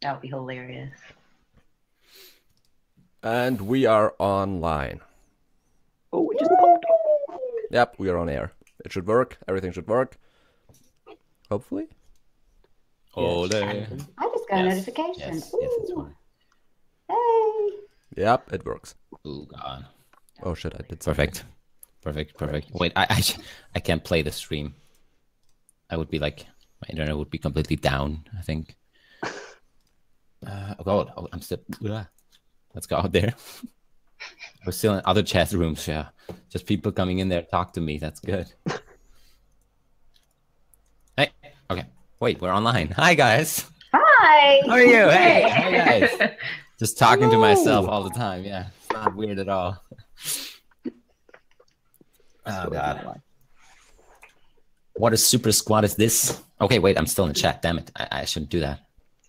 That would be hilarious. And we are online. Oh, it just popped up. Yep, we are on air. It should work. Everything should work. Hopefully. Ole. I just got a notification. Yes, it's fine. Hey. Yep, it works. Oh god. Oh shit, I did something. Perfect. Wait, I can't play the stream. I would be like, my internet would be completely down, I think. Oh god, I'm still. Let's go out there. We're still in other chat rooms, yeah. Just people coming in there, talk to me. That's good. Hey, okay. Wait, we're online. Hi, guys. Hi. How are you? Hey, hi, guys. Just talking to myself all the time. Yeah, it's not weird at all. Oh, God. What a super squad is this? Okay, wait, I'm still in the chat. Damn it. I shouldn't do that.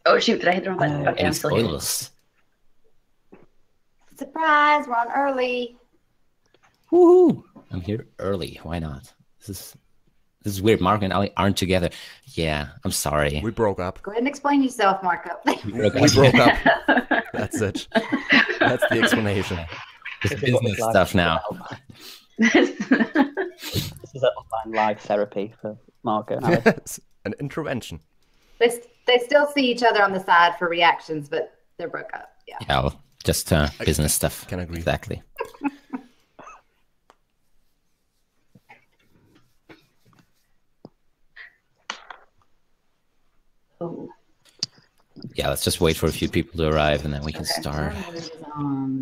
Oh, shoot. Did I hit the wrong button? Okay, Any I'm still here. spoilers? Surprise. We're on early. Woohoo! I'm here early. Why not? This is weird. Mark and Ali aren't together. Yeah, I'm sorry. We broke up. Go ahead and explain yourself, Marco. We broke up. That's it. That's the explanation. It's business stuff now. This is an online live therapy for Marco and Alice. Yes, an intervention. They still see each other on the side for reactions, but they're broke up. Yeah. Yeah, well, just business stuff. Can agree. Exactly. Oh. Yeah, let's just wait for a few people to arrive and then we can start.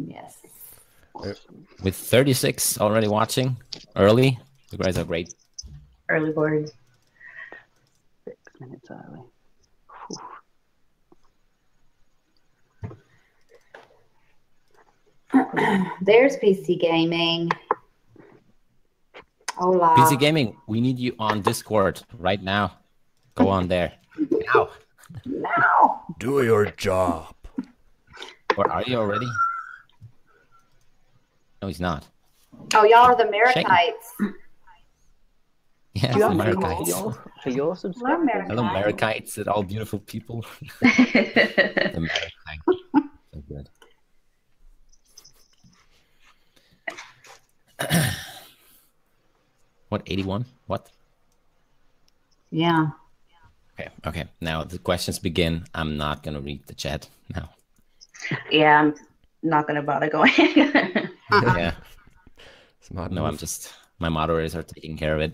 Yes. With 36 already watching early. You guys are great. Early boards. 6 minutes early. There's PC gaming. Hola. PC Gaming, we need you on Discord right now. Go on there. Now. Now. Do your job. Or are you already? No, he's not. Oh, y'all are the Maracaites. Yes, Do the you have any Maracaites. for your subscribers? Hello, Hello, Maracaites and all beautiful people. The Maracaites. So good. What, 81? What? Yeah. Okay. Now the questions begin. I'm not going to read the chat now. Yeah, I'm not going to bother going. Yeah. Smart No, move. I'm just, my moderators are taking care of it.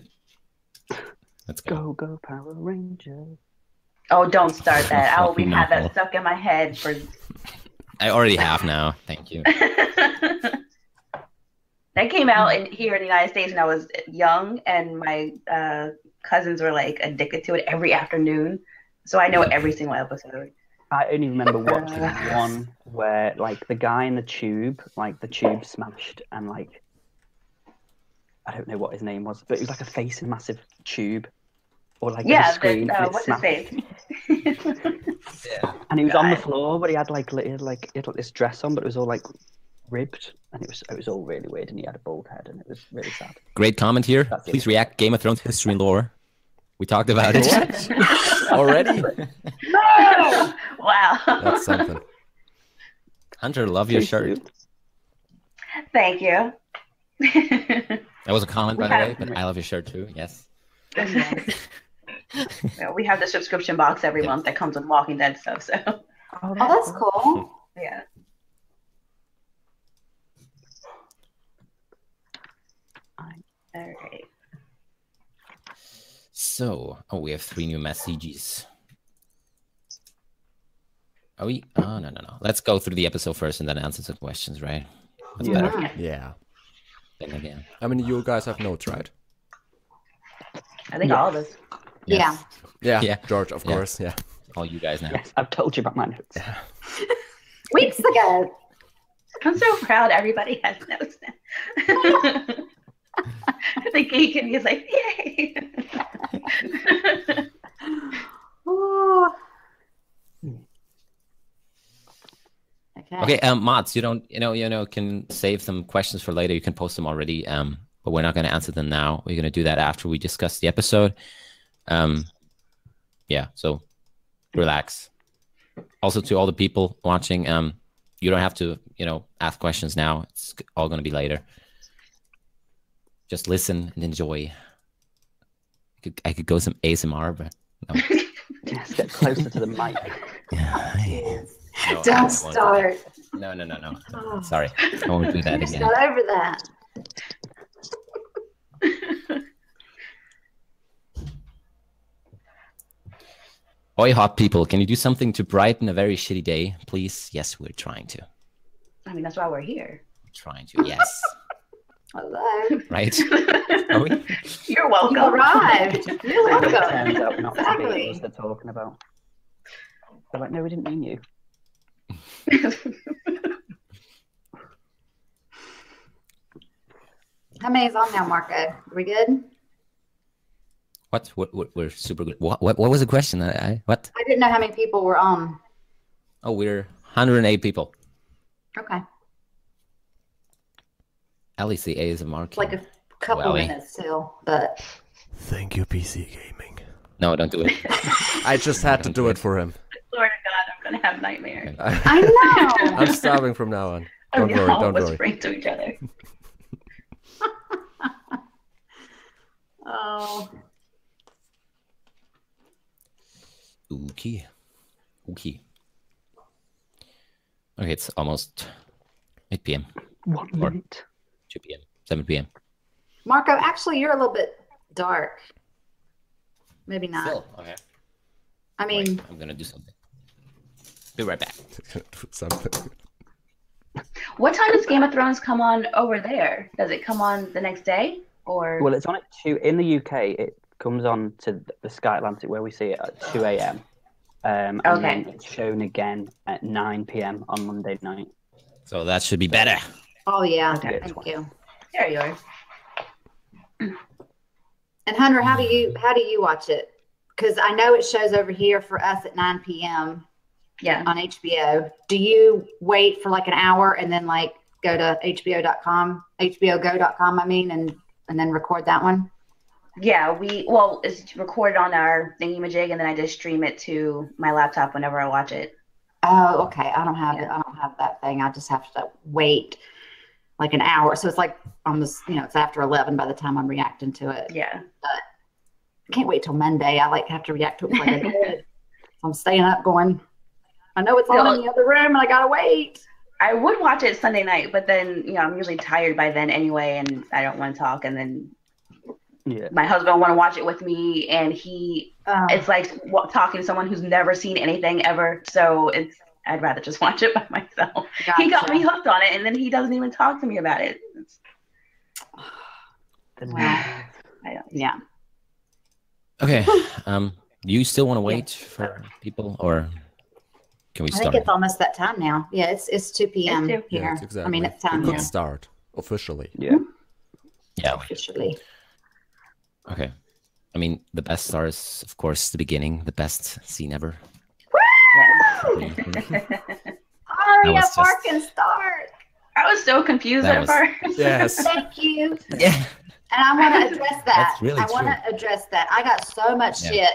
Let's go. Go Power Rangers. Oh, don't start that. I will No. have that stuck in my head for... I already have now. Thank you. That came out here in the United States when I was young, and my cousins were like addicted to it every afternoon. So I know every single episode. I only remember watching one where like the guy in the tube smashed and like I don't know what his name was, but it was like a face in a massive tube or like a screen. And it what's his snapped. face? And he was on the floor, but he had like this dress on, but it was all like ribbed, and it was all really weird, and he had a bald head, and it was really sad. Great comment here. That's it. Please react. Game of Thrones history and lore. We talked about it. Already? No! Wow. That's something. Hunter, love your Please shirt. do. Thank you. That was a comment, by the way, but I love your shirt too. Yes. Yeah, we have the subscription box every month that comes with Walking Dead stuff. So. Oh, that's cool. Yeah. All right. So, we have 3 new messages. Are we? Oh, no. Let's go through the episode first and then answer some questions, right? That's better. Yeah. Then again. I mean, you guys have notes, right? I think all of us. Yes. Yeah. George, of course. Yeah. All you guys now. Yes, I've told you about my notes. Yeah. Weeks ago. I'm so proud everybody has notes now. The geek and he's like, yay. Ooh. Okay, mods, you don't, can save some questions for later. You can post them already, but we're not going to answer them now. We're going to do that after we discuss the episode. Yeah, so relax. Also, to all the people watching, you don't have to, ask questions now. It's all going to be later. Just listen and enjoy. I could go some ASMR, but no. Just get closer to the mic. No, Don't start. No. Sorry, I won't do that You're again. not over that. Oi, hot people, can you do something to brighten a very shitty day, please? Yes, we're trying to. I mean, that's why we're here. Trying to, yes. Hello. Right? Are we? You're welcome. You arrived. You're It turns welcome. out not to be Exactly. us they're talking about. They're like, no, we didn't mean you. How many is on now, Marco? Are we good? What? We're super good. What was the question? What? I didn't know how many people were on. Oh, we're 108 people. Okay. At least the ASMR. It's like a couple minutes still, but Thank you, PC Gaming. No, don't do it. I just had to do it for him. Swear to God, I'm gonna have nightmares. I know. I'm starving from now on. Don't We're worry, all don't worry. whispering to each other. Oh. Okay. Okay, it's almost 8 p.m. 1 minute. 2 p.m. 7 p.m. Marco, actually, you're a little bit dark. Maybe not. Still, okay. I mean, Wait, I'm gonna do something. Be right back. Something. What time does Game of Thrones come on over there? Does it come on the next day, or? Well, it's on at 2 in the UK. It comes on to the Sky Atlantic where we see it at 2 a.m. And Okay. then it's shown again at 9 p.m. on Monday night. So that should be better. oh yeah, Okay. thank you. There you are. And Hunter, how do you watch it? Because I know it shows over here for us at 9 p.m. Yeah. on HBO. Do you wait for like an hour and then like go to HBO.com, HBOGo.com, I mean, and then record that one? Yeah, it's recorded on our thingy-majig, and then I just stream it to my laptop whenever I watch it. Oh, okay. I don't have Yeah. I don't have that thing. I just have to wait like an hour. So it's like almost, it's after 11 by the time I'm reacting to it. Yeah. I can't wait till Monday. I like have to react to it before I go to bed. So I'm staying up going, I know it's on in the other room and I gotta wait. I would watch it Sunday night, but then, I'm usually tired by then anyway, and I don't want to talk, and then Yeah. my husband want to watch it with me, and it's like talking to someone who's never seen anything ever, so I'd rather just watch it by myself. He got me hooked on it, and then he doesn't even talk to me about it. Yeah. Okay. Do you still want to wait for people, or can we I start? think it's almost that time now. Yeah, it's 2 p.m. It's 2. here. Yeah, it's exactly. I mean, it's time We could here start officially. Yeah. Yeah. officially. Okay. I mean, the best star is, of course, the beginning, the best scene ever. Arya, just- bark and start. I was so confused That at was- first. Yes. Thank you. Yeah. And I want to address that. That's really I want to address that. I got so much Yeah. shit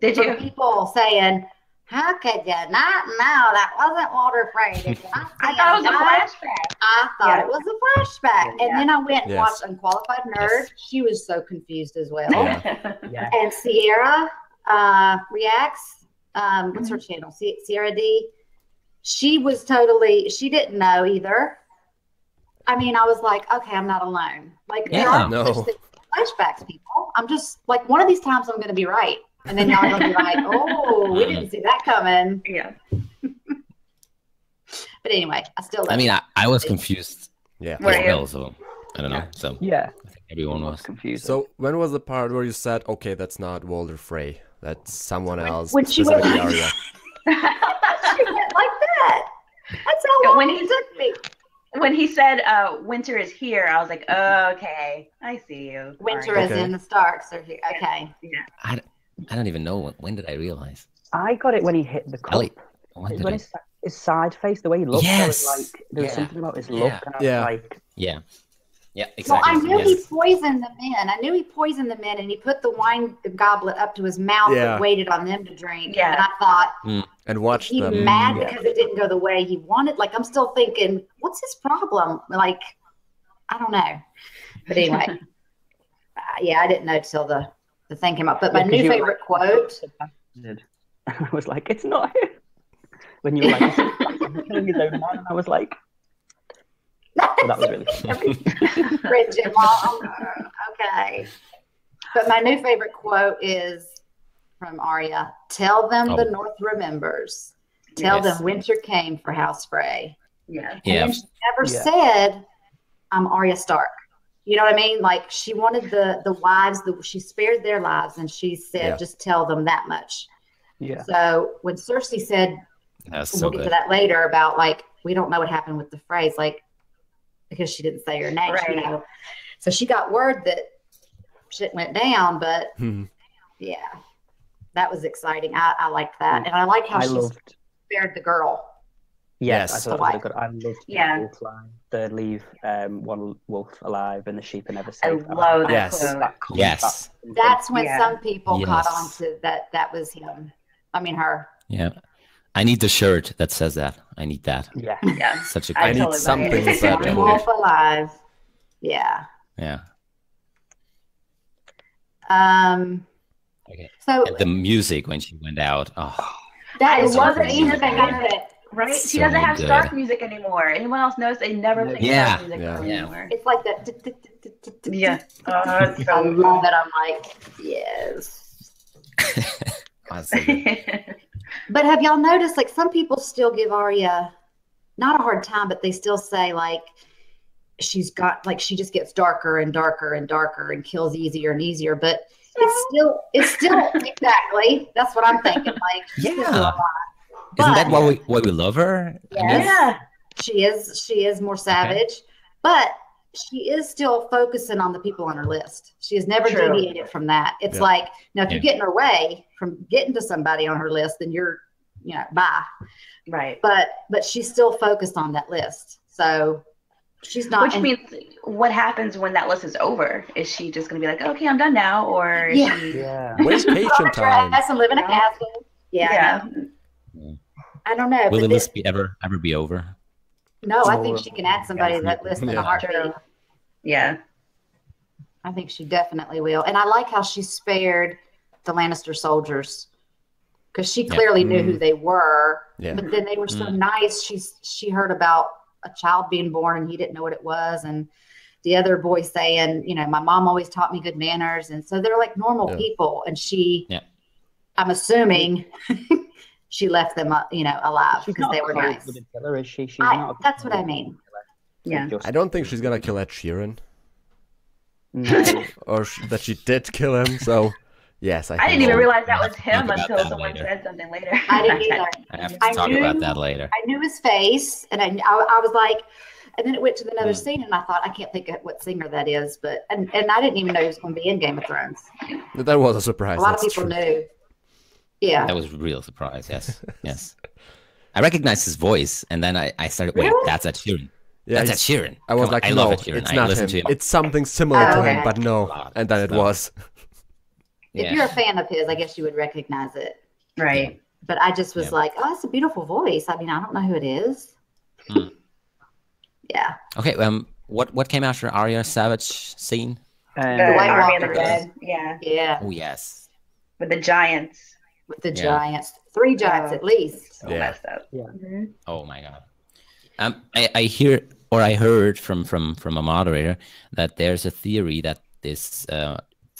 Did from you? people saying, "How could you not know that wasn't Walter Frey? Did you not see I thought it was a him die?" flashback. I thought Yeah. it was a flashback. And Yeah. then I went and Yes. watched Unqualified Nerd. Yes. She was so confused as well. Yeah. Yeah. And Sierra reacts. What's her channel? Sierra D. She didn't know either. I mean, I was like, okay, I'm not alone. Like, there Yeah. are No. flashbacks, people. I'm just like, one of these times I'm going to be right. And then y'all are going to be like, oh, we didn't see that coming. Yeah. But anyway, I still love I mean, it. I was confused Yeah. Were as you? well, so I don't know. So Yeah. I think everyone I was. confused. So when was the part where you said, okay, that's not Walter Frey, that's someone else, when she went- specifically Arya? She went like that. That's how long When it he- took me. When he said winter is here, I was like, oh, okay, I see you. Winter All is Okay. in the Starks are here. Okay. I don't even know when did I realize. I got it when he hit the cup. Ellie, when It's did when I- his side face, the way he looked, I was Yes. like, there was Yeah. something about his look, Yeah. and I was Yeah. like, Yeah. Yeah, Well, exactly. I knew he Yes. poisoned the men. I knew he poisoned the men, and he put the wine goblet up to his mouth Yeah. and waited on them to drink. Yeah. And I thought, And is watch he them. mad because it didn't go the way he wanted? Like, I'm still thinking, what's his problem? Like, I don't know. But anyway, yeah, I didn't know till the thing came up. But my Yeah, 'cause new you were favorite like, quote. And I was like, it's not him. When you were like, he's killing his own man, and I was like, so that was really funny. Bridget, Mom. Okay. But my new favorite quote is from Arya. Tell them the North remembers. Tell them winter came for House Frey. Yeah. And then she never said, I'm Arya Stark. You know what I mean? Like, she wanted the wives, she spared their lives, and she said, just tell them that much. Yeah. So when Cersei said, That's we'll get to that later, about like, we don't know what happened with the phrase, like, because she didn't say her name, Right. you know. So she got word that shit went down, but yeah, that was exciting. I liked that. And I like how she spared the girl. Yes, I thought it was really good. I loved Yeah. the wolf line. They leave one wolf alive and the sheep are never I safe. love that Yes. quote. Yes. That's when some people Yes. caught on to that was him. I mean, her. Yeah. I need the shirt that says that. I need that. Yeah. Yeah. Such a I great. need totally something buy it. with that in Wolf there. alive. Yeah. Yeah. Um. Okay. So And the music when she went out. Oh, that It is wasn't what even they that. Right? She doesn't have So Stark good. music anymore. Anyone else notice they never play Yeah. Stark music Yeah. anymore? It's like that. Yeah. I love it. I'm like, yes. Oh, so good. But have y'all noticed, like, some people still give Arya not a hard time, but they still say, like, she just gets darker and darker and darker and kills easier and easier. But it's still exactly. That's what I'm thinking. Like, Yeah. Isn't that why we love her? I mean, Yeah. she is more savage, but she is still focusing on the people on her list. She has never True. deviated from that. It's like, now if you get in her way from getting to somebody on her list, then you're, bye. Right. But she's still focused on that list. So she's not. Which means, what happens when that list is over? Is she just going to be like, okay, I'm done now? Or is she... Yeah. Vacation time. and live in a castle. Yeah. I don't know. will the but list ever be over? No, I think she can add somebody to that list in a heartbeat. True. Yeah. I think she definitely will. And I like how she spared the Lannister soldiers, because she clearly knew who they were. Yeah. But then they were so nice. She heard about a child being born and he didn't know what it was. And the other boy saying, my mom always taught me good manners. And so they're like normal people. And I'm assuming she left them, alive because they were nice. With a killer, is she? She's not. That's what I mean. Yeah. I don't think she's gonna kill Ed Sheeran. No. Or that she did kill him, so yes, I didn't think even so. realize that was him Talk about until that someone later. said something later. I didn't either. I have to talk about that later. I knew his face, and I was like, and then it went to another scene, and I thought, I can't think of what singer that is, but and I didn't even know he was going to be in Game of Thrones. That was a surprise. A lot of that's people true. knew. Yeah. That was a real surprise. Yes. Yes. I recognized his voice, and then I started. Wait, Really? that's Ed Sheeran. Yeah, That's Ed Sheeran. I was Come on, like, I no, love Ed Sheeran. it's I not listen him. to him. It's something similar to him, okay. but no. Lot And then of it stuff. was. If you're a fan of his, I guess you would recognize it. Right. But I just was like, oh, it's a beautiful voice. I mean, I don't know who it is. Yeah. Okay. What came after Arya Savage scene? The White Army of the Walkers. Dead. Yeah. Yeah. Oh yes. With the giants. With the Yeah. giants. 3 giants at least. So Yeah. messed up. Oh my god. I hear or I heard from a moderator that there's a theory that this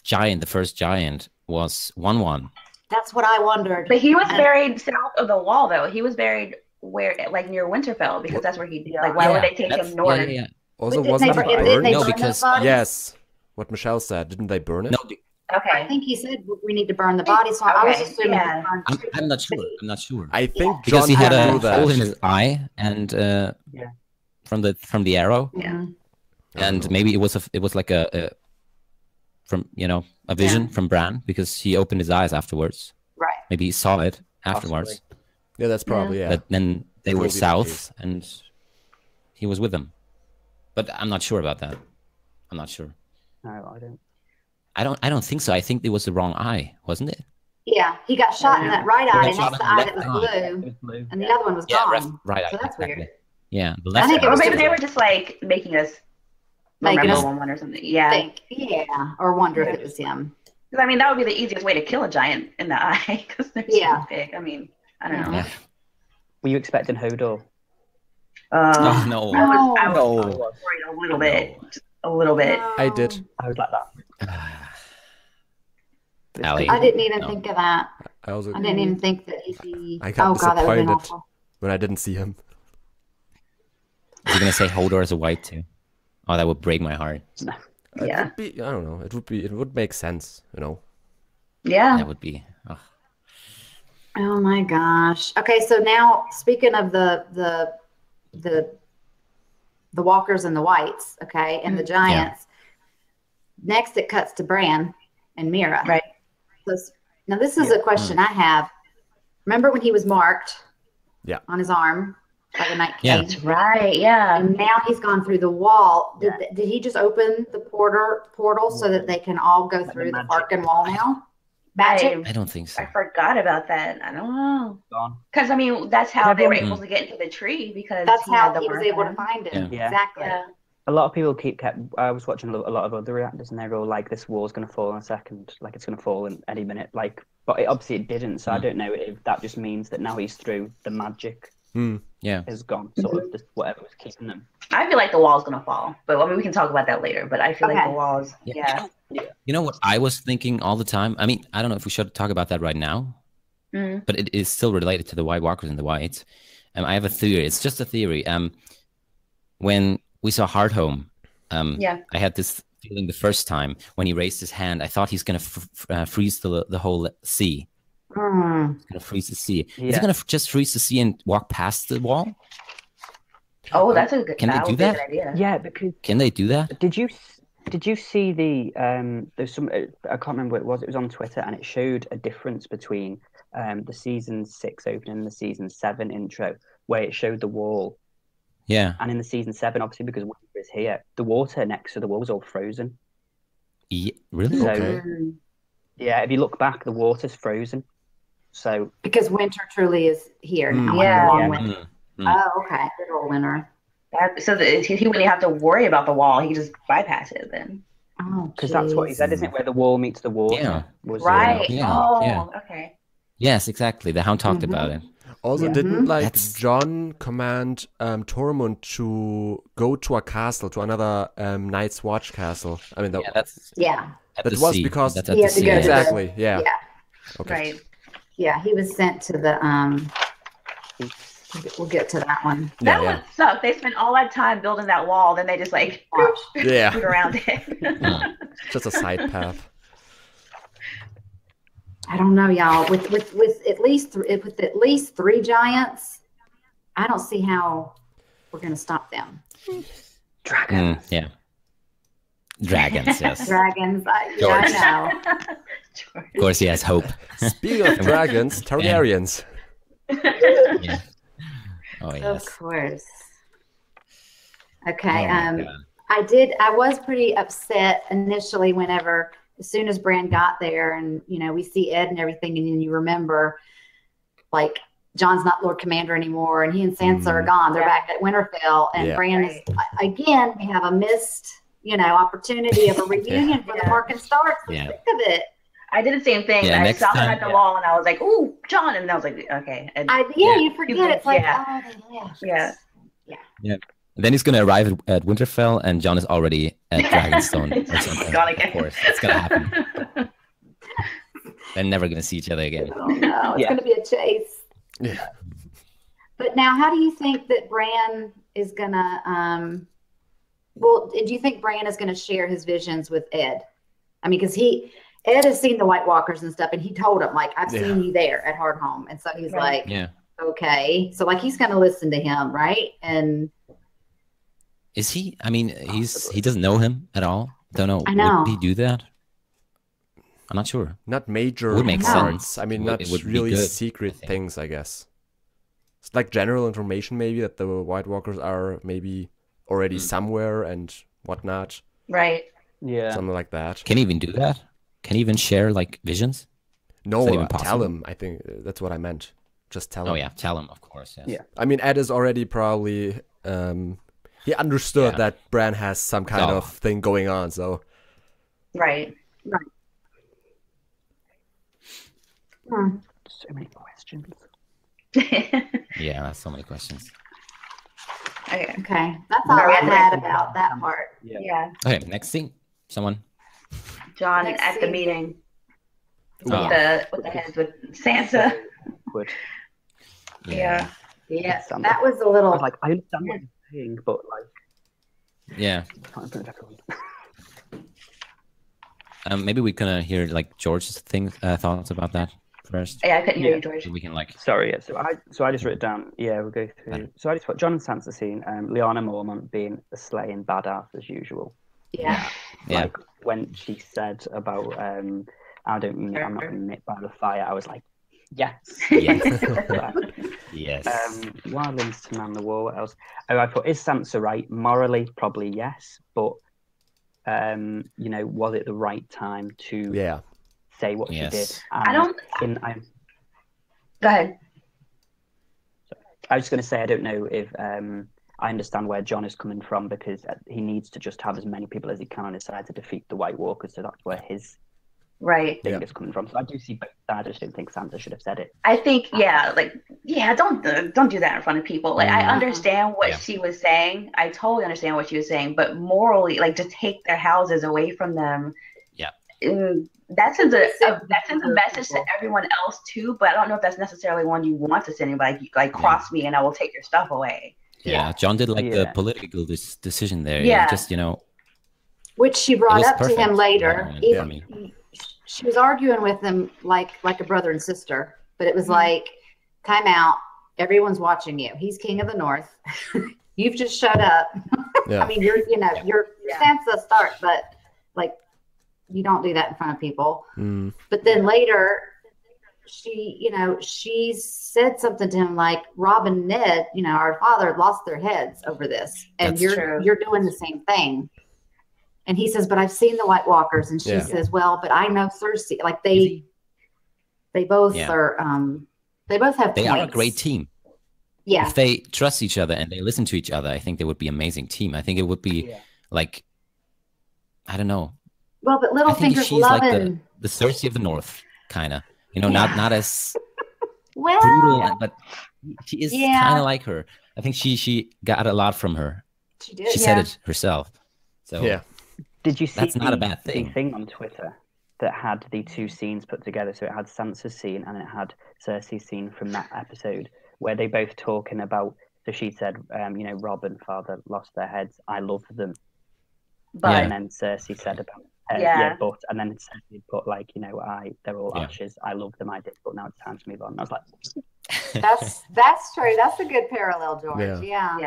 giant, the first giant, was 1-1. That's what I wondered. But he was buried south of the wall, though. He was buried like near Winterfell, because that's where he. Like, why would they take him north? Yeah. Also, But didn't wasn't they he burn- didn't burned? they No, burn because- those bodies? Yes. What Michelle said. Didn't they burn it? No, I Okay. think he said we need to burn the body, so I was Okay, assuming yeah. he burned two. I'm not sure. I'm not sure. I think Because John he had can a do that. hole in his eye, and from the arrow, Yeah. and maybe it was like a from a vision from Bran, because he opened his eyes afterwards. Right. Maybe he saw it afterwards. Yeah, that's probably, yeah. But then they were Probably the south, case. and he was with them. But I'm not sure about that. I'm not sure. No, I don't. I don't think so. I think it was the wrong eye, wasn't it? Yeah, he got shot in that right eye, and that's the eye that was It blue, was blue. and the other one was Yeah, gone. right So eye. that's Exactly. weird. Yeah, the I left think it eye Or was maybe just they were just like making us Making remember us one or something. Yeah. think, or wonder if it was him. Because I mean, that would be the easiest way to kill a giant in the eye because they're so big. I mean, I don't know. Yeah. Were you expecting Hodor? Oh no. I was No. worried a little bit. Just a little bit. I did. I was like that. Allie. I didn't even No. think of that. I was. I didn't even think that he'd be. I got Oh god, that would have been disappointed awful. when I didn't see him. Is he gonna say Hodor as a white too? Oh, that would break my heart. It Yeah. would be. I don't know. It would make sense. You know. Yeah. That would be. Oh. Oh my gosh. Okay, so now speaking of the walkers and the whites, okay, and the giants. Next, it cuts to Bran and Mira. Right. So, now, this is a question I have. Remember when he was marked? Yeah. On his arm by the Night King. Yeah. That's right. Yeah. And now he's gone through the wall. Did he just open the portal so that they can all go through the Arkin wall now? Magic? I don't think so. I forgot about that. I don't know. Gone. Because I mean, that's how they were Mm. able to get into the tree because That's he had how the he was mark able on to him. find him. Yeah. Exactly. Yeah. A lot of people I was watching a lot of other reactors, and they're all like, "This wall's going to fall in a second. Like it's going to fall in any minute." Like, but obviously it didn't. So I don't know if that just means that now he's through. The magic Yeah. is gone. Sort of just whatever was keeping them. I feel like the wall's gonna fall, but I mean, we can talk about that later. But I feel like Okay. the walls. Yeah. Yeah. You know what I was thinking all the time? I mean, I don't know if we should talk about that right now, Mm. but it is still related to the White Walkers and the Whites. I have a theory. It's just a theory. When we saw Hardhome, I had this feeling the first time when he raised his hand. I thought he's going to freeze the whole sea. Mm. He's going to freeze the sea. Is Yeah. he going to just freeze the sea and walk past the wall? Oh, that's a good. Can they that do would be a that? good idea. Yeah, because Can they do that? did you see the there's some I can't remember what it was. It was on Twitter, and it showed a difference between the season 6 opening and the season 7 intro, where it showed the wall. Yeah. And in the season 7, obviously because winter is here, the water next to the wall was all frozen. Really? So Okay. yeah, if you look back, the water's frozen. So Because winter truly is here now. Yeah. Like a long Yeah. winter. Mm. Oh, okay. Good old winter. So that he wouldn't have to worry about the wall. He could just bypass it then. Oh, because that's what he said, isn't it? Where the wall meets the water. Yeah. Was, Right. Yeah. Oh, Yeah. okay. Yes, exactly. The Hound talked about it. Also, Yeah. didn't like That's- John command Tormund to go to a castle, to another Night's Watch castle? I mean, Yeah, that's Yeah. at that the was sea. because That's at He the had to sea. go to yeah. the- exactly, yeah. Yeah. Okay. Right. Yeah. He was sent to the we'll get to that one. Yeah, That yeah. would suck. They spent all that time building that wall, then they just like Watch. Yeah. shoot around it. Just a side path. I don't know, y'all. With at least with at least 3 giants, I don't see how we're gonna stop them. Dragon. Yeah. Dragons, yes. Dragons. I George. know. Of course, he has hope. Speaking of dragons, Targaryens. Yeah. Oh, Of yes. course. Okay. Oh, my God. I was pretty upset initially whenever, as soon as Bran got there and, we see Ed and everything. And then you remember, like, Jon's not Lord Commander anymore and he and Sansa are gone. They're back at Winterfell. And Yeah. Bran is, again, we have a missed, opportunity of a reunion for the Mark and Starks. Yeah. Think of it. I did the same thing. Yeah, I next saw him time, at the yeah. wall and I was like, "Ooh, John!" And I was like, "Okay." And You forget. It's like, Yeah. oh, they left. Yeah. And then he's going to arrive at Winterfell, and Jon is already at Dragonstone or something. Gone again. Of course, it's going to happen. They're never going to see each other again. Oh, no. It's Yeah. going to be a chase. Yeah. But now, how do you think that Bran is going to, do you think Bran is going to share his visions with Ed? I mean, because Ed has seen the White Walkers and stuff, and he told him, like, I've seen you there at Hardhome. And so he's like, Yeah. okay. So, like, he's going to listen to him, right? And Is he? I mean, he doesn't know him at all. Don't know. I know. Would he do that? I'm not sure. Not major Would make parts. sense. I mean, It not would be really good, secret I think. things, I guess. It's like general information, maybe, that the White Walkers are maybe already somewhere and whatnot. Right. Yeah. Something like that. Can he even do that? Can he even share like visions? No, Is that even tell possible? him. I think that's what I meant. Just tell him. Oh yeah, tell him, of course. Yes. Yeah. I mean, Ed is already probably he understood Yeah. that Bran has some kind So- of thing going on. So Right. So many questions. Yeah, so many questions. Okay. Okay, that's all I had about that part. Yeah. Yeah. Okay, next scene. Someone. John Next at the scene. meeting with Oh. the heads with Sansa. Awkward. Yeah. Yeah, Sansa. that was a I little. was like, I understand what you're saying, but like, Yeah. can't put it everyone. Maybe we can hear like George's thoughts about that first. Yeah, I couldn't hear Yeah. you, George. So we can like. Sorry, yeah. So I just wrote down. Yeah, we'll go through. So I just put John and Sansa scene. Lyanna Mormont being a slaying badass as usual. Yeah. Yeah. Like when she said about I'm not going to knit by the fire. I was like, yes. Yes. Yes. Wildlings to man the war. What else? Oh, I put, is Sansa right? Morally, probably yes, but you know, was it the right time to yeah, say what Yes. she did? I don't. Go ahead. I was just going to say, I don't know if I understand where John is coming from, because he needs to just have as many people as he can on his side to defeat the White Walkers. So that's where his Right. thing is coming from. So I do see, but I just don't think Sansa should have said it. I think, don't do that in front of people. Like, I understand what she was saying. I totally understand what she was saying, but morally, like, to take their houses away from them. Yeah. That sends a message to everyone else too. But I don't know if that's necessarily one you want to send anybody. Like, cross me and I will take your stuff away. Yeah. John did like the political decision there. Yeah. He just, you know. Which she it brought was up to perfect him for later. that moment for me. She was arguing with him like a brother and sister, but it was like, time out. Everyone's watching you. He's king of the North. You've just showed up. yeah. I mean, you're Sansa Stark, but like, you don't do that in front of people. But then later, she said something to him like, Rob and Ned, our father lost their heads over this, and That's true. you're doing the same thing. And he says, but I've seen the White Walkers. And she says, well, but I know Cersei. Like they both are, they both have They points. are a great team. Yeah. If they trust each other and they listen to each other, I think they would be an amazing team. I think it would be like, I don't know. Well, but I think Littlefinger's she's loving. like the Cersei of the North, kind of. Not as well, brutal, but she is kind of like her. I think she got a lot from her. She did. She said it herself. So Yeah. Did you see that's not a bad the thing. thing on Twitter that had the two scenes put together? So it had Sansa's scene and it had Cersei's scene from that episode, where they both talking about. So she said, Rob and father lost their heads. I love them. But And then Cersei said about but, and then Cersei put like, they're all ashes. I love them. I did, but now it's time to move on. And I was like, that's true. That's a good parallel, George. Yeah.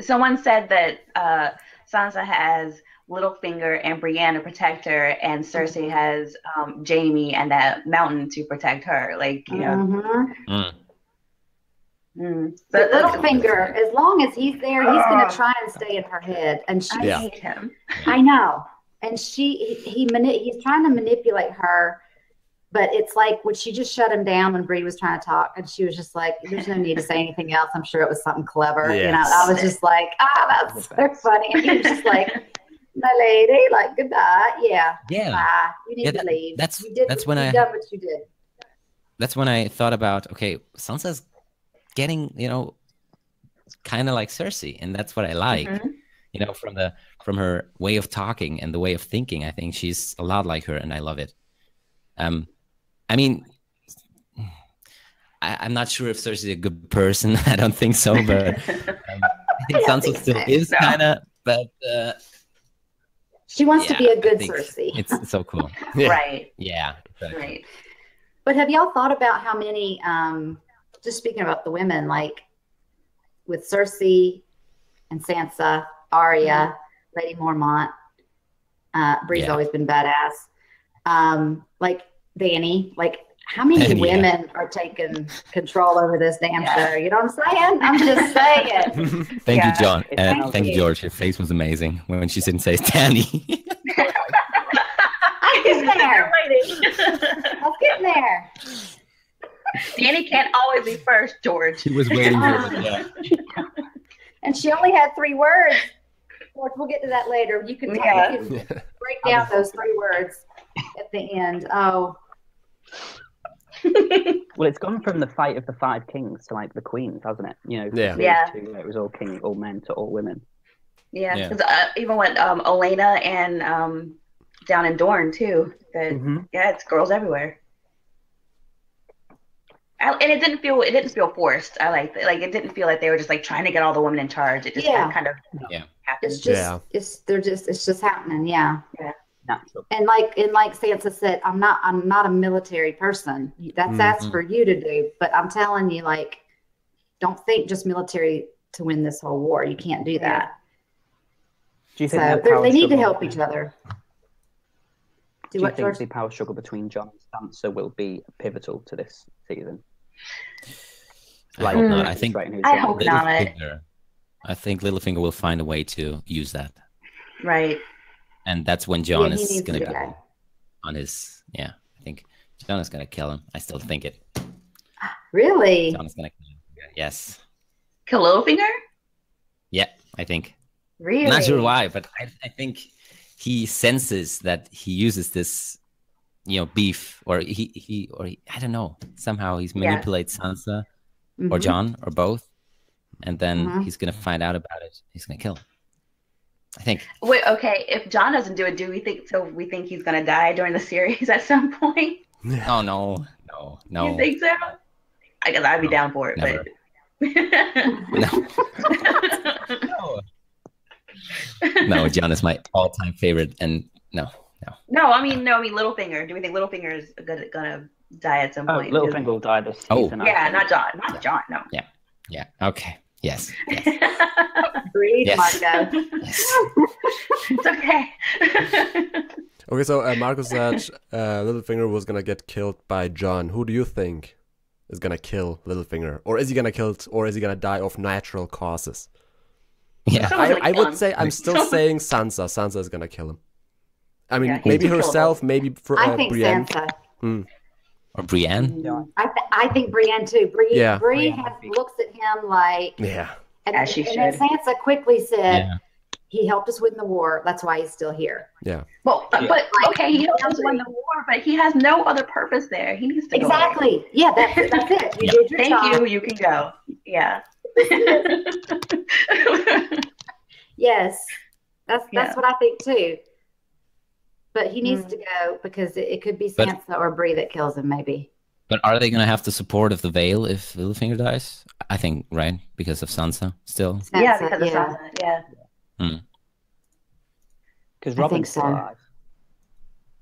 Someone said that Sansa has Littlefinger and Brienne to protect her, and Cersei has Jaime and that mountain to protect her. Like, But Littlefinger, as long as he's there, he's going to try and stay in her head. And I hate him. I know. And he's trying to manipulate her, but it's like when she just shut him down when Bree was trying to talk, and she was just like, "There's no need to say anything else. I'm sure it was something clever." Yes. I was just like, that's so funny. And he was just like, "My lady, like goodbye, yeah, bye. You need to leave. That's when you done what you did." That's when I thought about, okay, Sansa's getting, kind of like Cersei, and that's what I like. From her way of talking and the way of thinking, I think she's a lot like her, and I love it. I mean, I'm not sure if Cersei is a good person. I don't think so, but I think Sansa still is kind of. But she wants to be a good Cersei. It's so cool. Right. Yeah. Exactly. Right. But have y'all thought about how many? Just speaking about the women, like with Cersei and Sansa, Arya, Lady Mormont, Bree's always been badass. Like Dany, like How many Yeah. women are taking control over this damn show? You know what I'm saying? I'm just saying. Thank you, John. Thank Thank you, you. George. Your face was amazing when she didn't say Danny. I'm getting there. I'm getting there. Danny can't always be first, George. She was waiting for it. Yeah. And she only had 3 words. George, we'll get to that later. You can, Yeah. you can break down those 3 words at the end. Oh. Well, it's gone from the fight of the 5 kings to like the queens, hasn't it? You know, Yeah. from Yeah. to, it was all king, all men to all women. Yeah, Yeah. 'cause, even with Elena and down in Dorne too. Yeah, it's girls everywhere. And it didn't feel forced. I liked it. Like it didn't feel like they were just like trying to get all the women in charge. It just kind of happened. It's just it's just happening, yeah. Natural. And like Sansa said, I'm not a military person. That's for you to do. But I'm telling you, like, don't think just military to win this whole war. You can't do that. Do you think they need to help each other. Do you think the power struggle between Jon and Sansa will be pivotal to this season? I hope not. I think not. I think Littlefinger will find a way to use that. Right. And that's when Jon is going to be go on his. Yeah, I think Jon is going to kill him. I still think it. Really? Jon is going to kill him. Yes. Kill Littlefinger? Yeah, I think. Really? I'm not sure why, but I think he senses that he uses this, beef, or he I don't know. Somehow he's manipulates Sansa or Jon or both, and then he's going to find out about it. He's going to kill him. I think. Wait, okay. If Jon doesn't do it, do we think he's gonna die during the series at some point? Oh no. You think so? I guess I'd be down for it, never. but No, Jon is my all-time favorite, and no. No, I mean Littlefinger. Do we think Littlefinger is gonna die at some point? Littlefinger will die this season. Yeah, not Jon. Not Jon. No. Yeah. Okay. Yes. Breathe, Yes. Marco. Yes. It's okay. Okay, so Marcus said Littlefinger was gonna get killed by Jon. Who do you think is gonna kill Littlefinger, or is he gonna die of natural causes? Yeah. I would say I'm still saying Sansa. Sansa is gonna kill him. I mean, maybe herself, maybe for I think Brienne. Sansa. Or Brienne. I think Brienne too. Brienne looks at him like and then Sansa quickly said he helped us win the war. That's why he's still here. Yeah. Well, but okay, he helped us win the war, but he has no other purpose there. He needs to go away. Yeah, that's it. You did your job. Thank you. You can go. Yeah. Yes, that's what I think too. But he needs to go because it could be Sansa or Bree that kills him, maybe. But are they going to have the support of the Vale if Littlefinger dies? I think, right? Because of Sansa still? Yeah, because of Sansa, yeah. Because Robin's still alive.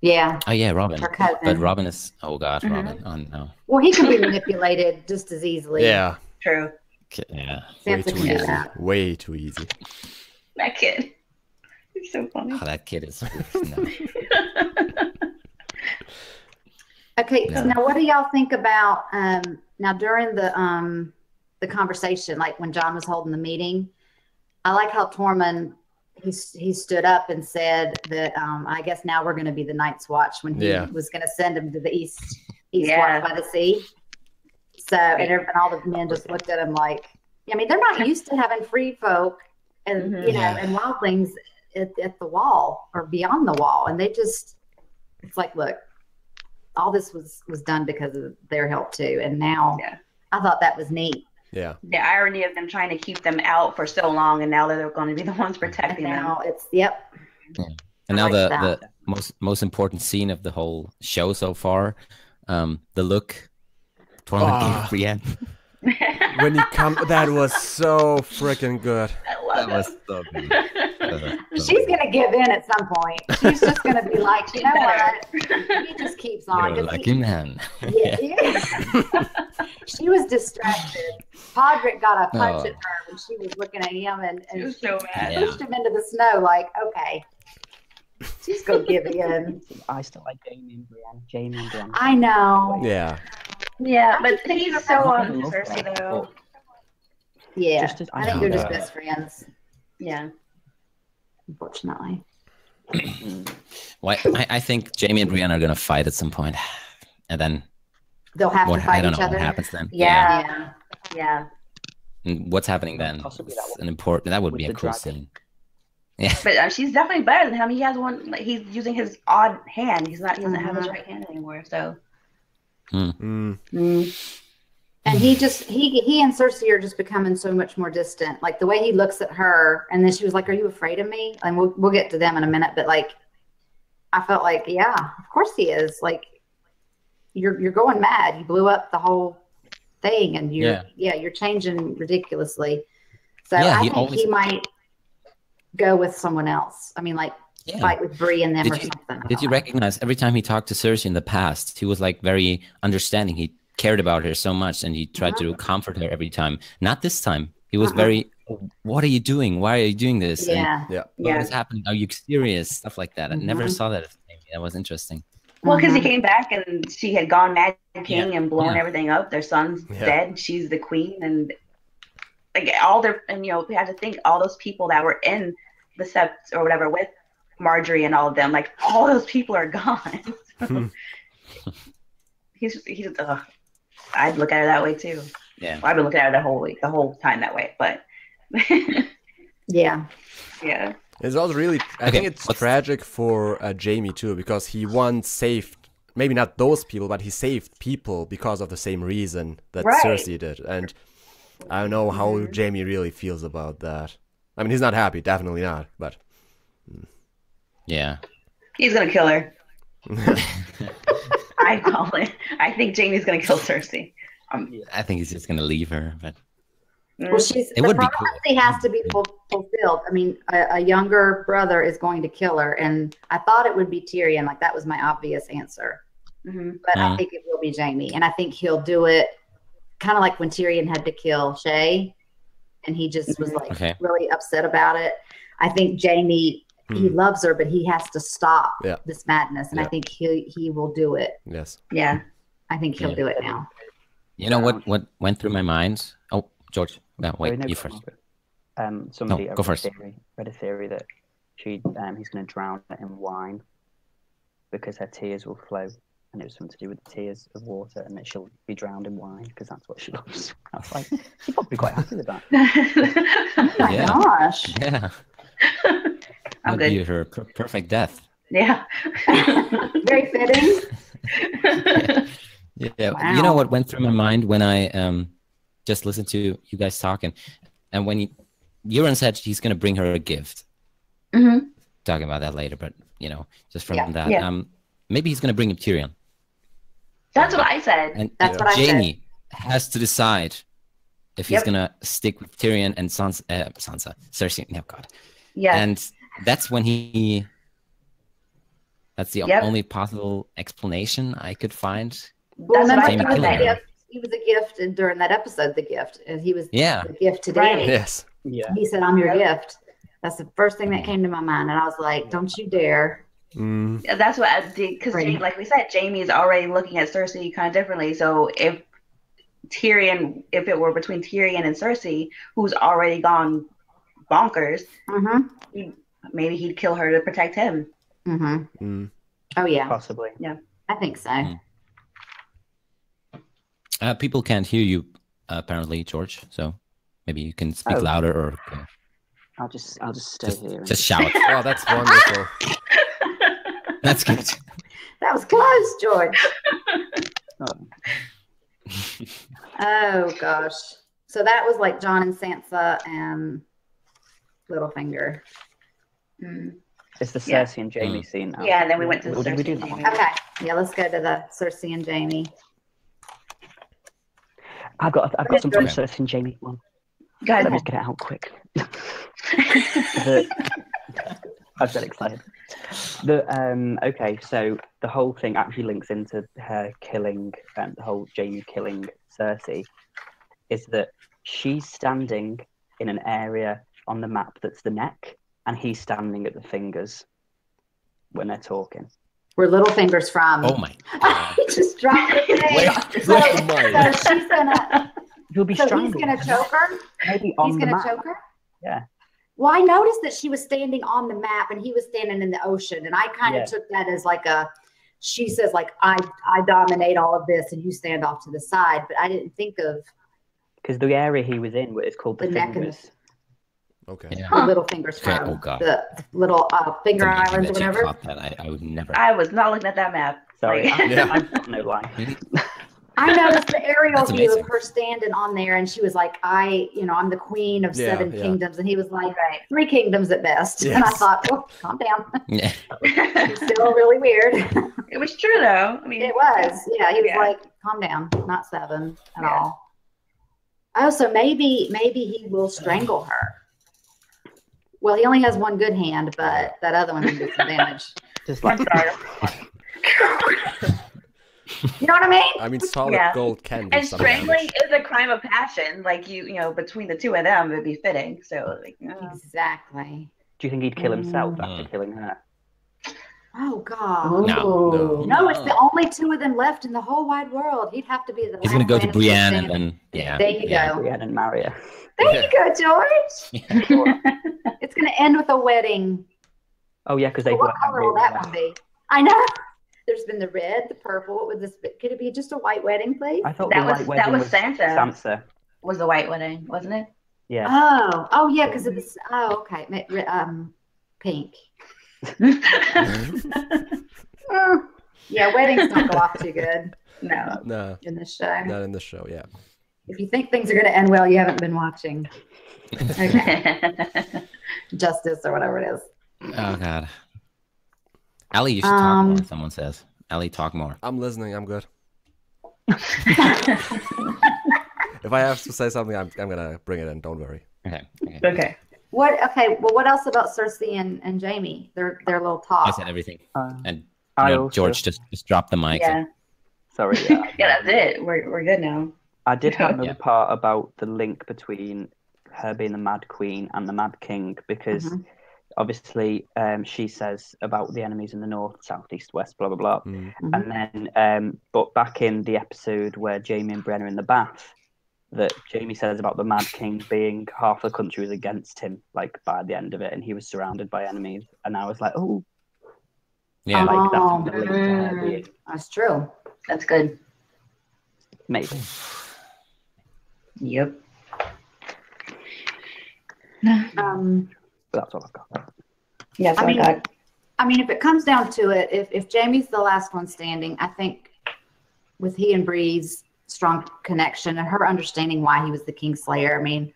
Yeah. Oh, yeah, Robin. Her cousin. But Robin is... Oh, God, Robin. Oh, no. Well, he can be manipulated just as easily. Yeah. True. Yeah. Sansa can do that. Way too easy. That kid. He's so funny. Oh, that kid is... Okay, so now what do y'all think about now during the conversation, like when Jon was holding the meeting? I like how Tormund he stood up and said that I guess now we're going to be the Night's Watch when he was going to send him to the East Watch by the Sea. So and all the men just looked at him like, I mean, they're not used to having free folk and and wildlings at the wall or beyond the wall, and they just it's like, look, all this was done because of their help too, and now I thought that was neat. Yeah. The irony of them trying to keep them out for so long, and now they're going to be the ones protecting them. Now it's And now the most important scene of the whole show so far, the look Tormund gave Brienne. When you come, that was so freaking good. I love it. So good. She's gonna give in at some point. She's just gonna be like, you know what? He just keeps on. You're a lucky man. Yeah. She was distracted. Podrick got a punch at her when she was looking at him, and she was so mad. Pushed him into the snow. Like, okay. Just go give in. I still like Jamie and Brienne. Jamie and Brienne. I know. Yeah. Yeah, but he's so I on love Cersei that, though. Yeah, Just as- I think I they're know just that. best friends. Yeah. Unfortunately. Well, I think Jamie and Brienne are gonna fight at some point, and then They'll have to I fight don't each know other. what happens then. Yeah. Yeah. And what's happening then? Possibly that It's one an important. That would with be a the cool dragon. scene. Yeah. But she's definitely better than him. He has one. Like, he's using his odd hand. He doesn't have his right hand anymore. So. Mm. And he and Cersei are just becoming so much more distant. Like the way he looks at her, and then she was like, "Are you afraid of me?" And we'll get to them in a minute. But like, I felt like, yeah, of course he is. Like, you're going mad. You blew up the whole thing, and you're changing ridiculously. So Yeah, I think he might go with someone else. I mean, like fight with Bree and them or something. Did you recognize every time he talked to Cersei in the past, he was like very understanding. He cared about her so much, and he tried to comfort her every time. Not this time. He was very, "What are you doing? Why are you doing this? Yeah. What is happening? Are you serious?" Stuff like that. I never saw that. That was interesting. Well, because he came back and she had gone Mad King and blown everything up. Their son's dead. She's the queen, and like we had to think all those people that were in the Sept or whatever with Marjorie and all of them. Like all those people are gone. So, he's I'd look at it that way too. Yeah, well, I've been looking at it the whole time that way. But yeah. It's also really, I think it's tragic for Jaime too, because he once saved, maybe not those people, but he saved people because of the same reason that Cersei did. And I don't know how Jaime really feels about that. I mean, he's not happy, definitely not, but. Yeah. He's going to kill her. I call it. I think Jaime's going to kill Cersei. I think he's just going to leave her, but. Well, the prophecy has to be fulfilled. I mean, a younger brother is going to kill her, and I thought it would be Tyrion. Like that was my obvious answer, but I think it will be Jaime, and I think he'll do it kind of like when Tyrion had to kill Shae, and he just was like really upset about it. I think Jaime, he loves her, but he has to stop this madness, and I think he will do it. Yes. Yeah. I think he'll do it now. You know what went through my mind? Oh, George. No, wait, you first. Somebody go first. read a theory that he's going to drown her in wine because her tears will flow, and it was something to do with the tears of water, and that she'll be drowned in wine because that's what she loves. I was like, she'd probably be quite happy with that. Oh my gosh. Yeah. I'm That'd good. be her perfect death. Yeah. Very fitting. Yeah. Wow. You know what went through my mind when I just listened to you guys talking, and when Euron said he's going to bring her a gift. Talking about that later, but just from that, maybe he's going to bring him Tyrion. That's what I said. And That's what I said. Jaime has to decide if he's going to stick with Tyrion and Sansa, Cersei. Oh God. Yeah. And that's when that's the only possible explanation I could find. Well, That's remember, what I thought. he was a gift during that episode, the gift. And he was the gift to Right. Danny. Yes. Yeah. He said, I'm your gift. That's the first thing that came to my mind. And I was like, don't you dare. Yeah, that's what I did. Because, like we said, Jaime is already looking at Cersei kind of differently. So if it were between Tyrion and Cersei, who's already gone bonkers, maybe he'd kill her to protect him. Oh, yeah. Possibly. Yeah. I think so. People can't hear you, apparently, George. So maybe you can speak louder, or I'll just stay here. Just shout. Oh, that's wonderful. That's good. That was close, George. Oh, gosh. So that was like Jon and Sansa and Littlefinger. It's the Cersei and Jaime scene now. Yeah, and then we went to the Or did we Cersei do and that one? Jaime. Okay. Yeah, let's go to the Cersei and Jaime. I've got some from Cersei and Jaime one. Go ahead. Let me just get it out quick. I'm so excited. Okay, so the whole thing actually links into her killing, the whole Jaime killing Cersei, is that she's standing in an area on the map that's the neck, and he's standing at the fingers. when they're talking. Where Littlefinger's from. Oh my god. He just dropped the thing. So she's gonna. He'll be So strangled. he's gonna choke her. Maybe on He's the gonna map. choke her. Yeah. Well, I noticed that she was standing on the map and he was standing in the ocean, and I kind of took that as like a. She says like I dominate all of this and you stand off to the side, but I didn't think of Because the area he was in is called the neck and Fingers. Okay. Yeah. the little fingers Okay, from oh god. the little finger Amazing islands or that you whatever. caught that. I would never. I was not looking at that map. Sorry, Like, I've got no lie. Really? I noticed the aerial That's view amazing. of her standing on there, and she was like, I'm the queen of seven kingdoms. And he was like, 3 kingdoms at best. Yes. And I thought, oh, calm down. Yeah. It's still really weird. it was true though. I mean, It was. Yeah, he was like, calm down, not 7 at all. Oh, so maybe he will strangle her. Well, he only has one good hand, but that other one can do some damage. Just like You know what I mean? I mean, solid gold can do And some strangling damage. is a crime of passion. Like between the two of them, it'd be fitting. So like, Exactly. do you think he'd kill himself after killing her? Oh God. No. No, it's the only 2 of them left in the whole wide world. He'd have to be the He's gonna go to Lannister Brienne and standing. then There you go. Brienne and marry her. There you go, George. It's gonna end with a wedding. Oh yeah, because they. Well, what color will that one be? I know. There's been the red, the purple. What would this be? Could it be just a white wedding, please? I thought that the was white that wedding was Sansa. Sansa. Was the white wedding, wasn't it? Yeah. Oh yeah, because it was. Oh, okay. Pink. Yeah, weddings don't go off too good. No, In this show. not in the show. Yeah. If you think things are going to end well, you haven't been watching. Okay. Justice or whatever it is. Oh god. Ellie, you should talk more. Someone says. Ellie, talk more. I'm listening. I'm good. If I have to say something, I'm gonna bring it in. Don't worry. Okay. What else about Cersei and Jaime? Their little talk. I said everything. And also- George just dropped the mic. Yeah. Sorry. Yeah, that's it. We're good now. I did have another part about the link between her being the Mad Queen and the Mad King, because obviously she says about the enemies in the north, south, east, west, blah, blah, blah. And then, but back in the episode where Jaime and Bran are in the bath, that Jaime says about the Mad King being half the country was against him, like by the end of it, and he was surrounded by enemies. And I was like, oh. Yeah. Like that's the link to her being. That's true. That's good. Maybe. Yep. But that's all I've got. Yeah, so I mean, if it comes down to it, if Jamie's the last one standing, I think with he and Bree's strong connection and her understanding why he was the Kingslayer, I mean,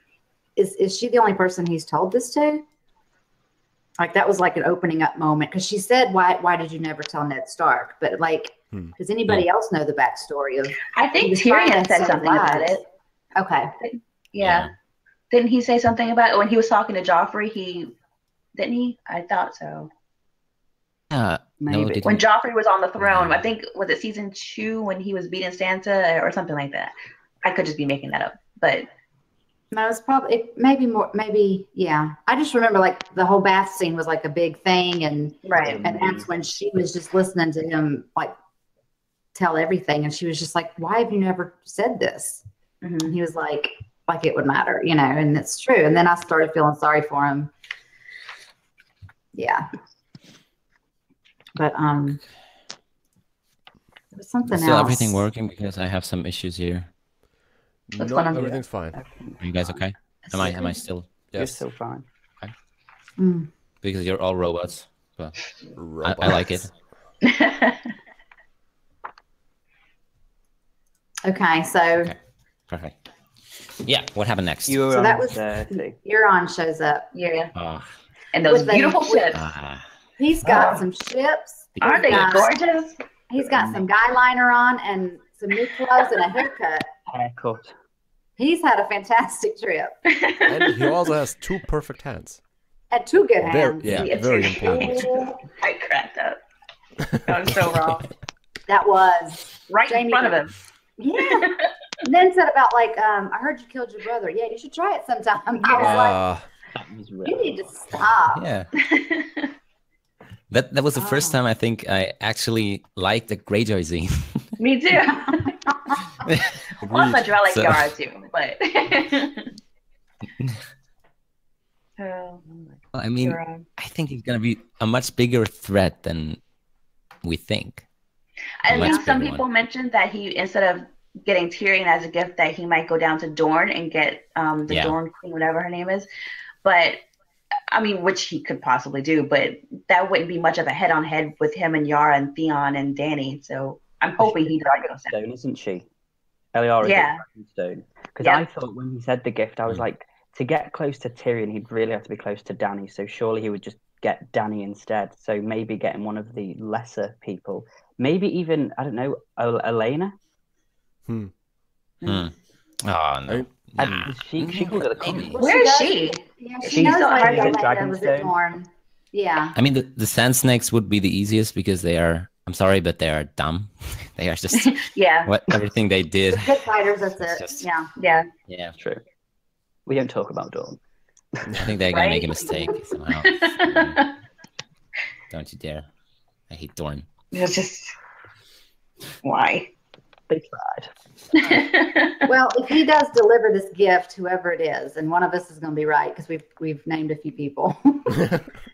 is she the only person he's told this to? Like that was like an opening up moment, because she said, "Why did you never tell Ned Stark?" But like, does anybody else know the backstory of? I think Tyrion said something about it. Okay. Yeah. Didn't he say something about it when he was talking to Joffrey? Didn't he? I thought so. Maybe. When Joffrey was on the throne, I think was it season 2 when he was beating Sansa or something like that. I could just be making that up, but no, it's probably maybe yeah. I just remember like the whole bath scene was like a big thing, and and that's when she was just listening to him like tell everything, and she was just like, "Why have you never said this?" And he was like it would matter, and it's true. And then I started feeling sorry for him. Yeah. But there was something Still else. everything working, because I have some issues here. What's No, going on? everything's fine. Are you guys okay? Am I still? You're Yes. still fine. Because you're all robots. But Robots. I like it. Okay, so Okay. Perfect. Yeah. What happened next? So that was- dirty. Euron shows up. Yeah. Oh, And those With the- beautiful ships. He's got some ships. Aren't they gorgeous? He's got some guy liner on and some new clothes and a haircut. Haircut. He's had a fantastic trip. And he also has 2 perfect hands. And 2 good hands. Very important. I cracked up. I was so wrong. That was Right in Jamie- front of him. Yeah. And then said about like, I heard you killed your brother. Yeah, you should try it sometime. I was like, That was you real. need to stop. yeah. That was the first time I think I actually liked the Greyjoy scene. Me too. Also, I like Yara too, but. I mean, I think he's gonna be a much bigger threat than we think. I think some people mentioned that he, instead of getting Tyrion as a gift, that he might go down to Dorne and get the Dorne Queen, whatever her name is. But I mean, which he could possibly do, but that wouldn't be much of a head-on-head with him and Yara and Theon and Dany. So I'm hoping he does. Stone, isn't she? Eliara is Stone. Because I thought when he said the gift, I was like, to get close to Tyrion, he'd really have to be close to Dany. So surely he would just get Dany instead. So maybe getting one of the lesser people. Maybe even, I don't know, Elena? Oh, no. She called it a comment. Where is she? Yeah, she knows Dragonstone. Yeah. I mean, the Sand Snakes would be the easiest because they are, I'm sorry, but they are dumb. They are just everything they did. The good fighters, that's it. Just, yeah. True. We don't talk about Dawn. I think they're gonna make a mistake somehow. Don't you dare! I hate Dorne. It's just why they tried. Well, if he does deliver this gift, whoever it is, and one of us is going to be right because we've named a few people.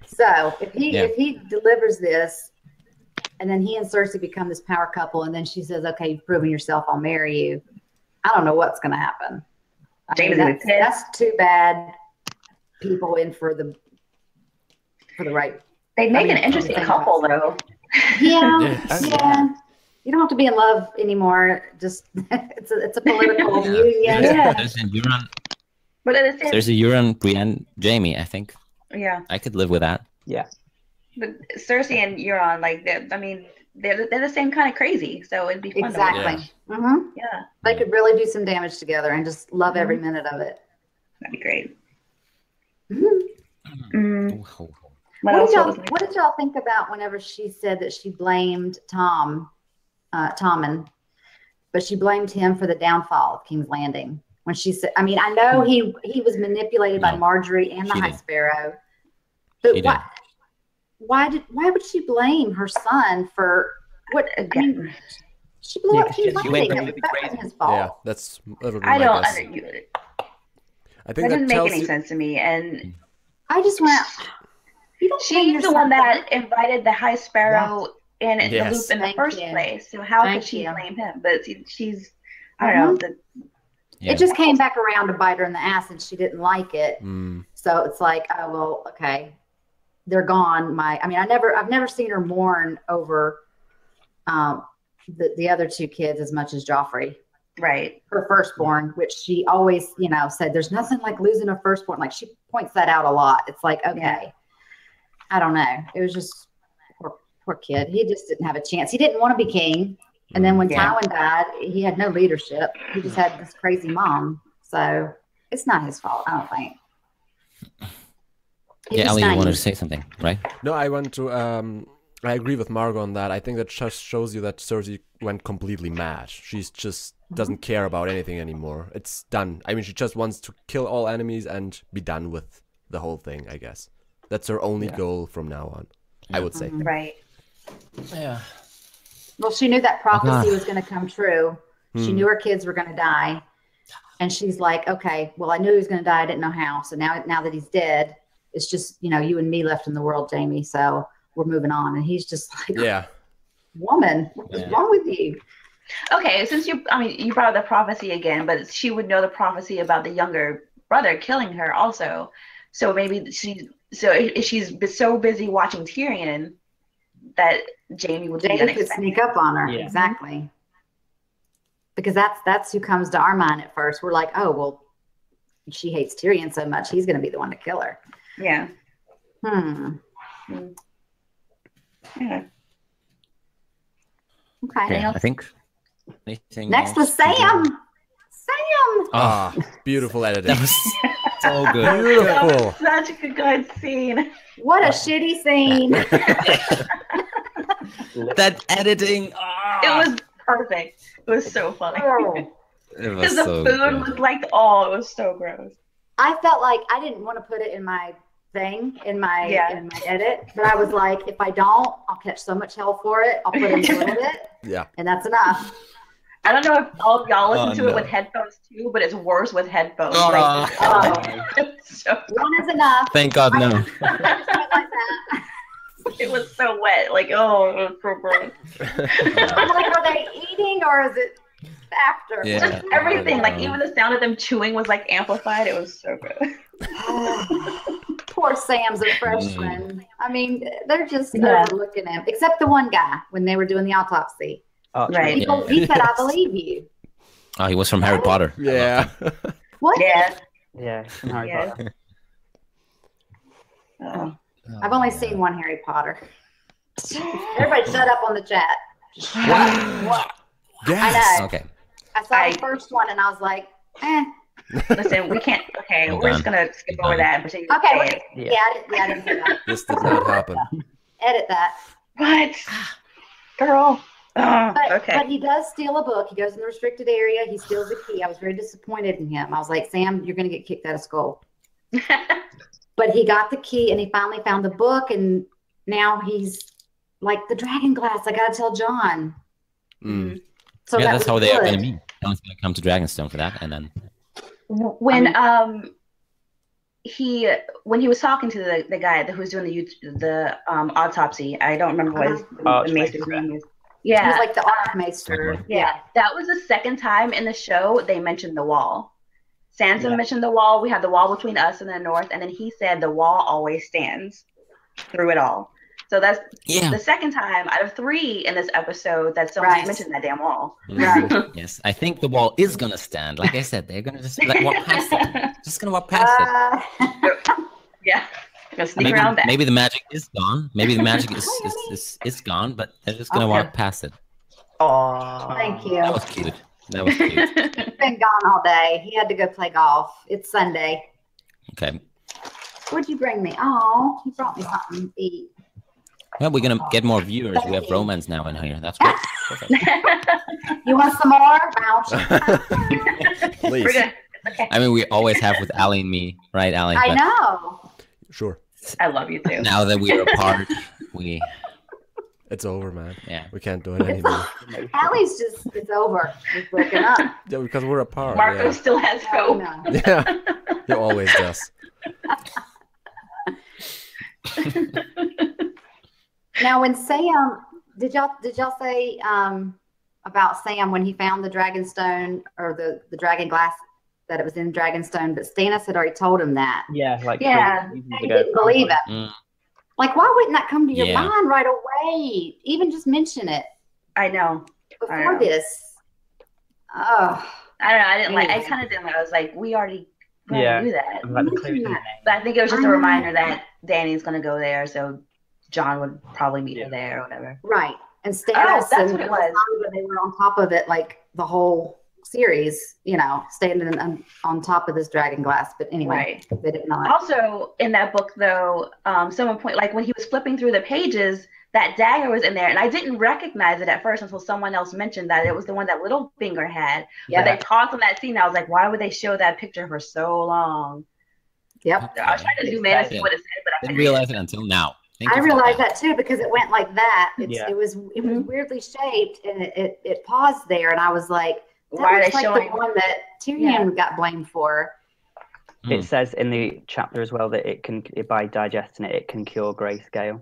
So if he delivers this, and then he and Cersei become this power couple, and then she says, "Okay, you've proven yourself. I'll marry you." I don't know what's going to happen. I mean, that's too bad. People in for the right. They make an interesting couple, though. Yeah. You don't have to be in love anymore. Just it's a political union. There's a Euron. But there's a Euron, Brienne, Jaime. I think. Yeah. I could live with that. Yeah. But Cersei and Euron, like, they're the same kind of crazy. So it'd be fun. Exactly. Yeah. Mm-hmm. Yeah. They could really do some damage together and just love every minute of it. That'd be great. What did y'all think about whenever she said that she blamed Tommen, but she blamed him for the downfall of King's Landing? When she said, I mean, I know he was manipulated by Marjorie and the High Sparrow, but why would she blame her son for what? I mean, she blew up King's Landing. That wasn't his fault. Yeah, that's. I don't. I think that didn't make any sense to me, and I just went. She's the one that invited the High Sparrow in the loop in the first place. So how could she blame him? But she's, I don't know. It just came back around to bite her in the ass, and she didn't like it. So it's like, oh well, okay, they're gone. I've never seen her mourn over the other two kids as much as Joffrey. Right. Her firstborn, which she always, said there's nothing like losing a firstborn. Like she points that out a lot. It's like, okay, I don't know. It was just poor kid. He just didn't have a chance. He didn't want to be king. And then when Tywin died, he had no leadership. He just had this crazy mom. So it's not his fault, I don't think. Ellie, you wanted to say something, right? No, I want to. I agree with Margot on that. I think that just shows you that Cersei went completely mad. She's just doesn't care about anything anymore. It's done. I mean, she just wants to kill all enemies and be done with the whole thing, I guess. That's her only goal from now on, I would say. Right. Yeah. Well, she knew that prophecy was going to come true. She knew her kids were going to die. And she's like, okay, well, I knew he was going to die. I didn't know how. So now that he's dead, it's just, you and me left in the world, Jaime. So we're moving on. And he's just like, woman, what's wrong with you? Okay, since you brought up the prophecy again, but she would know the prophecy about the younger brother killing her also. So maybe she's so busy watching Tyrion that Jaime could sneak up on her. Yeah. Exactly. Because that's who comes to our mind at first. We're like, oh, well, she hates Tyrion so much, he's going to be the one to kill her. Yeah. Yeah. Okay. I think. Next was Sam. Ah, beautiful editing. That was so good. Beautiful. Such a good scene. What a shitty scene. That editing. It was perfect. It was so funny. Because the food was like, it was so gross. I felt like I didn't want to put it in my thing in my edit, but I was like, if I don't, I'll catch so much hell for it. I'll put in a little bit, and that's enough. I don't know if all of y'all listen to it with headphones too, but it's worse with headphones. So, one is enough. Thank God, no. Like that. It was so wet. Like, oh, it was so gross. I'm like, are they eating or is it after? Yeah. Just everything. Like, even the sound of them chewing was like amplified. It was so good. Poor Sam's a freshman. I mean, they're just overlooking him. Except the one guy when they were doing the autopsy. Oh, right. He said, I believe you. Oh, he was from Harry Potter. Yeah. What? Yeah, from Harry Potter. Oh. I've only seen one Harry Potter. Everybody shut up on the chat. What? Yes. I know. Okay. I saw the first one and I was like, eh. Listen, we can't. Okay, we're just gonna skip over that and pretend. Okay, I didn't say that. This did not happen. Edit that. What, girl? But he does steal a book. He goes in the restricted area. He steals a key. I was very disappointed in him. I was like, Sam, you're gonna get kicked out of school. But he got the key and he finally found the book, and now he's like the dragon glass. I gotta tell John. Mm. So yeah, that's how they are good. going to meet. John's going to come to Dragonstone for that, and then When he was talking to the guy who was doing the autopsy, I don't remember what the maester's name is. Yeah, he was like the Archmaester. Yeah, that was the second time in the show they mentioned the wall. Sansa mentioned the wall. We have the wall between us and the north, and then he said the wall always stands through it all. So that's the second time out of 3 in this episode that someone mentioned that damn wall. Right. Yes, I think the wall is going to stand. Like I said, they're going to just walk past it. Just going to walk past it. Yeah. Gonna sneak around that. Maybe the magic is gone. Maybe the magic is gone, but they're just going to walk past it. Oh, thank you. That was cute. That was cute. He's been gone all day. He had to go play golf. It's Sunday. Okay. What'd you bring me? Oh, he brought me something to eat. Well, we're going to get more viewers. We have romance now in here. That's great. Perfect. You want some more? Please. Okay. I mean, we always have with Allie and me, right, Allie? I know. Sure. I love you too. Now that we're apart, it's over, man. Yeah. We can't do it anymore. Allie's just, it's over. We're breaking up. Yeah, because we're apart. Marco still has hope. Yeah. He always does. Now, when Sam, did y'all say about Sam when he found the Dragonstone or the Dragon Glass, that it was in Dragonstone, but Stannis had already told him that. Yeah, like he didn't believe it. Mm. Like, why wouldn't that come to your mind right away? Even just mention it. I know. Before this. Oh. I don't know. I didn't like. I kind of didn't like. I was like, we already knew that. But I think it was just a reminder that Dany's gonna go there, so John would probably meet her there or whatever. Right. And Stannis, that's what it was. They were on top of it like the whole series, standing on top of this dragon glass. But anyway, they did not. Also, in that book, though, someone like when he was flipping through the pages, that dagger was in there, and I didn't recognize it at first until someone else mentioned that it was the one that Littlefinger had. Yeah. But they talked on that scene. I was like, why would they show that picture for so long? Yep. I was trying to zoom in and see what it said, but I didn't realize it until now. I realized that too because it went like that. It was weirdly shaped, and it paused there, and I was like, why are they showing the one that Tyrion got blamed for? It says in the chapter as well that by digesting it can cure grayscale.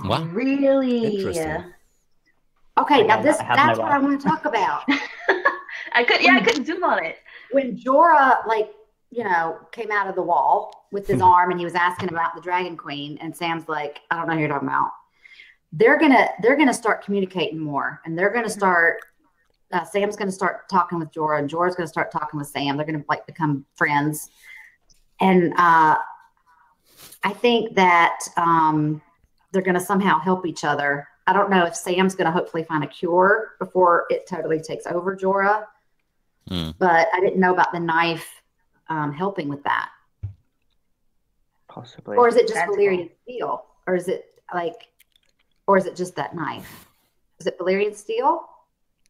What? Really? Interesting. Okay, now that's what I want to talk about. I couldn't zoom on it. When Jorah came out of the wall with his arm and he was asking about the Dragon Queen, and Sam's like, I don't know who you're talking about. They're gonna start communicating more, and they're gonna start. Sam's gonna start talking with Jorah, and Jorah's gonna start talking with Sam. They're gonna become friends, and I think that they're gonna somehow help each other. I don't know if Sam's gonna hopefully find a cure before it totally takes over Jorah, but I didn't know about the knife helping with that. Possibly. Or is it just Valyrian steel? Or is it just that knife? Is it Valyrian steel?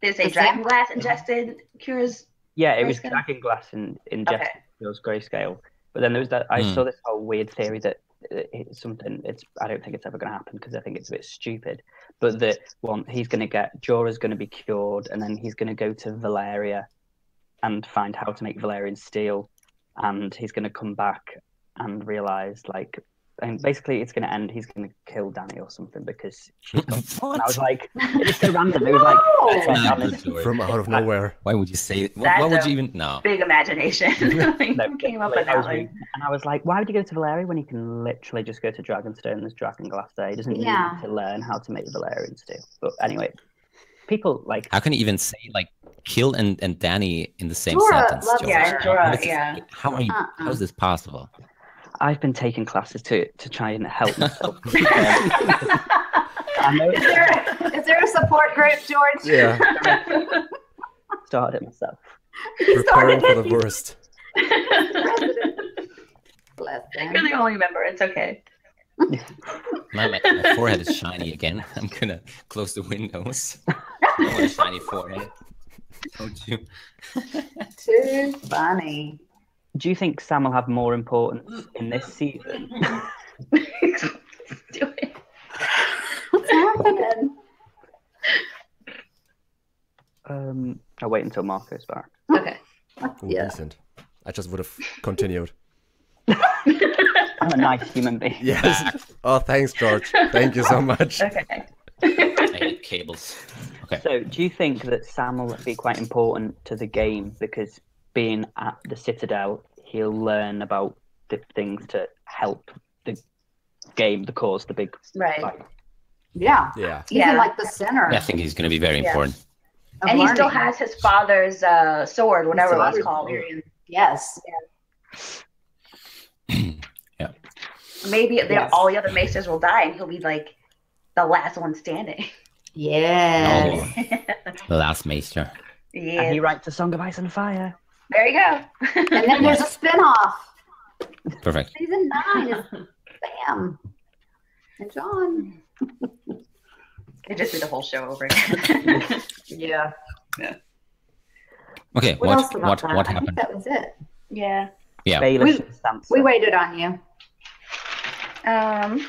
Did it say dragon glass ingested cures? Yeah, it was dragon glass ingested cures grayscale. But then there was that I saw this whole weird theory that it's something. I don't think it's ever going to happen because I think it's a bit stupid. But that he's going to get Jorah's going to be cured, and then he's going to go to Valyria and find how to make Valyrian steel, and he's going to come back and realize and basically it's going to end. He's going to kill Dany or something because she's got. And I was like, it's so random. It was like from out of nowhere. Why would you say it? Why would you even? No. Big imagination. Came up with that one. And I was like, why would you go to Valyria when he can literally just go to Dragonstone? There's Dragonglass there. He doesn't need to learn how to make Valyrian steel. But anyway, people like. How can you even say kill and Dany in the same Jorah, sentence? Jorah. How are you? How is this possible? I've been taking classes to try and help myself. Is there a support group, George? Yeah. Started it myself. Preparing for the worst. Bless them. You're the only member. It's okay. My forehead is shiny again. I'm gonna close the windows. I want a shiny forehead. Don't you? Too funny. Do you think Sam will have more importance in this season? Do it. What's happening? I'll wait until Marco's back. Okay. Yeah. Decent. I just would have continued. I'm a nice human being. Yes. Oh, thanks, George. Thank you so much. Okay. I hate cables. Okay. So, do you think that Sam will be quite important to the game because being at the Citadel, he'll learn about the things to help the game, the cause, the big fight? Yeah. Yeah. He's in like the center. Yeah, I think he's going to be very important. And he still has his father's sword, whatever it was called. Yes. Yeah. Maybe all the other maesters will die, and he'll be like the last one standing. Yes. Oh, the last maester. Yeah. And he writes a Song of Ice and Fire. There you go. And then there's a spinoff. Perfect. Season 9 is Sam and John. They just did the whole show over again. Yeah. Okay. What What I think happened? that was it. Yeah. Yeah. Baelish and Sansa. We waited on you. Why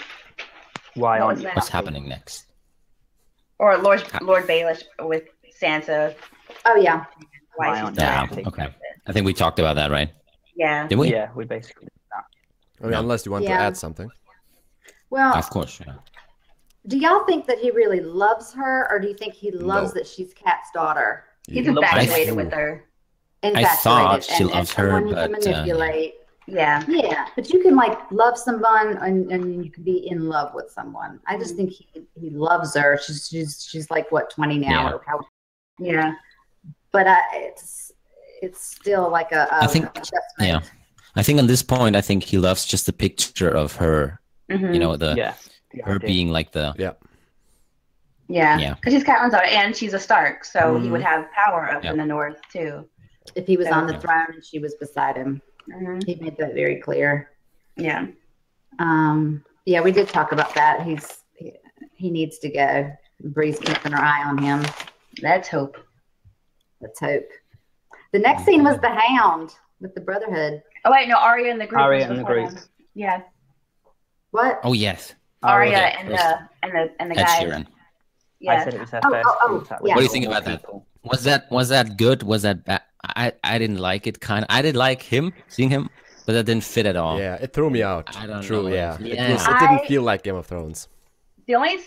what aren't was you? that? What's happening next? Or Lord Baelish with Sansa. Oh, yeah. Why Why she's aren't so you? Yeah. happy. Okay. I think we talked about that, right? Yeah. Did we? Yeah, we basically did that. I mean, unless you want to add something. Well, Of course. Yeah. do y'all think that he really loves her, or do you think he loves that she's Kat's daughter? He's Yeah. infatuated with her. Infatuated, thought she and loves her, someone you can but, manipulate. Yeah. Yeah, but you can love someone and you can be in love with someone. I just think he loves her. She's like what, 20 now Yeah. or how? Yeah. But it's still like I think. adjustment. Yeah. I think on this point, I think he loves just the picture of her. Mm-hmm. You know, her idea. being like the. Yeah. Yeah. Yeah. Because she's Catelyn's daughter, and she's a Stark, so he would have power up in the north too. If he was on the throne and she was beside him, he made that very clear. Yeah. Yeah, we did talk about that. He needs to go. Bree's keeping her eye on him. Let's hope. Let's hope. The next scene was the Hound with the Brotherhood. Oh wait, no, Arya and the group. Arya was and the before group. them. Yeah. What? Oh yes. Arya okay. and the Ed guy. Sheeran. Yeah. I said it was her Oh, first oh, contact yeah. with What do you all think the about that? people. Was that good? Was that bad? I didn't like it. I didn't like seeing him, but that didn't fit at all. Yeah, it threw me out. I don't True, know. yeah. Yeah. It didn't feel like Game of Thrones. The only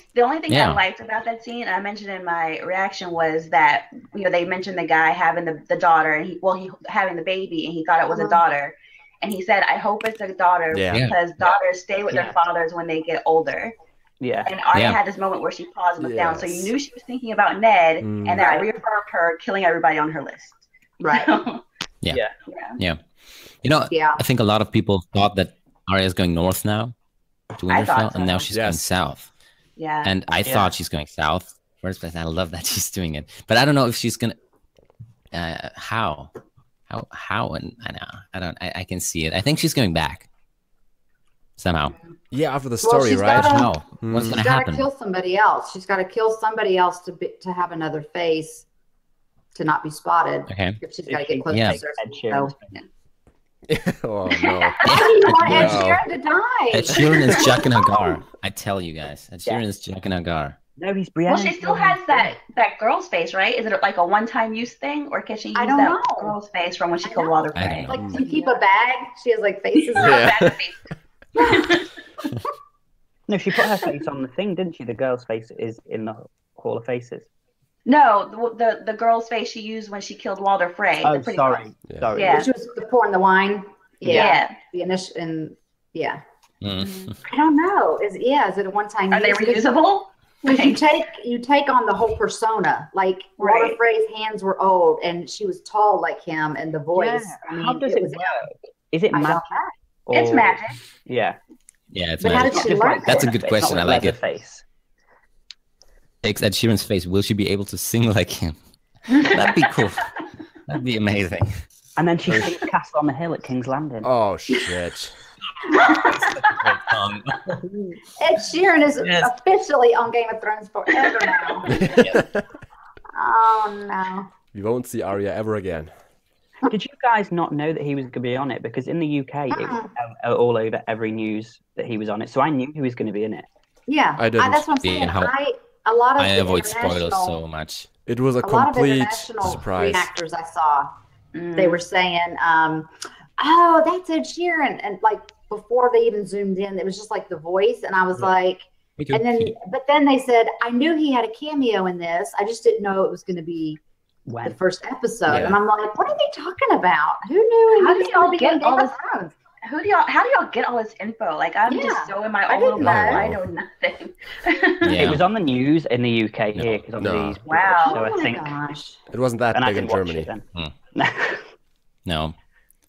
thing Yeah. I liked about that scene, and I mentioned in my reaction, was that they mentioned the guy having the daughter, and he having the baby, and he thought it was a daughter, and he said, "I hope it's a daughter because daughters stay with their fathers when they get older." Yeah. And Arya had this moment where she paused and looked down, so you knew she was thinking about Ned, and that reaffirmed her killing everybody on her list. Right. Yeah. Yeah. You know, Yeah. I think a lot of people thought that Arya is going north now to I thought Winterfell, so. and now she's going south. Yeah. And I thought she's going south first, but I love that she's doing it. But I don't know if she's gonna. How? And I can see it. I think she's going back somehow. Yeah, after the Well, story, she's right? gotta- How? What's She's gonna got to happen? kill somebody else. She's got to kill somebody else to have another face to not be spotted. Okay. If she's got to get close Yeah. to Cersei. Ed Sheeran's So, Oh no. Why do you want Ed No. Sheeran to die? Ed Sheeran is Jack and Hagar. I tell you guys, Ed Sheeran is Jack and Hagar. No, he's Brienne. Well, she still has that girl's face, right? Is it like a one-time use thing, or can she use I don't that know. girl's face from when she I killed know. Walder I Frey? don't Like, do you keep a bag? She has like faces. Yeah. Bad face. No, she put her face on the thing, didn't she? The girl's face is in the Hall of Faces. No, the girl's face she used when she killed Walder Frey. Oh, the pretty sorry. one. Yeah. Sorry. Yeah. Which was the pouring the wine. Yeah. The initial and yeah. Mm. I don't know. Is it a one time? Are they reusable? Because you take on the whole persona. Like Walter Right. Frey's hands were old, and she was tall like him, and the voice. Yeah. I mean, How does it was work? Is it I don't magic? know. It's or- magic. Yeah. Yeah, it's But how magic. did she Just learn like- That's a it? good It's not question. I like like it. Leatherface. Takes Ed Sheeran's face. Will she be able to sing like him? That'd be cool. That'd be amazing. And then she sings Castle on the Hill at King's Landing. Oh shit. Ed Sheeran is Yes. officially on Game of Thrones forever now. Oh no. You won't see Arya ever again. Did you guys not know that he was going to be on it? Because in the UK, it was all over every news that he was on it. So I knew he was going to be in it. Yeah, I didn't. that's what I'm saying. Yeah, how- A lot of I the avoid spoilers international- so much. It was a a lot of complete international surprise. reactors I saw, Mm. they were saying, "Oh, that's Ed Sheeran," and like before they even zoomed in, it was just like the voice, and I was like, Me too. but then they said, "I knew he had a cameo in this. I just didn't know it was going to be the When? first episode." Yeah. And I'm like, "What are they talking about? Who knew How he do was y'all going to be get in all Game of this- Thrones?" How do y'all get all this info? Like I'm Yeah. just so in my I own didn't little bubble. know. I know nothing. Yeah. It was on the news in the UK No. here because obviously No. he's Wow. So Oh I my think, gosh! It wasn't that and I big in didn't watch Germany. it then. No.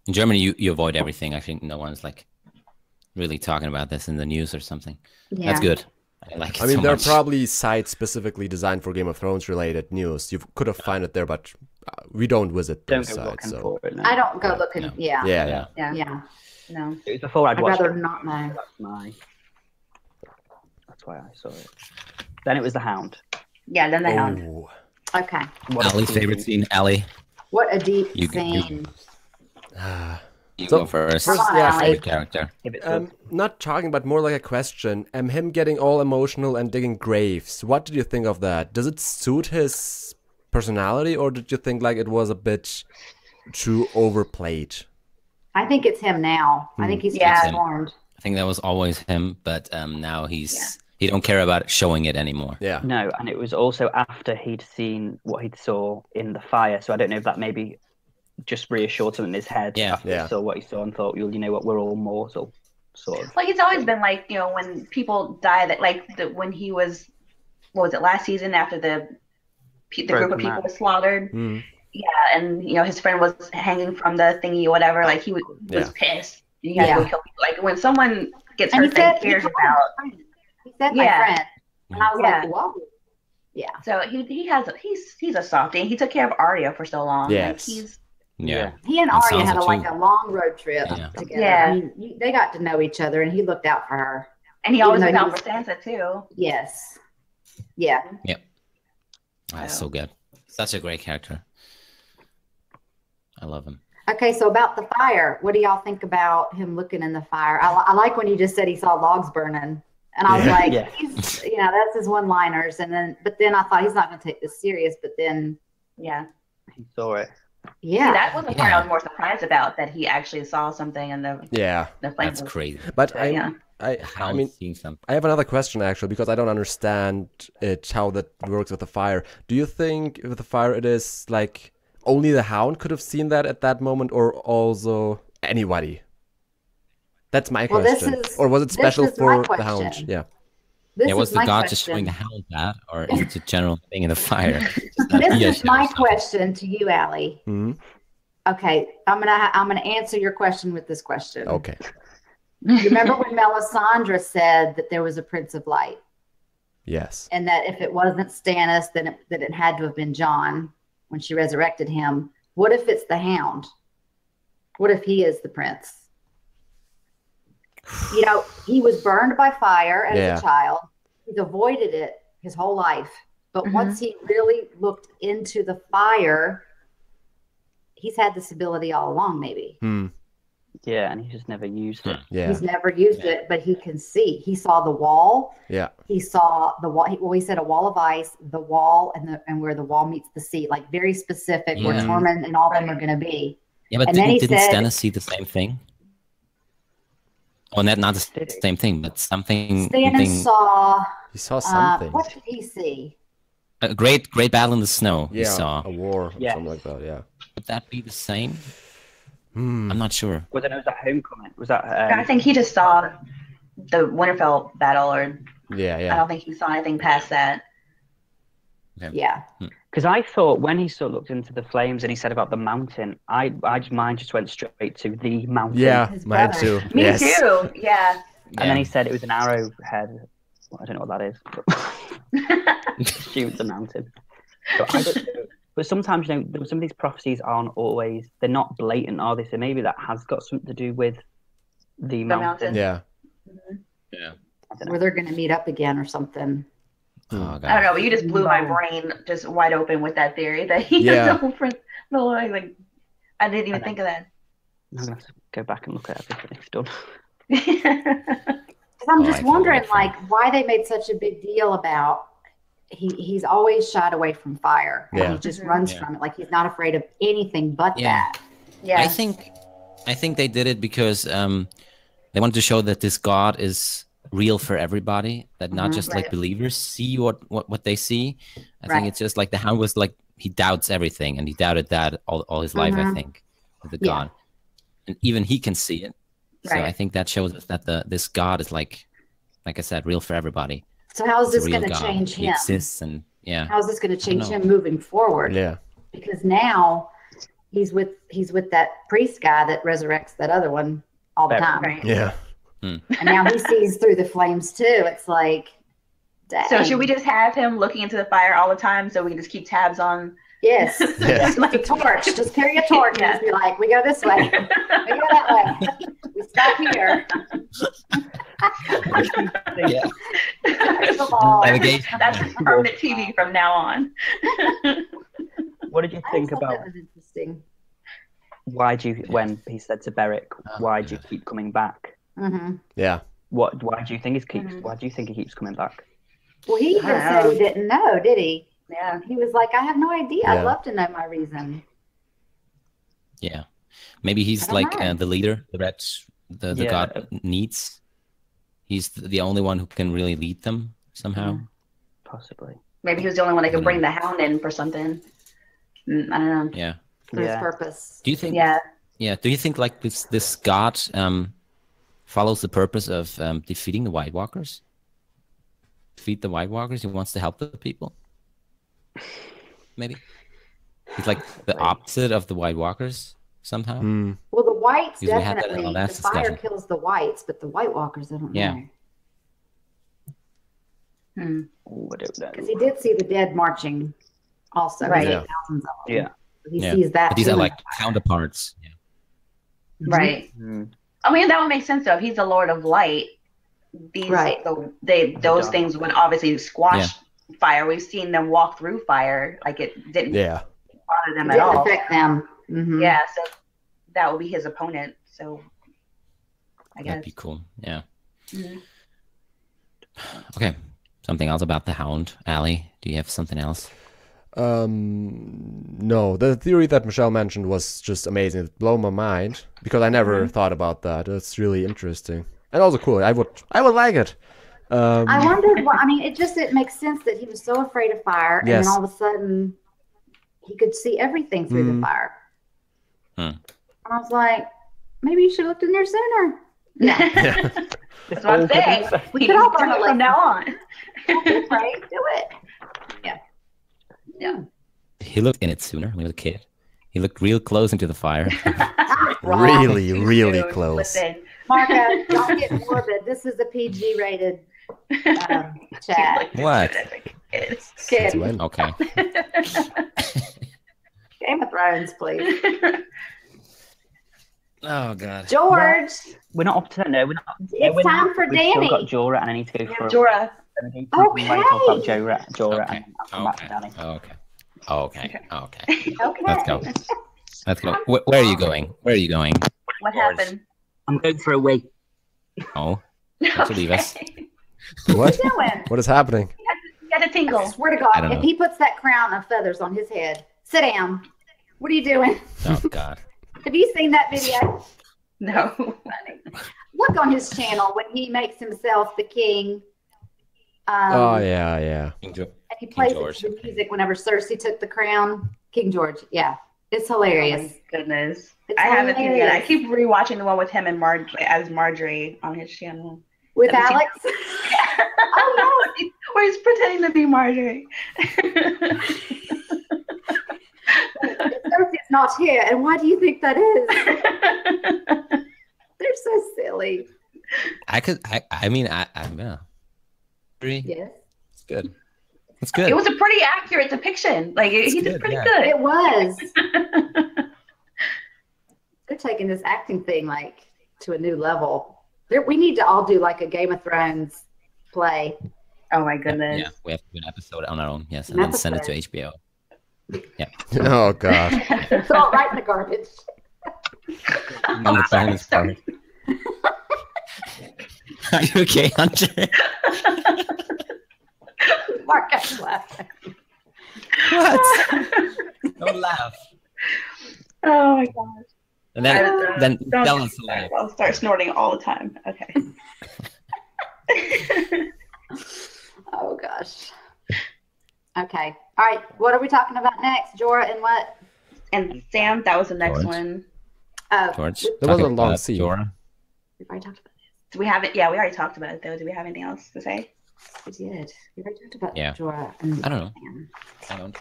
In Germany, you avoid everything. I think no one's like really talking about this in the news or something. Yeah. That's good. I like it I mean, so there are much. probably sites specifically designed for Game of Thrones related news. You could have found it there, but we don't visit Don't those go sites. looking So for it. No. I don't go Yeah. looking. No. Yeah. yeah, Yeah. Yeah. Yeah. No. It was before I'd I'd watched rather it. not know. That's why I saw it. Then it was the Hound. Yeah, then the Hound. Oh. Okay. What a Ali's cool favorite scene. scene. Ali, What a deep You- you- scene. you So, go first. first, Come on, yeah, Ali. Favorite character. If it's good. Not talking, but more like a question. Him getting all emotional and digging graves. What did you think of that? Does it suit his personality, or did you think like it was a bit too overplayed? I think it's him now. I think he's Yeah. transformed. I think that was always him, but now he don't care about showing it anymore. Yeah. No, and it was also after he'd seen what he saw in the fire. So I don't know if that maybe just reassured something in his head. Yeah. After Yeah. he saw what he saw and thought, well, you know what, we're all mortal, sort of. Like it's always been like, you know, when people die that like when he was, what was it, last season after the group Broken of people Man. was slaughtered. Mm. Yeah, and you know his friend was hanging from the thingy or whatever. Like he was Yeah. pissed. You had to Yeah. go kill people. Like when someone gets And he hurt, said, they cares about. He said my Yeah. friend. And I was Yeah. like, whoa. Yeah. So he's a softie. And he took care of Arya for so long. Yes. Like he's Yeah. He and And Arya had Sansa, like too. a long road trip Yeah. together. Yeah. I mean, they got to know each other, and he looked out for her. and he always Even looked though out he for Sansa too. Yes. Yeah. That's so good. Such a great character. I love him. Okay, so about the fire, what do y'all think about him looking in the fire? I like when you just said he saw logs burning, and I was Yeah. like, Yeah. he's, that's his one-liners. But then I thought he's not going to take this serious. But then, Yeah. He saw it. yeah, That was the part Yeah. I was more surprised about, that he actually saw something in the Yeah. flame. That's was- crazy. But Yeah. I Hound mean, seeing something. I have another question actually, because I don't understand it, how that works with the fire. Do you think with the fire it is like only the Hound could have seen that at that moment, or also anybody? That's my Well, this question. is- Or was it this special is my for the Hound? question. Yeah. this Yeah, was is the my god just question. showing the Hound that, or is it a general thing in the fire? This Yeah, is my shows question to you, Allie. hmm Okay, I'm gonna answer your question with this question. Okay. You remember when Melisandre said that there was a Prince of Light, Yes. and that if it wasn't Stannis, then it had to have been Jon when she resurrected him. What if it's the Hound? What if he is the prince? He was burned by fire as Yeah. a child. He's avoided it his whole life. But once he really looked into the fire, he's had this ability all along, maybe. Hmm. Yeah, and he just never used it. Yeah. He's never used it, but he can see. He saw the wall. Yeah. He saw the wall. Well, he said a wall of ice, the wall, and where the wall meets the sea, like very specific where Tormund and all them are going to be. Yeah, but and then he didn't said, Stannis see the same thing? Well, not the same thing, but something. Stannis saw. He saw something. What did he see? A great battle in the snow. Yeah, He saw. a war or something like that. Yeah. Would that be the same? I'm not sure. Was that Homecoming? Was that? I think he just saw the Winterfell battle, or Yeah. I don't think he saw anything past that. Yeah. Because I thought when he looked into the flames and he said about the mountain, mine just went straight to the mountain. Yeah, His mine brother. too. Me yes. too. Yeah. And then he said it was an arrowhead. Well, I don't know what that is. But shoot, a mountain. So I don't know. But sometimes, you know, some of these prophecies aren't always, they're not blatant, are they? So maybe that has got something to do with the mountain. Yeah. Yeah. Where they're going to meet up again or something. Oh, God. I don't know, but you just blew my brain just wide open with that theory that he Yeah. has no like I didn't even think of that. I'm going to have to go back and look at everything it's done. Because I'm I just can't wondering, wait for like, why they made such a big deal about he's always shied away from fire. And Yeah. he just runs from it. Like, he's not afraid of anything but Yeah. that. Yeah. I think they did it because they wanted to show that this God is real for everybody, that not just like Right. believers see what they see. I Right. think it's just like the Hound was like, he doubts everything, and he doubted that all his life, I think, with the Yeah. God. And even he can see it. So Right. I think that shows us that this God is like I said, real for everybody. So how is It's a this real going to God. change He him? exists, and yeah. How is this going to change know. him moving forward? Yeah. Because now he's with that priest guy that resurrects that other one all the time. Right. Yeah. And now he sees through the flames too. It's like, dang. So should we just have him looking into the fire all the time so we can just keep tabs on? Yes. Yes. Like a torch. Just carry a torch and just be like, we go this way. We go that way. We stop here. Yeah. There's the ball. Navigation. That's permanent TV from now on. What did you I think thought about that was interesting. when he said to Beric, why do you keep coming back? Mm-hmm. Yeah. Why do you think why do you think he keeps coming back? Well, he even said he didn't know, did he? Yeah. He was like, I have no idea. Yeah. I'd love to know my reason. Yeah, maybe he's I don't like know. the leader the Yeah. God needs. He's the only one who can really lead them somehow. Possibly. Maybe he was the only one that could bring the Hound in for something. I don't know. Yeah. For his Yeah. purpose. Do you think? Yeah. Yeah. Do you think like this God follows the purpose of defeating the White Walkers? Defeat the White Walkers. He wants to help the people. Maybe he's like the opposite of the White Walkers somehow. Well, the whites Because we had that in definitely, our the last fire discussion. kills the whites, but the White Walkers, I don't Yeah. know. Oh, I don't know. Because he did see the dead marching also. Right. Yeah. Thousands of them. Yeah. He Yeah. sees that But these too. are like counterparts. Yeah. Right. Mm. I mean, that would make sense though. If he's the Lord of Light, these Right. those things would obviously squash fire. We've seen them walk through fire, like it didn't Yeah. bother them It at didn't all. affect them. Mhm. Yeah, so that would be his opponent. So I guess. That'd be cool. Yeah. Mhm. Okay. Something else about the Hound, Allie? Do you have something else? No, the theory that Michelle mentioned was just amazing. It blew my mind because I never thought about that. It's really interesting and also cool. I would like it. I wondered why. I mean, it makes sense that he was so afraid of fire, and Yes. then all of a sudden he could see everything through the fire. Hmm. And I was like, maybe you should have looked in there sooner. Yeah. Yeah. That's what I'm saying. We could all can learn a do it from now on. Right? Do it. Yeah. He looked in it sooner when he was a kid. He looked real close into the fire. Really, really Dude, close. Listen, Marco, don't get morbid. This is a PG rated chat. like, What? It's Kid. when? Okay. Game of Thrones, please. Oh God. George, We're not up to that. No, we're not. it's time for We've Danny. still got Jorah, and I need to go for Jorah. Okay. Okay. Talk about Jorah, Okay. and I'll come back to Danny. Okay. Okay. Let's go. Let's go. Where are you going? Where are you going? What Yours. happened? I'm going for a wee. Oh, don't you leave us. What? Doing? What is happening? You had a I tingle. swear to I God, don't if know. he puts that crown of feathers on his head, sit down. What are you doing? Oh God. Have you seen that video? No. Look on his channel when he makes himself the king. Oh yeah. And he plays George, the okay. music whenever Cersei took the crown. King George, yeah. It's Oh hilarious. my goodness. It's I haven't seen it yet. I hilarious. keep rewatching the one with him and Marjorie on his channel. With Let me see. Alex? Oh, Where he's pretending to be Marjorie. Cersei's not here. And why do you think that is? They're so silly. I mean, yeah. Yes. It's good. It's good. It was a pretty accurate depiction. Like he did good, pretty yeah. good. It was. They're taking this acting thing like to a new level. We need to all do like a Game of Thrones play. Oh my goodness. Yeah, we have to do an episode on our own. Yes, An and then send it to episode. HBO. Yeah. Oh god. Throw it right in the garbage. On the bonus part. Are you okay, Hunter? Marcus laughing. What? Don't laugh. Oh my gosh. And then Don't- tell us live. I'll start snorting all the time. Okay. Oh gosh. Okay. All right. What are we talking about next? Jorah and what? And Sam, that was the next George. one. Oh, George. There was talking a long about scene. Jorah. we've already talked about Do we have it? Yeah, we already talked about it though. Do we have anything else to say? this. We did. We already talked about Yeah. Jorah and I don't know. Sam. I don't.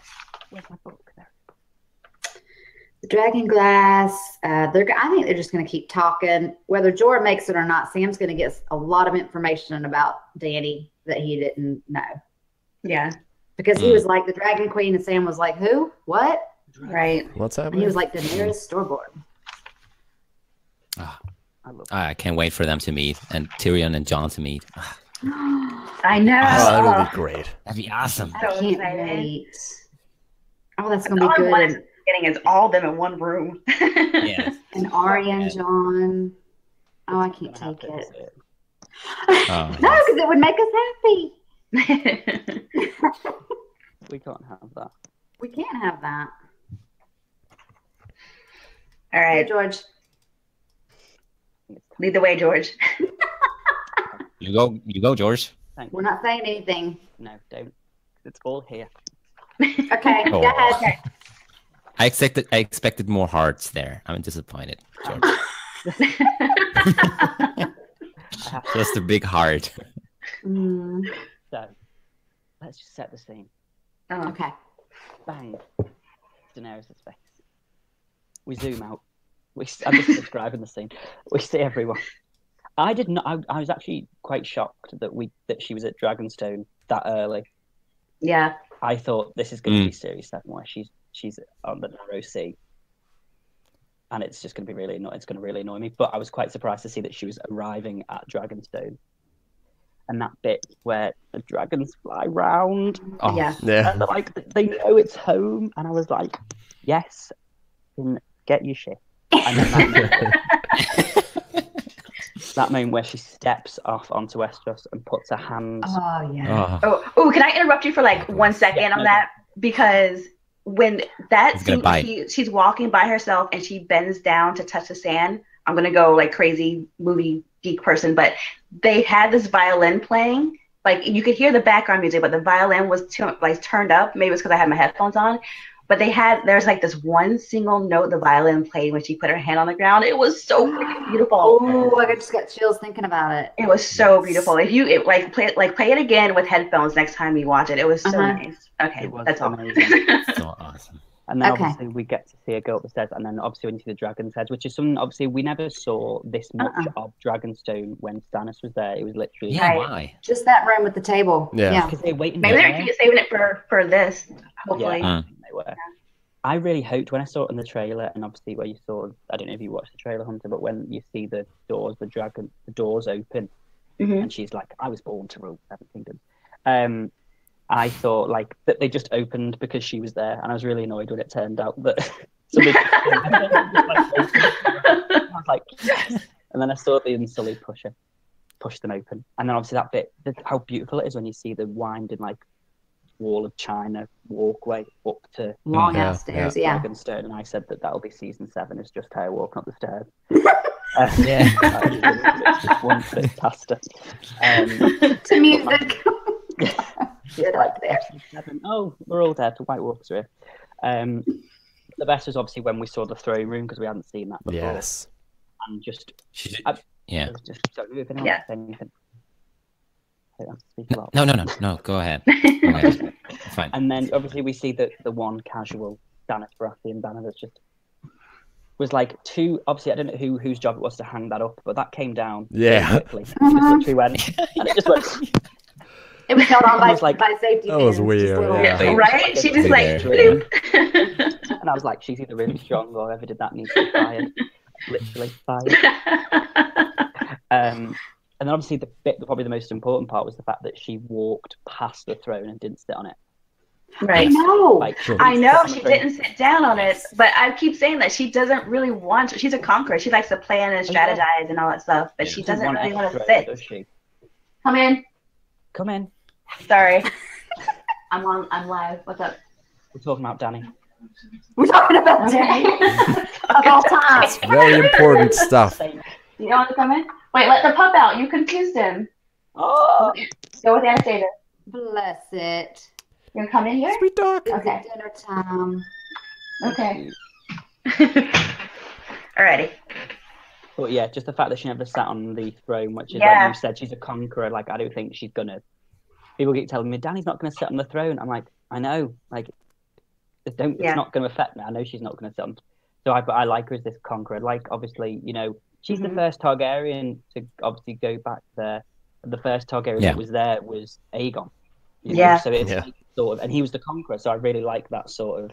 Where's my book? There. The Dragon Glass. I think they're just going to keep talking. Whether Jorah makes it or not, Sam's going to get a lot of information about Dany that he didn't know. Yeah. Because he was like the Dragon Queen, and Sam was like, who? What? Right. What's And he happening? was like, Daenerys Stormborn. I love I can't wait for them to meet and Tyrion and Jon to meet. I know. Oh, that would be great. That'd be awesome. I So can't excited. wait. Oh, that's All going to I be want good. is getting is all of them in one room. Yeah. And Arya and Jon. Oh, I can't Gonna take have it. to Oh, No, yes. because it would make us happy. We can't have that. We can't have that. All Hey, right. George. Lead the way, George. You go, George. Thank We're you. not saying anything. No, don't. It's all here. Okay, Oh. go ahead. I expected more hearts there. I'm disappointed, George. I have to. Just a big heart. Mm, So, let's just set the scene. Oh. okay. Bang. Daenerys' face. We zoom out. I'm just describing the scene. We see everyone. I did not. I was actually quite shocked that she was at Dragonstone that early. Yeah. I thought this is going to be Series 7 where she's on the narrow sea, and it's just going to be really annoying. It's going to really annoy me. But I was quite surprised to see that she was arriving at Dragonstone, and that bit where the dragons fly round. Oh, Yeah. Yeah. And they're like, they know it's home, and I was like, yes, then get your shit. And then that moment where she steps off onto Westeros and puts her hands. Oh, yeah. Oh, can I interrupt you for like 1 second Yeah, on no. that? Because when that He's gonna bite. she's walking by herself and she bends down to touch the sand. I'm gonna go like crazy movie geek person, but they had this violin playing. Like you could hear the background music, but the violin was turned up. Maybe it's because I had my headphones on. But there's like this one single note the violin played when she put her hand on the ground. It was so freaking beautiful. Oh, I just got chills thinking about it. It was so beautiful. If you play it again with headphones next time you watch it, it was so nice. Okay, It was that's all. amazing. so awesome. And then Okay. obviously we get to see her go up the stairs, and then obviously when you see the dragon's heads, which is something obviously we never saw this much of Dragonstone when Stannis was there. It was literally Yeah, Right. why? Just that room with the table. Yeah. because they're waiting. Maybe there. they're saving it for this. Hopefully. Yeah, I think they were. I really hoped when I saw it in the trailer, and obviously where you saw, I don't know if you watched the trailer, Hunter, but when you see the doors open, Mhm. and she's like, "I was born to rule Seven Kingdoms." I thought like that they just opened because she was there, and I was really annoyed when it turned out that. I was like, then I saw the Unsullied push them open, and then obviously that bit, how beautiful it is when you see the winding like wall of China walkway up to long ass stairs. Yeah. Dragonstone, and I said that'll be season 7. Is just her walking up the stairs. One bit past her. To music. Get like there. Oh, we're all dead. The White Walkers are here. The best was obviously when we saw the throne room because we hadn't seen that before. Yes. And just No. Go ahead. Fine. And then obviously we see that the one casual Daenerys Baratheon banner that's just was like two. Obviously, I don't know whose job it was to hang that up, but that came down. Yeah. Quickly. It just literally went, and it just went. It was held on by safety. That was pins, weird. Yeah. Right? She just like. And I was like, she's either really strong or whoever did that needs to be fired. Literally fired. And then obviously probably the most important part was the fact that she walked past the throne and didn't sit on it. Right. I know. I know she didn't sit down on it, but I keep saying that she doesn't really want to. She's a conqueror. She likes to plan and strategize and all that stuff, but she doesn't really want to sit. Does she? Come in. Sorry. I'm live. What's up? We're talking about Dany. We're talking about Dany of all time. It's very important stuff. You don't want to come in? Wait, let the pup out. You confused him. Oh. Go with Anastasia. Bless it. You want to come in here? Sweet dog. Okay. Dinner time. Okay. Alrighty. But yeah, just the fact that she never sat on the throne, which is like you said, she's a conqueror. Like, I don't think she's gonna. People keep telling me, Dany's not gonna sit on the throne. I'm like, I know, like, it's not gonna affect me. I know she's not gonna sit on. So I like her as this conqueror. Like, obviously, you know, she's the first Targaryen to obviously go back there. The first Targaryen that was there was Aegon. You know? So it's like sort of, and he was the conqueror. So I really like that sort of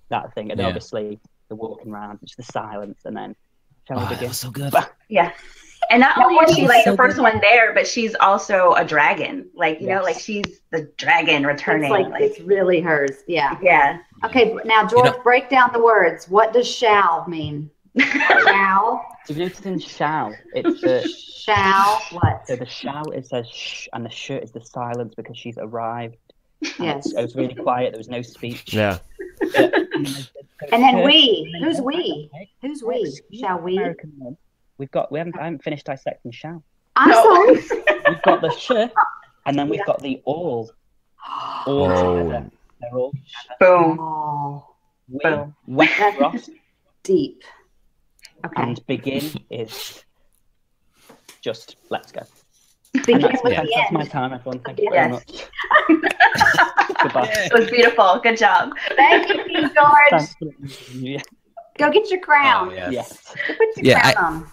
that thing. And obviously the walking around, just the silence, and then. That was so good. Yeah. And not only is she like the first one there, but she's also a dragon. Like, you know, like she's the dragon returning. It's like it's really hers. Yeah. Yeah. Okay, now George, break down the words. What does shall mean? Shall. If you notice in shall, it's the shall what? So the shall it says shh, and the sh is the silence because she's arrived. Yes. It was really quiet. There was no speech. Yeah. And then we. Who's we? Who's we? Shall we? I haven't finished dissecting shall. I'm sorry. We've got the sh, and then we've got the all. All together. They're all boom. Boom. Westeros. Deep. Okay. And begin is just let's go. Begin with the that's end. my time, everyone. Thank you very much. Goodbye. It was beautiful. Good job. Thank you, George. Go get your crown. Yes. Go put your crown on.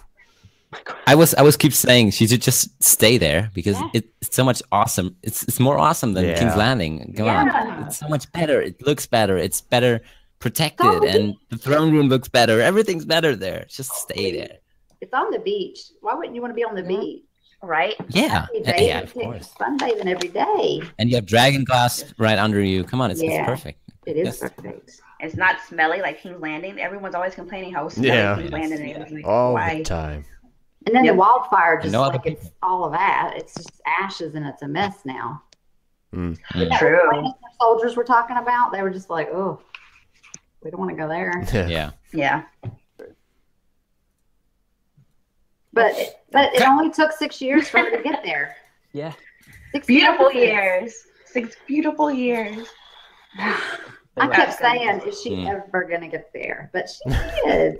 I was keep saying she should just stay there because it's so much awesome. It's more awesome than King's Landing. Come on, it's so much better. It looks better. It's better protected, and the throne room looks better. Everything's better there. Just stay there. It's on the beach. Why wouldn't you want to be on the beach? Right? Yeah, of course. Sunbathing every day. And you have dragon glass right under you. Come on, it's perfect. It is perfect. It's not smelly like King's Landing. Everyone's always complaining how smelly King's Landing is. Like, all the time. And then the wildfire, just like it's all of that. It's just ashes and it's a mess now. Mm. True. The soldiers were talking about, they were just like, oh, we don't want to go there. Yeah. But it only took 6 years for her to get there. Yeah. 6 beautiful years. 6 beautiful years. I kept saying, is she ever going to get there? But she did.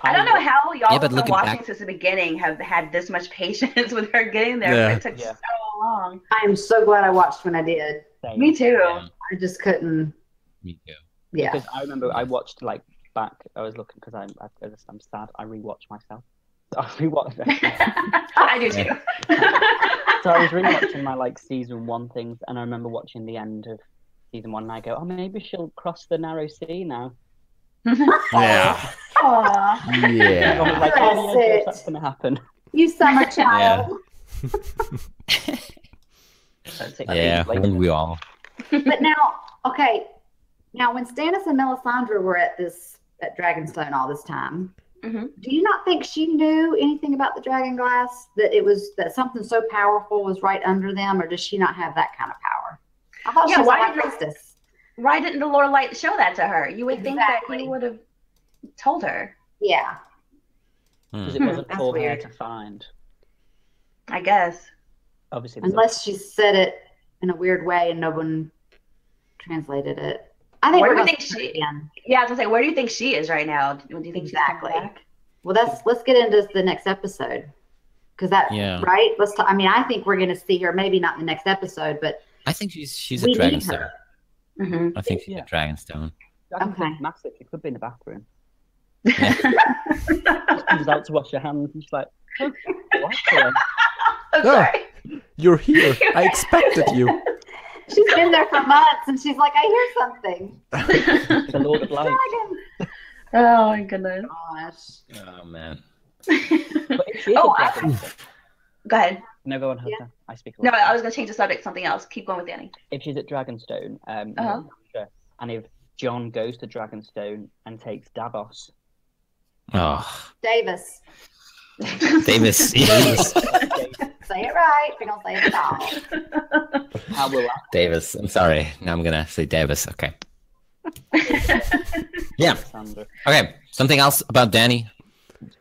I don't know how y'all have been watching since the beginning have had this much patience with her getting there. But it took so long. I am so glad I watched when I did. Same. Me too. I just couldn't. Me too. Yeah. Because I remember I watched like back. I was looking because I'm sad. I rewatched myself. So I rewatched. I do too. So I was rewatching my like season 1 things, and I remember watching the end of season 1, and I go, oh, maybe she'll cross the narrow sea now. Yeah. Aww. Yeah. I was like, oh, yeah, that's gonna happen. You summer child. We all. But now, okay. Now, when Stannis and Melisandre were at Dragonstone all this time, Mm-hmm. Do you not think she knew anything about the dragon glass? That something so powerful was right under them, or does she not have that kind of power? I thought she was a high priestess. Why didn't the Lord of Light show that to her? You would think that he would have told her. Yeah. Because it wasn't That's for her weird. to find. I guess. Obviously, Unless she said it in a weird way and no one translated it. I think Where we're do you going to think see it again. Yeah, I was gonna say, where do you think she is right now? Do you think Exactly. she's coming back? Well, let's get into the next episode. Because right? I think we're going to see her, maybe not in the next episode, but I think she's a Dragonstone. Mm-hmm. I think she's a Dragonstone. Dragonstone's massive. She could be in the bathroom. Yeah. She comes out to wash her hands and she's like, oh, what? I'm sorry. You're here. I expected you. She's been there for months and she's like, I hear something. The Lord of Light. Oh my goodness. Gosh. Oh man. But if she is a Dragonstone, Go ahead. no, go on, Yeah. I speak. No, I was gonna change the subject, something else. Keep going with Danny. If she's at Dragonstone, and if Jon goes to Dragonstone and takes Davos, Oh, Davis. Davis. Yes. Say it right. We're going to say it all. how will that Davis. I'm sorry. Now I'm gonna say Davis. Okay. Yeah. Sandra? Okay. Something else about Danny,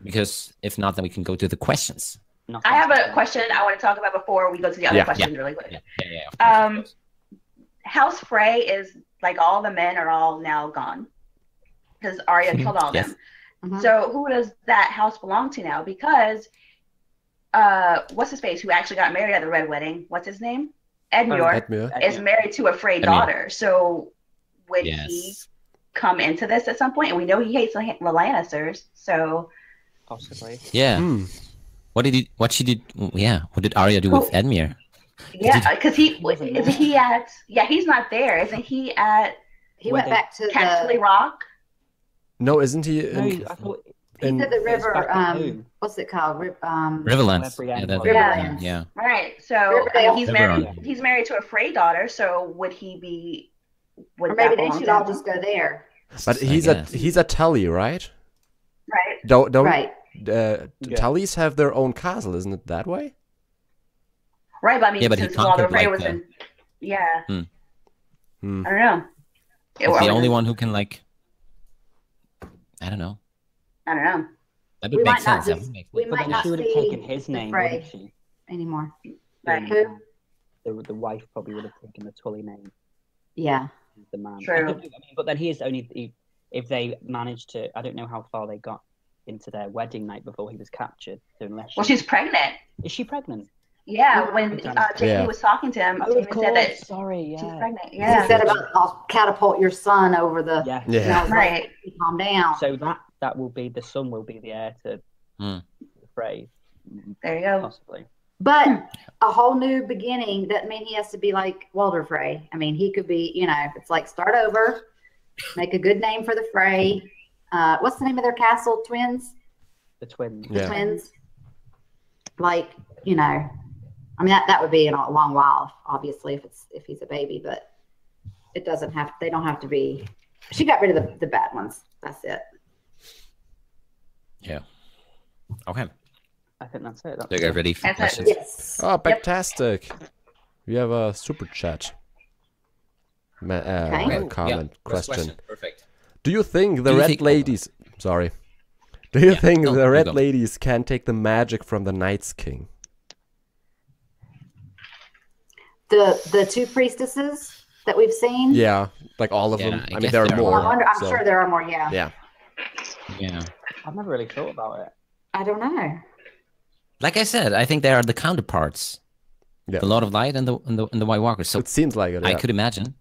because if not, then we can go to the questions. I have a question I want to talk about before we go to the other questions really quick. Yeah. House Frey is like all the men are all now gone because Arya killed all of them. Mhm. So who does that house belong to now? Because what's his face who actually got married at the Red Wedding? What's his name? Edmure is married to a Frey daughter. So would he come into this at some point? And we know he hates the Lannisters. So Possibly. Yeah. What did Arya do with Edmure? Yeah, because he's not there. Isn't he at? He went back to Castle Rock. No, isn't he? No, I thought He's at the river. back at home. What's it called? Riverlands. Brienne Yeah, was. Riverlands. yeah. Right. So Riverdale. he's married. He's married to a Frey daughter. So would he be? Would Or maybe that they belong should to all him? just go there. But he's a Tully, right? Right. Don't Right. Tullys have their own castle, isn't it that way? Right. But I mean, Yeah, but he since Walter conquered, Frey like, was in. Yeah. Hmm. I don't know. He's the only one who can I don't know. I don't know. That We would make might not sense. That just- would make we sense. But might then not she would have see taken his the name, Frey wouldn't she? anymore. Right. Who? The wife probably would have taken the Tully name. Yeah. The man. True. But then he is only if they managed to. I don't know how far they got into their wedding night before he was captured. So unless Well, she's pregnant. is she pregnant? Yeah. When Jamie was talking to him, Oh, Jamie said that Sorry, she's yeah. pregnant. He Yeah. said about I'll catapult your son over the. Yeah. And I was like, Right. calm down. So that will be the son will be the heir to the Frey, There you go. possibly. But a whole new beginning doesn't mean he has to be like Walder Frey. I mean, he could be, it's like start over, make a good name for the Frey. What's the name of their castle? Twins? The twins. Yeah. Twins. Like, I mean, that would be in a long while, obviously, if he's a baby, but they don't have to be. She got rid of the bad ones. That's it. Yeah. Okay. I think that's it. So get ready for That's it. questions. Yes. Oh, fantastic! We have a super chat. Comment question. Perfect. Do you think the Do you red think- ladies? Sorry. Do you think no, the you red go. ladies can take the magic from the Night's King? The two priestesses that we've seen. Yeah, like all of Yeah, them. I I mean, guess there are there are more. I'm so- sure there are more. Yeah. Yeah. Yeah. I've never really thought about it. I don't know. Like I said, I think they are the counterparts. Yeah. The Lord of Light and the White Walkers. So It seems like it. I Yeah. could imagine.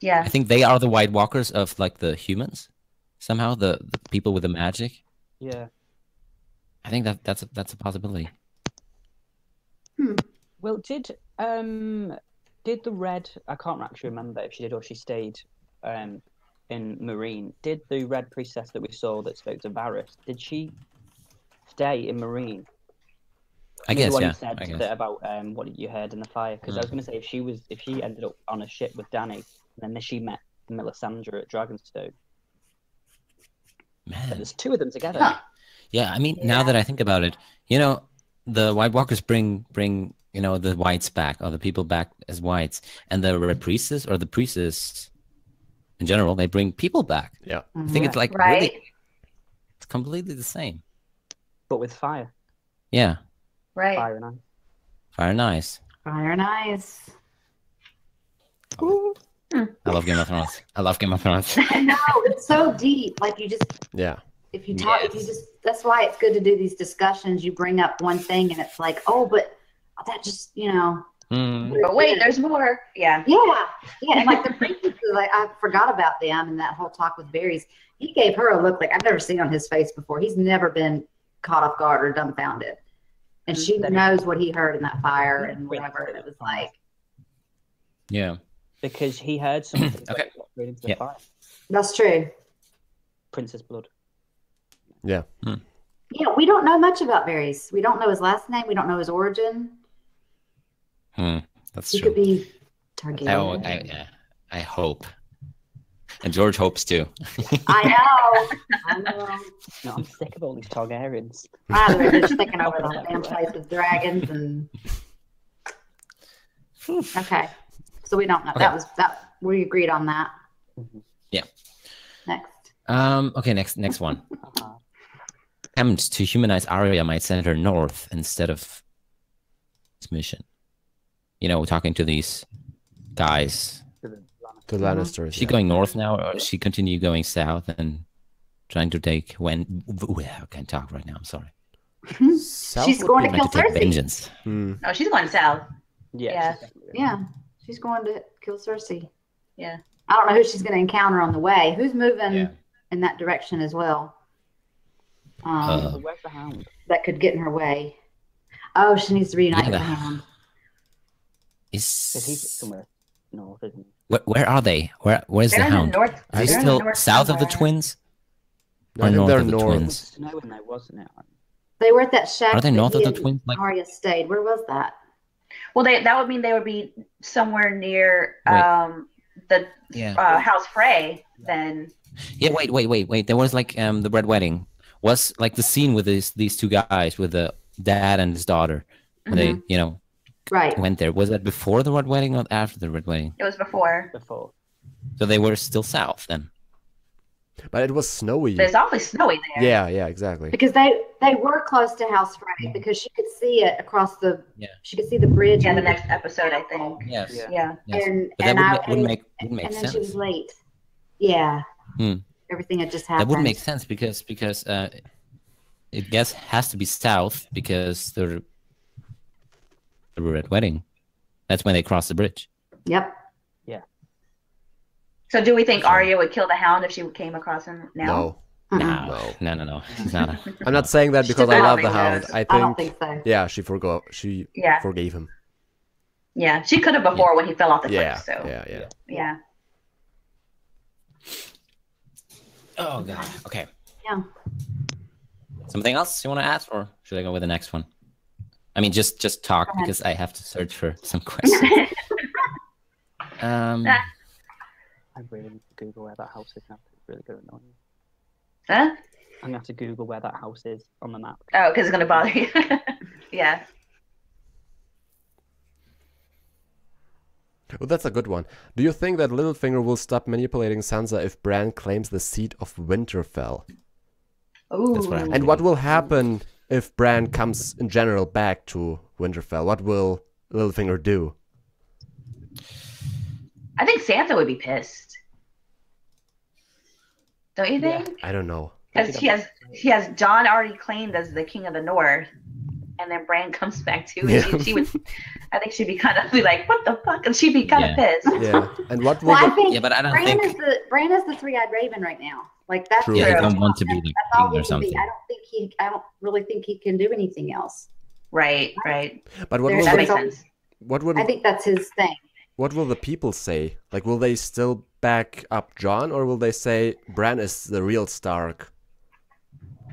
Yeah. I think they are the White Walkers of like the humans. Somehow the people with the magic. Yeah. I think that's a possibility. Well, did the red? I can't actually remember if she did or she stayed in Marine. Did the red priestess that we saw that spoke to Varys? Did she stay in Marine? I guess, The one yeah. you said I guess. that about what you heard in the fire. Because I was going to say if she ended up on a ship with Dany, and then she met Melisandre at Dragonstone. But Man. there's two of them together. Huh. Yeah, I mean, now that I think about it, the White Walkers bring the whites back, or the people back as whites, and the Red Priestess or the priestess in general, they bring people back. Yeah. I think it's like Right. really, it's completely the same. But with fire. Yeah, Right. Fire and ice. fire and ice. Fire and ice. I love Game of Thrones. I love Game of Thrones. No, it's so deep. Like you just, Yeah. if you talk, if you just, that's why it's good to do these discussions. You bring up one thing and it's like, oh, but that just, But wait, there's more. Yeah. Yeah. And like the princesses, like I forgot about them and that whole talk with Varys. He gave her a look like I've never seen on his face before. He's never been caught off guard or dumbfounded. And she knows what he heard in that fire and whatever. And it was like, Yeah. Because he heard something Okay. straight into the fire. that's true. Princess blood. Yeah. Yeah, we don't know much about Varys. We don't know his last name. We don't know his origin. That's He true. could be Targaryen. I hope. And George hopes too. I know. No, I'm sick of all these Targaryens. They're just taking over the damn place with dragons and. Okay, so we don't know. Okay. That was that. We agreed on that. Yeah. Next. Okay, next one. Attempt to humanize Arya might send her north instead of this mission. Talking to these guys. The Lannisters. Is she going north now, or is she continue going south and trying to take I can't talk right now. I'm sorry. She's going to kill Trying to take Cersei. vengeance. No, she's going south. Yeah. Yeah, she's going to kill Cersei. Yeah. I don't know who she's going to encounter on the way. Who's moving Yeah. in that direction as well? So where's the Hound? That could get in her way. Oh, she needs to reunite Yeah, with the the- Hound. Because he's somewhere north, isn't he? Where are they? Where's the They're in the Hound? north. Are They're they in the still north south of the somewhere. twins? I Or think north they're of the north. It was twins? snowing there, wasn't it? They were at that shack. Are they that north he of the and twins? Like, Arya stayed. Where was that? Well, that would mean they would be somewhere near the yeah. House Frey. Then Yeah, wait. There was like the Red Wedding. Was like the scene with these two guys with the dad and his daughter. When they, Right. went there. Was that before the Red Wedding or after the Red Wedding? it was before. Before. So they were still south then. But it was snowy. But it's awfully snowy there. Yeah, exactly. Because they were close to House Frey because she could see it across the. Yeah. She could see the bridge. Yeah, and the next episode, I think. Yes. Yeah. Yes. And But that and wouldn't make and then sense. she was late. Yeah. Hmm. Everything had just That happened. wouldn't make sense because it has to be south because the Red Wedding. That's when they cross the bridge. Yep. So do we think Arya would kill the Hound if she came across him now? No. No. It's not. I'm not saying that because I I don't love the think Hound. so. I I don't think, think so. yeah, she forgave him. Yeah, she could have before when he fell off the cliff. Yeah, So yeah. Oh god. Okay. Yeah. Something else you want to ask, or should I go with the next one? I mean, just talk Go ahead. because I have to search for some questions. I really need to Google where that house is now. It's really going to annoy me. Huh? I'm going to have to Google where that house is on the map. Oh, because it's gonna bother you. Yeah. Well, that's a good one. Do you think that Littlefinger will stop manipulating Sansa if Bran claims the seat of Winterfell? Ooh. That's what I'm And what will happen if Bran comes in general back to Winterfell? What will Littlefinger do? I think Sansa would be pissed. Don't you think? I don't know. Because she has Jon already claimed as the king of the North, and then Bran comes back too. Yeah. She would. I think she'd be kind of like, what the fuck, and she'd be kind of pissed. Yeah. And what will Well, I the- think Yeah, but I don't Bran think- is the three-eyed raven right now. Like that's True. Yeah, they True. don't want to be like That's all king he or can something. be. I don't really think he can do anything else. Right. but what There's will That the, makes always- sense. what would I think that's his thing. what will the people say? Like, will they still back up Jon, or will they say Bran is the real Stark?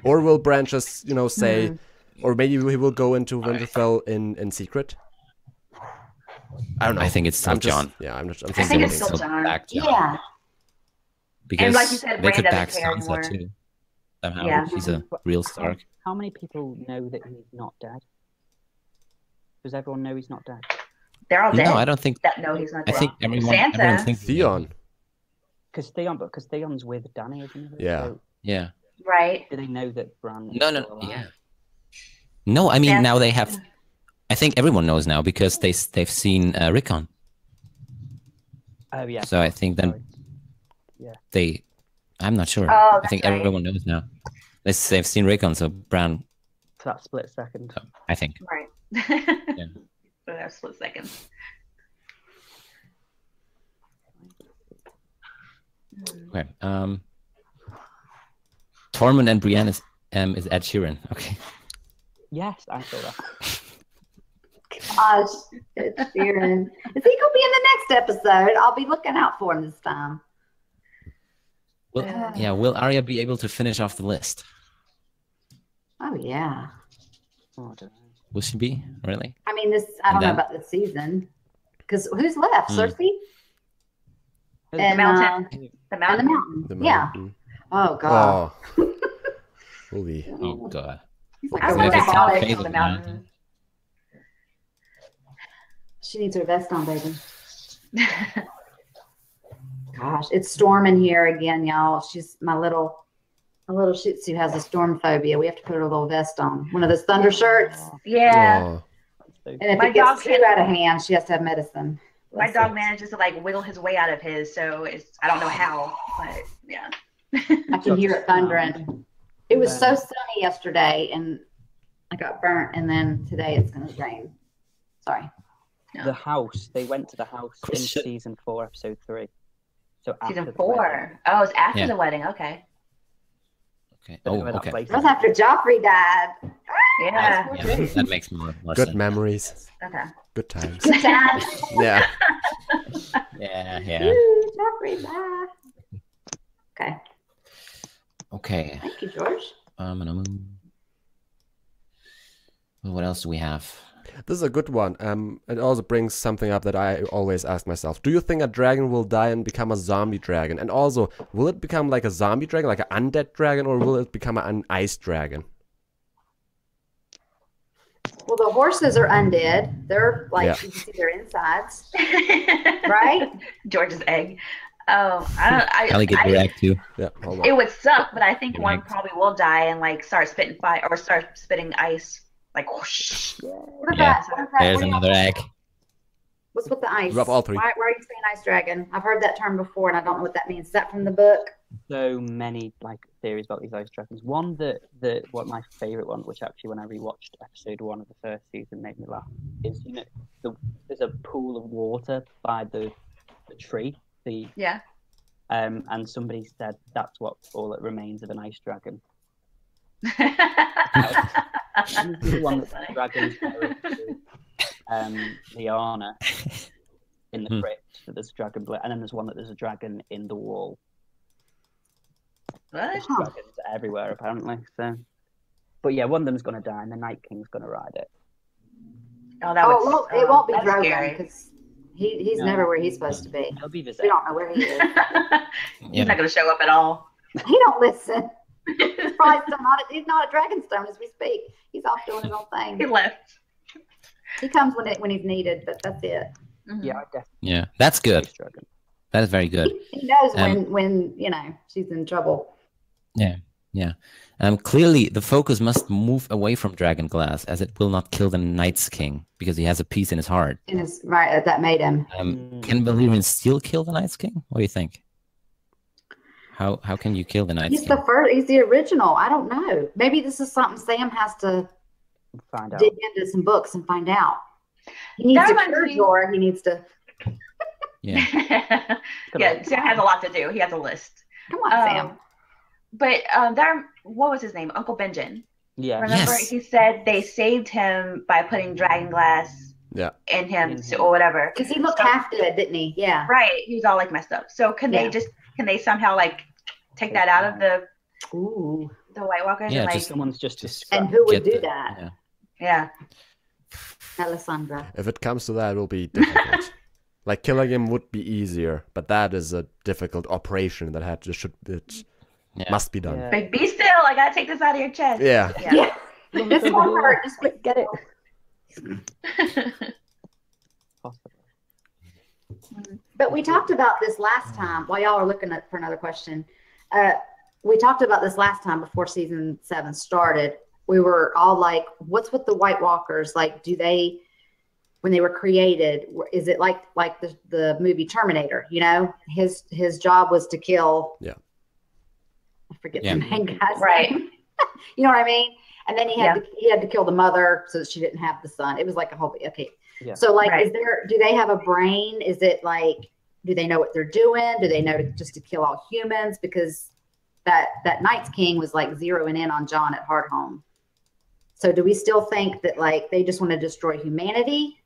Or will Bran just, say, or maybe he will go into Winterfell in secret? I don't know. I think it's still I'm just- Jon. Yeah, I'm I think thinking it's still so. Jon. Back Jon. Yeah. Because And like you said, they Bran could doesn't back care Sansa anymore. too. somehow. Yeah. She's a real Stark. How many people know that he's not dead? Does everyone know he's not dead? They're all dead. No, I don't think. That no, he's not I dead. think everyone Sansa. thinks Theon. Because Theon's with Dany, isn't he? Yeah. So Yeah. Right. do they know that Bran? Is No, still no, alive? yeah. No, I mean Sansa. now they have. I think everyone knows now because they've seen Rickon. Oh yeah. So I think then Yeah. they. I'm not sure. Oh, I think that's right. everyone knows now. They've seen Rickon, so Bran. For that split second. I think. Right. Yeah. For that split second. Okay. Tormund and Brienne is Ed Sheeran. Okay. Yes, I saw that. Gosh, it's Sheeran. Is he gonna be in the next episode? I'll be looking out for him this time. Will Arya be able to finish off the list? Oh yeah. Oh, I don't know. Will she be? Really? I mean, I don't know then- about this season. Because who's left? Cersei The mountain. The and the mountain. mountain. The Yeah. mountain. Oh god. Oh. Holy. Oh god. He's like, I So want if that it's not Alex Faith on the of the Mountain. mountain. She needs her vest on, baby. Gosh, it's storming here again, y'all. She's my little Shih Tzu has a storm phobia. We have to put her a little vest on, one of those thunder shirts. Yeah. Oh. And if My it gets dog too can- out of hand, she has to have medicine. My Bless dog her. manages to like wiggle his way out of his, so I don't know how, but yeah. I can hear it thundering. It was so sunny yesterday, and I got burnt. And then today it's going to rain. Sorry. The house. They went to the house in Christian. season 4, episode 3. So after Season the 4. wedding. Oh, it's after Yeah. the wedding. Okay. Okay. Don't know Oh, where that okay. place It was is. after Joffrey died. Yeah. Yeah, that makes more Good sense. memories. Okay. Good times. Good time. Yeah. Yeah. Ooh, Joffrey died. Okay. Okay. Thank you, George. What else do we have? This is a good one. It also brings something up that I always ask myself. Do you think a dragon will die and become a zombie dragon? And also, will it become like a zombie dragon, like an undead dragon, or will it become an ice dragon? Well, the horses are undead. They're like, Yeah. you can see their insides, right? George's egg. Oh, I'll get your egg too. Yeah, hold on. It would suck, but I think one Correct. probably will die and like start spitting fire or start spitting ice. Like whoosh. What is Yeah. that? What is that? There's What do you- another egg. What's with the ice? Drop all three. Why are you saying ice dragon? I've heard that term before, and I don't know what that means. Is that from the book? So many like theories about these ice dragons. One that what my favorite one, which actually when I rewatched episode 1 of the first season made me laugh, is there's a pool of water by the tree. Yeah. And somebody said that's what all that remains of an ice dragon. The one that the dragons married to Lyanna in the crypt. So there's a dragon, and then there's one that there's a dragon in the wall. What? There's dragons everywhere apparently. So, but yeah, one of them's gonna die, and the Night King's gonna ride it. Oh, that would. well, it won't be that's Drogon scary. because he's No. never where he's supposed to be. He'll be We Viserion. don't know where he is. He's Yeah. not going to show up at all. He don't listen. He's probably still not. He's not at Dragonstone as we speak. He's off doing his own He thing. left. He comes when he's needed, but that's it. Mhm. Yeah, I definitely Yeah, that's good. ice dragon. That is very good. He knows Um, when she's in trouble. Clearly, the focus must move away from Dragon Glass, as it will not kill the Night's King because he has a peace in his heart. And it's right that made him. Can Valyrian still kill the Night's King? What do you think? How can you kill the Night's He's King? the first. He's the original. I don't know. Maybe this is something Sam has to Find out. dig into some books and find out. He needs That to reminds cure me- Jorah. He needs to. Yeah. Yeah, Sam has a lot to do. He has a list. Come on, Sam. But what was his name? Uncle Benjen. Yeah. Remember, Yes. he said they saved him by putting dragon glass Yeah. in him In him. or whatever. Because he looked half dead, didn't he? Yeah. Right, he was all like messed up. So can Yeah. they somehow like take that out of the Ooh. White Walkers? Yeah, and, like, just- Someone's just And described. who would Get do the- that? yeah. yeah. Alessandra. If it comes to that, it will be difficult. Like killing him would be easier, but that is a difficult operation that Yeah. Must be done. Yeah. Like, be still. I gotta take this out of your chest. Yeah. Yeah. This won't hurt. Just quick, Get it. Possibly. But we talked about this last time while y'all are looking up for another question. We talked about this last time before season 7 started. We were all like, what's with the White Walkers? Like, do they, when they were created, is it like the movie Terminator? You know, his job was to kill. Yeah. I forget the main guy's Right. name. You know what I mean? And then he had to kill the mother so that she didn't have the son. It was like a whole okay. Yeah. So like, Right. do they have a brain? Is it like, do they know what they're doing? Do they know just to kill all humans? Because that Night's King was like zeroing in on Jon at Hardhome. So do we still think that like they just want to destroy humanity?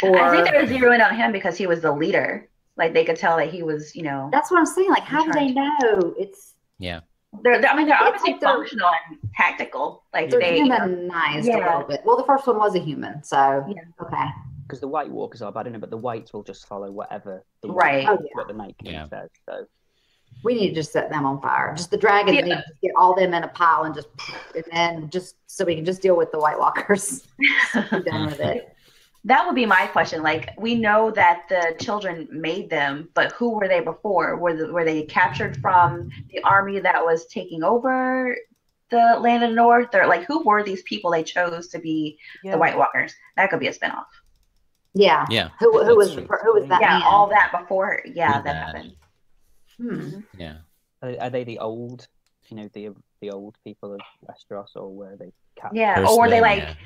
Or I think they were zeroing on him because he was the leader. Like they could tell that he was, you know. That's what I'm saying. Like, how do they know? It's Yeah. They're obviously like they're- functional and tactical. Like they're they humanized a little bit. Well, the first one was a human, so Yeah. okay. Because the White Walkers are bad in it, but the Whites will just follow whatever the Right. Oh, yeah. what the Night King says. So We need to just set them on fire. Just the dragons Yeah. need to just get all them in a pile and then just so we can just deal with the White Walkers. Be done with it. that would be my question. Like we know that the children made them, but who were they before? Were they captured from the army that was taking over the land of the North, or like who were these people they chose to be the White Walkers? That could be a spinoff. Yeah. Yeah. Who was true. that Yeah, man? all that before. Yeah, Who's that that? happened. Yeah. are they the old, the old people of Westeros, or were they captured? Yeah, or were they like?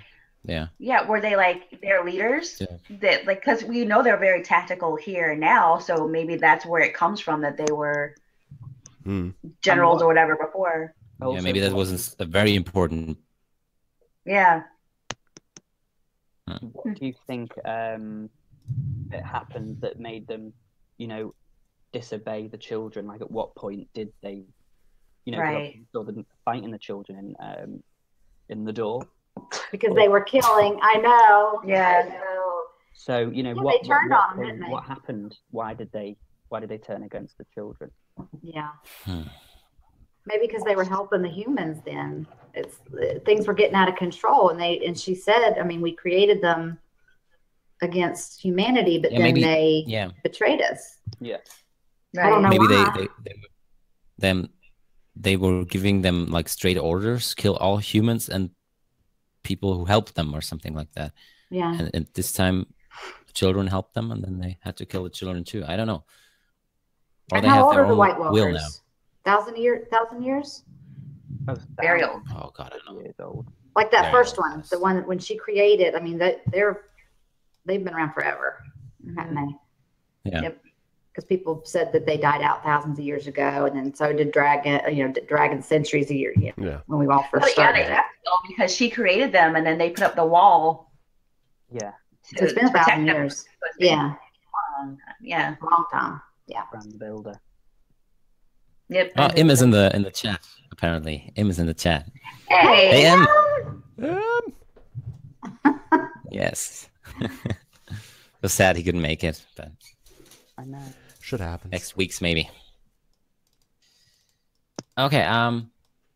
Yeah. Yeah, were they like their leaders? Yeah. That like because we know they're very tactical here and now, so maybe that's where it comes from that they were generals or whatever before. Yeah, maybe that wasn't a very important. Yeah. What do you think it happened that made them, disobey the children? Like, at what point did they, Right. saw them fighting the children in the door? Because they were killing. I know. Yeah. I know. So they turned on them, didn't they? What happened? Why did they turn against the children? Yeah. Maybe because they were helping the humans. Then things were getting out of control, and she said, I mean, we created them against humanity, but then they betrayed us. Yeah. I don't know Maybe why. they were giving them like straight orders, kill all humans and people who helped them or something like that. Yeah. And this time the children helped them and then they had to kill the children too. I don't know. Or And they how have old their are the own White will Walkers? now. 1,000 years? Very old. Oh God, I don't know. Years old. Like that Very first old, one, yes. the one when she created. I mean, they've been around forever, haven't they? Yeah. Yep. Because people said that they died out thousands of years ago, and then so did dragon centuries a year. Yeah. When we all first But yeah, started. they have to because she created them, and then they put up the wall. Yeah. So it's been 1,000 them. years. So it's been Yeah, a long time. Yeah. long time. Yeah. Brand builder. Yep. Oh, Im is in the chat. Apparently, Im is in the chat. Hey. Hey, Im. Yes. It was sad he couldn't make it, but I know. Should happen. next week's maybe. Okay,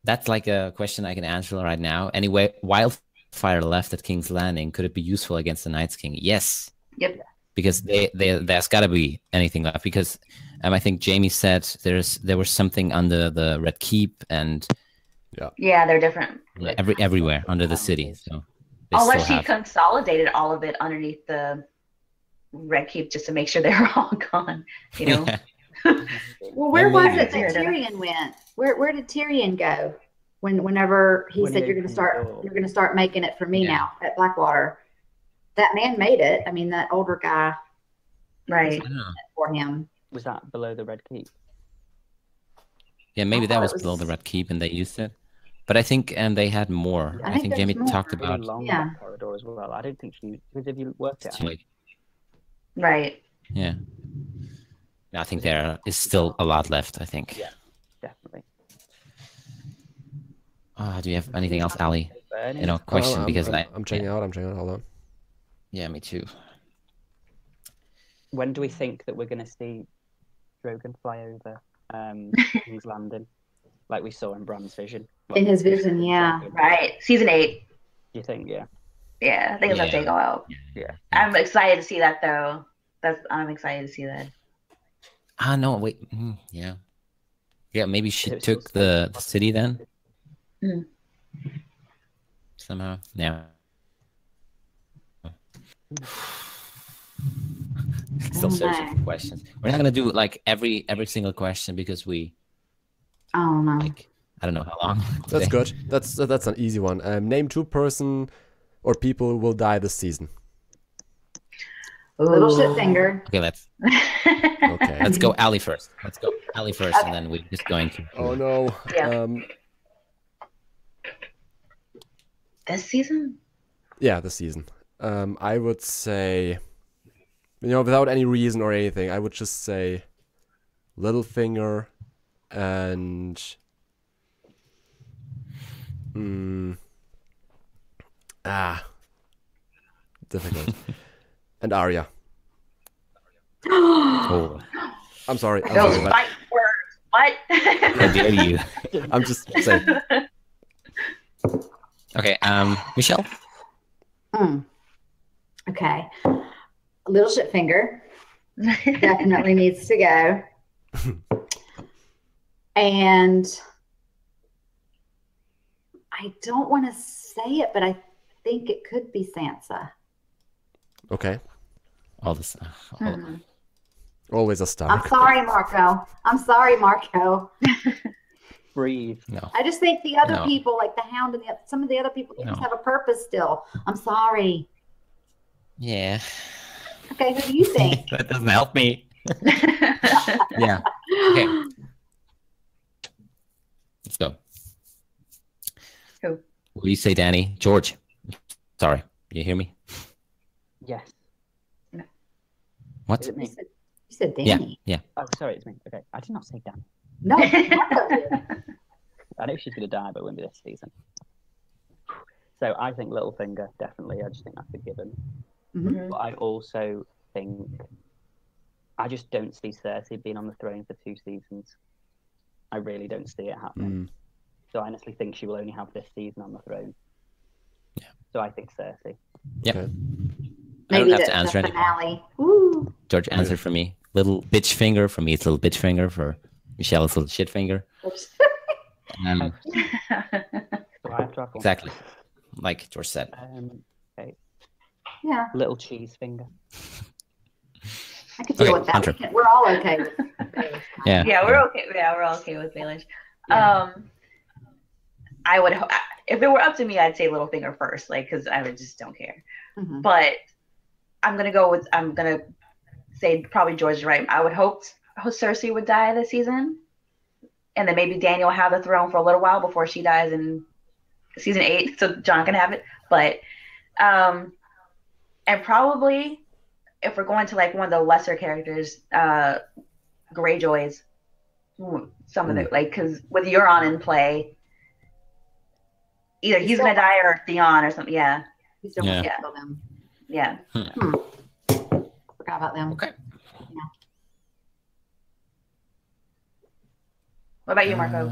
that's like a question I can answer right now. Anyway, wildfire left at King's Landing, could it be useful against the Night's King? Yes. Yep. Because there's got to be anything left. Because I think Jamie said there was something under the Red Keep and Yeah, they're different. everywhere under the city. So they Unless still she have. consolidated all of it underneath the Red Keep just to make sure they were all gone. You know. Well, where Well, was maybe. it that Tyrion went? Where did Tyrion go? Whenever he When said he you're opened the going to start making it for me Yeah. now at Blackwater. That man made it. I mean, that older guy Right. I don't know. for him. Was that below the Red Keep? Yeah, maybe I that thought was it below was- the Red Keep and they used it. But I think they had more. I I think think there's Jamie more. talked Really about long Yeah. that corridor as well. I don't think because if you worked it out, like Right. yeah. I think there is still a lot left, I think. Yeah. definitely. Do you have anything else, Ali? Burning. You know, question because I'm checking out. Hold on. Yeah, me too. When do we think that we're going to see Drogon fly over King's Landing, like we saw in Bran's vision. In his vision, yeah. Right. Season 8. You think, yeah. Yeah, I think it's gonna take a while. Yeah. I'm excited to see that though. I'm excited to see that. No, wait. Yeah. Yeah, maybe she took the city then. Somehow. Yeah. Still searching for questions. We're not gonna do like every single question because we. Oh no. Like, I don't know how long. That's good. That's an easy one. Name 2 person or people who will die this season. Little Shitfinger. Okay, let's Okay. let's go Ali first. And then we're just going to. Oh no. Yeah. This season? Yeah, this season. I would say, without any reason or anything, I would just say Littlefinger and difficult. And Arya. Oh. I'm sorry. Those fight words. What? How dare you? I'm just saying. Okay, Michele? Okay. Little Shitfinger definitely needs to go. And I don't want to say it, but I think it could be Sansa. Okay. All this. Always a star. I'm sorry, Marco. Breathe. No. I just think the other people, like the Hound and some of the other people, they just have a purpose still. I'm sorry. Yeah. Okay, who do you think? That doesn't help me. Yeah. Okay. Let's go. Who? Will you say Danny? George. Sorry. You hear me? Yes. What? Is it me? You said Danny. Yeah. Oh, sorry, it's me. Okay. I did not say Dan. No, Marco did. I know she's going to die, but it won't be this season. So I think Littlefinger, definitely. I just think that's a given. Mhm. But I also think I just don't see Cersei being on the throne for 2 seasons. I really don't see it happening. So I honestly think she will only have this season on the throne. Yeah. So I think Cersei. Yeah. Okay. I don't Maybe have to the answer anything. finale. Woo. George answered for me. Little bitch finger for me. It's little bitch finger for Michelle. It's little shit finger. So I have to have one. Exactly. Like George said. Okay. Yeah, Little cheese finger. I could deal Okay, with that. Hunter. We're all okay with Baelish. Yeah. Yeah, we're okay. Yeah, we're all okay with Baelish. I would, if it were up to me, I'd say Littlefinger first, like, because I would just don't care. Mhm. But I'm gonna say probably George is right. I would hope Cersei would die this season, and then maybe Daniel will have the throne for a little while before she dies in season 8, so Jon can have it. But and probably if we're going to like one of the lesser characters, Greyjoys, some of the like, because with Euron in play, either he's gonna die or Theon or something. Yeah. You still want to kill them. Yeah. Forgot about them. Okay. Yeah. What about you, Marco?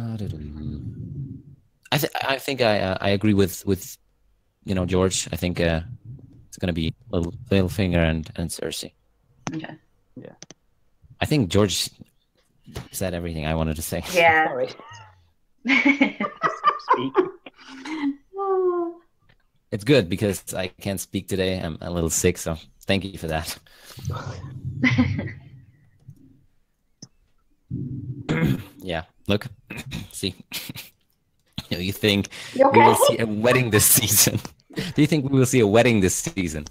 I think I agree with George. I think it's gonna be Littlefinger and Cersei. Okay. Yeah. I think George said everything I wanted to say. Yeah. Sorry. Speaking. Oh. It's good because I can't speak today. I'm a little sick, so thank you for that. Yeah, look, see. You think we will see a wedding this season? Do you think we will see a wedding this season?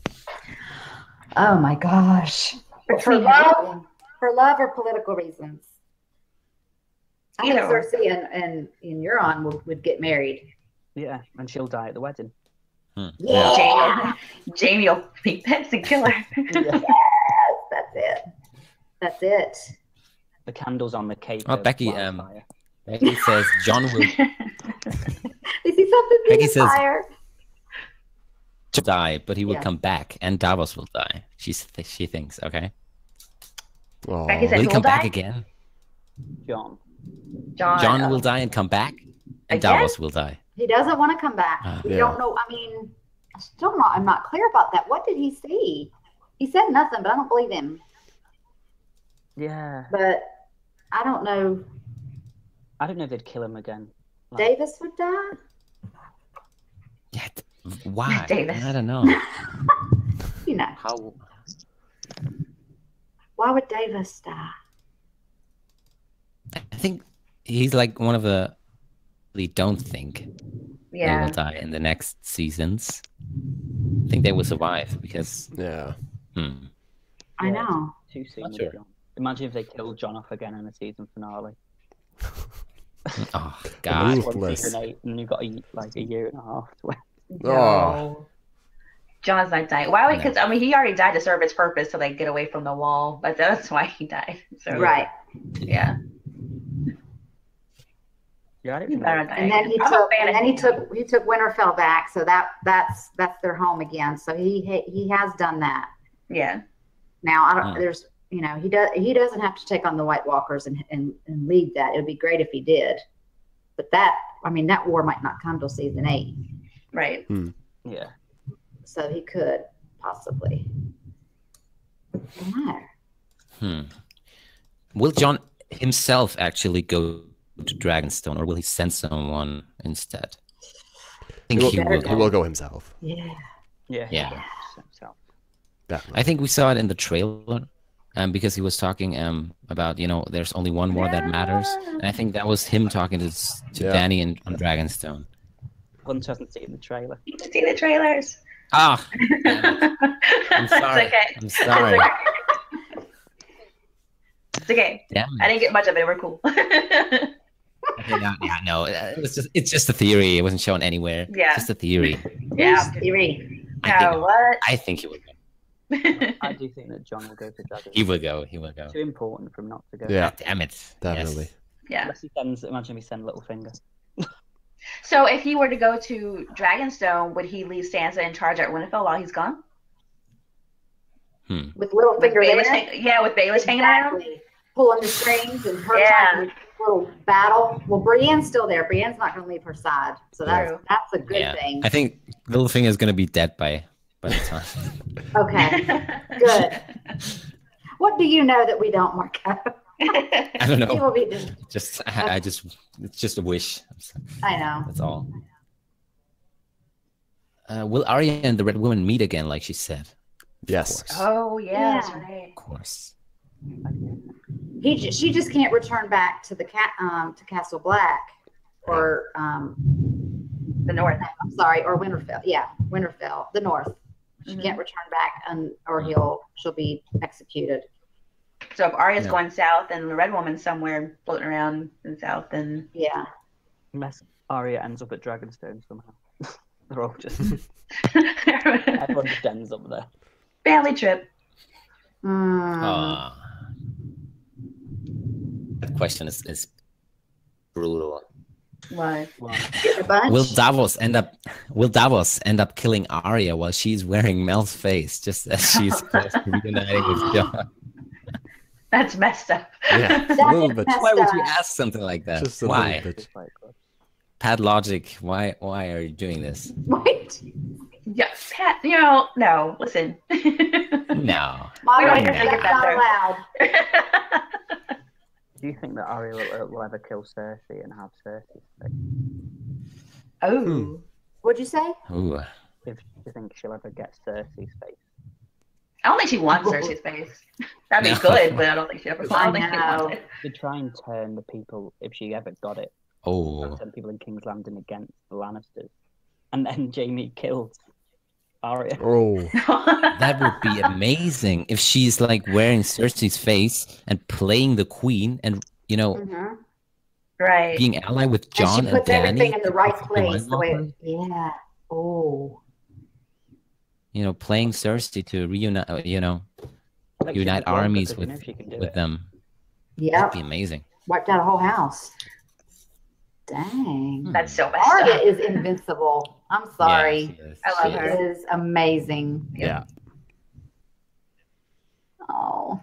Oh my gosh. For love or political reasons? I think Cersei and Euron would get married. Yeah, and she'll die at the wedding. Yeah. Jaime will think that's the killer. Yes, that's it. The candles on the cake. Oh, Becky, Becky says John will. Is he something Becky says fire? Die, but he will come back, and Davos will die. She thinks. Okay. Oh. Becky said Will he who'll come die? back again? John. John will die and come back, and Again? Davos will die. He doesn't want to come back. We Yeah. don't know. I mean, I'm not clear about that. What did he see? He said nothing, but I don't believe him. Yeah. But I don't know. I don't know if they'd kill him again. Like, Davis would die? Yeah, why? Davis. I don't know. You know, How? why would Davis die? I think he's like one of the. They don't think they Yeah. will die in the next seasons. I think they will survive because. Yeah. I know. too soon Not with sure. John. Imagine if they killed John off again in the season finale. Oh God! Ruthless. One season 8, and then you've got a year and a half to wait. No. Oh. John's not dying. Why would? No. Because I mean, he already died to serve his purpose to like get away from the wall. But that's why he died. So Right. yeah. Yeah, I don't He think better they- die. And then he I'm a took fan of he took Winterfell back, so that's their home again. So he has done that. Yeah. Now I don't. Hmm. There's he doesn't have to take on the White Walkers and lead that. It would be great if he did, but that war might not come till season 8. Right. Yeah. So he could possibly. I don't know. Will John himself actually go to Dragonstone, or will he send someone instead? I think he will. He will go himself. Yeah. Yeah. Yeah. So, Definitely. I think we saw it in the trailer, because he was talking about there's only one more that matters, and I think that was him talking to Yeah. Dany on Dragonstone. Hunter hasn't seen the trailer. You can see the trailers. Ah, damn it. I'm sorry. It's okay. I'm sorry. It's okay. Damn I it. didn't get much of it. We're cool. No. It's just a theory. It wasn't shown anywhere. Yeah. Just a theory. Yeah. Theory. What? I think he will go. I do think that John will go to Dragon. He will go. He will go. Too important for him not to go. Yeah. Damn it. Definitely. Yes. Yeah. Unless he sends, imagine if he sends Littlefinger. So if he were to go to Dragonstone, would he leave Sansa in charge at Winterfell while he's gone? With Littlefinger Baelish there. with Baelish hanging around. Exactly. Pulling the strings and her Yeah. trying to little battle. Well, Brienne's still there. Brienne's not going to leave her side, so that's True. that's a good Yeah. thing. I think Littlefinger is gonna be dead by the time. Okay, good. What do you know that we don't, Marco? I don't He know. will be dead. It's just a wish. I know. That's all. Will Arya and the Red Woman meet again, like she said? Yes. Of course. Oh yeah, that's Yeah. right. Of course. She just can't return back to the to Castle Black or The North. I'm sorry, or Winterfell. Yeah, Winterfell, the North. She can't return back, or she'll be executed. So if Arya's Yeah. going south and the Red Woman's somewhere floating around in south, then Yeah. Unless Arya ends up at Dragonstone somehow. They're all just everyone just ends up there. family trip. That question is brutal. What? Well, A bunch. Will Davos end up killing Arya while she's wearing Mel's face, just as she's close to reuniting with Jon? That's messed up. Yeah. A That little is bit. messed Why would up. you ask something like that? Just a Why? little bit. it's like, Pad logic. Why are you doing this? Wait. Yeah, Pat. No. Listen. No. Mom, We don't that's even think it's that not fair. allowed. do you think that Arya will ever kill Cersei and have Cersei's face? Oh. What'd you say? Ooh. If you think she'll ever get Cersei's face? I don't think she wants Cersei's face. That'd be No. good, but I don't think she ever. I don't think she I wants know. it. To try and turn the people, if she ever got it, Oh. turn people in King's Landing against the Lannisters, and then Jaime killed Arya. Oh. That would be amazing if she's like wearing Cersei's face and playing the queen and Mm-hmm. Right. being allied with Jon And she and puts everything Dany. in the right The place. White The way, Walkers. yeah. Oh. Playing Cersei to reunite, Like, she unite could love armies because, with she can do with it. them. Yeah. That'd be amazing. Wiped out a whole house. Dang. That's so messed Arya up. is invincible. I'm sorry. Yeah, she is. I love She her. is. It is amazing. Yeah. Oh.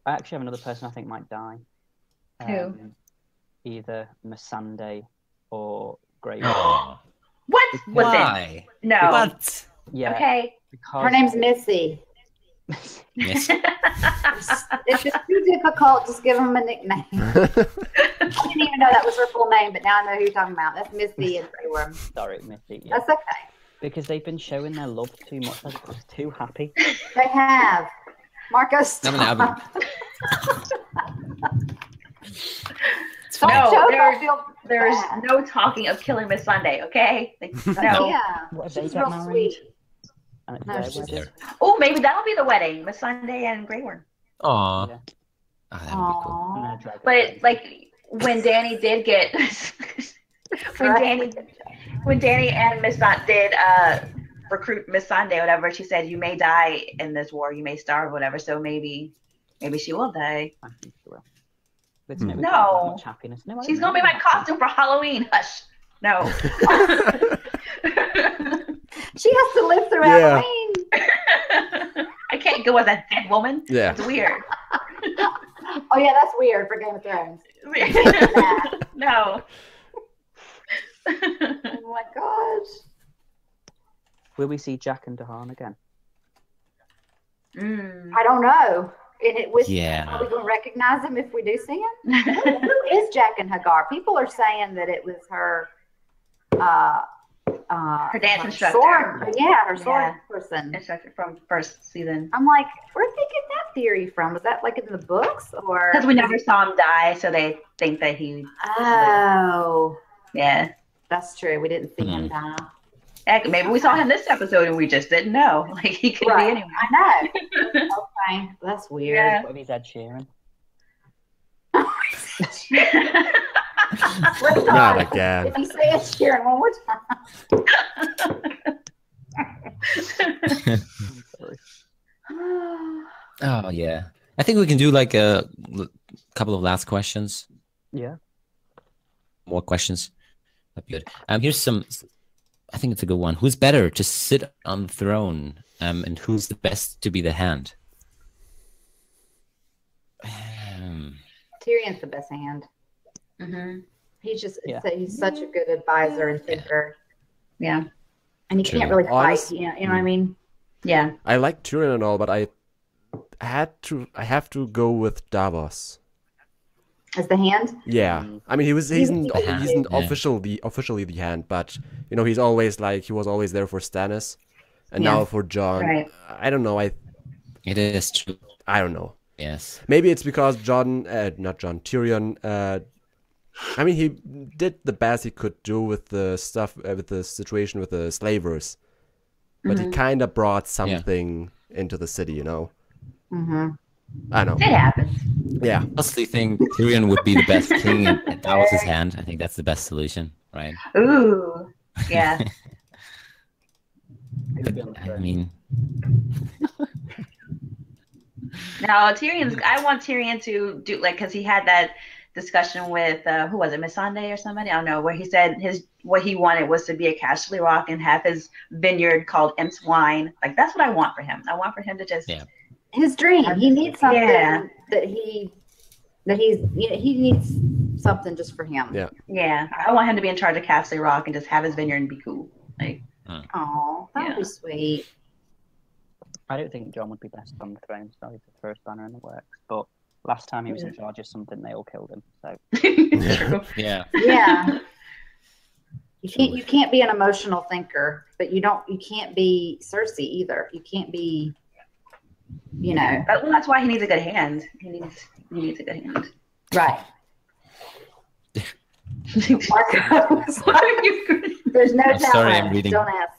I actually have another person I think might die. Either Missandei or Grey. Oh, What? why? No. What? Yeah. Okay. Because Her name's Missy. Yes. If it's too difficult, just give them a nickname. I didn't even know that was her full name, but now I know who you're talking about. That's Missy and Grey Worm. Sorry, Missy. Yeah. That's okay. Because they've been showing their love too much. Like, it's too happy. They have. Marco, stop. There's no talking of killing Miss Sunday, okay? No. Yeah. What if She's they get real married? sweet. And it's No, their she's wedding? There. Oh, maybe that'll be the wedding, Miss Sunday and Grey Worm. Aw. Yeah. Oh, that would be cool. Aww. And a dragon. But like when Danny did get when Danny and Miss Sunday did recruit Miss Sunday, whatever, she said, "You may die in this war, you may starve, whatever." So maybe she will die. I think she will. But No. much happiness. No, I She's don't gonna be know. my costume for Halloween. Hush. No. She has to live through Yeah. Halloween. I can't go as a dead woman. Yeah. It's weird. Oh yeah, that's weird for Game of Thrones. No. Oh my gosh. Will we see Jack and Dahan again? I don't know. And it was. Yeah. Are we going to recognize him if we do see him? Who is Jack and Hagar? People are saying that it was her. Her dance instructor. Her sword person. Instructor from first season. I'm like, where'd they get that theory from? Was that like in the books or? Because we never saw him die, so they think that he. Oh. Yeah. That's true. We didn't see him die. Heck, maybe we saw him this episode and we just didn't know. Like he could be anywhere. I know. Okay, that's weird. Yeah. What if he's Ed Sheeran? Not again. If you say it, Sharon, one more time. Sorry. Oh yeah. I think we can do like a couple of last questions. Yeah. More questions. That'd be good. Here's some. I think it's a good one. Who's better to sit on the throne? And who's the best to be the hand? Tyrion's the best hand. Mm-hmm. He's just Yeah. he's such a good advisor and thinker. Yeah. And he True. can't really fight. Honest- You know what I mean? Yeah. I like Tyrion and all, but I have to go with Davos. As the hand? Yeah, I mean he's Yeah. officially the hand, but you know he's always like he was always there for Stannis, and now for Jon. Right. I don't know. It is true. I don't know. Yes. Maybe it's because Tyrion. I mean he did the best he could do with the stuff with the situation with the slavers, but he kind of brought something into the city. You know. Mm-hmm. I know. It happens. Yeah. I honestly think Tyrion would be the best king at Davos' hand. I think that's the best solution, right? Ooh. Yeah. But, I mean, Now I want Tyrion to do like because he had that discussion with who was it, Missandei or somebody? I don't know, where he said what he wanted was to be a Casterly Rock and have his vineyard called Imp's Wine. Like that's what I want for him. I want for him to just His dream. He needs something Yeah. he needs something just for him. Yeah. Yeah. I want him to be in charge of Casterly Rock and just have his vineyard and be cool. Like Oh, that would Yeah. be sweet. I don't think Jon would be best on the throne. Sorry, the first banner in the works. But last time he was in charge of something, they all killed him. So True. yeah. Yeah. You can't be an emotional thinker, but you can't be Cersei either. You can't be, you know. Well, that's why he needs a good hand. He needs a good hand. Right. Marco, there's no I'm sorry, telling. I'm reading. Don't ask.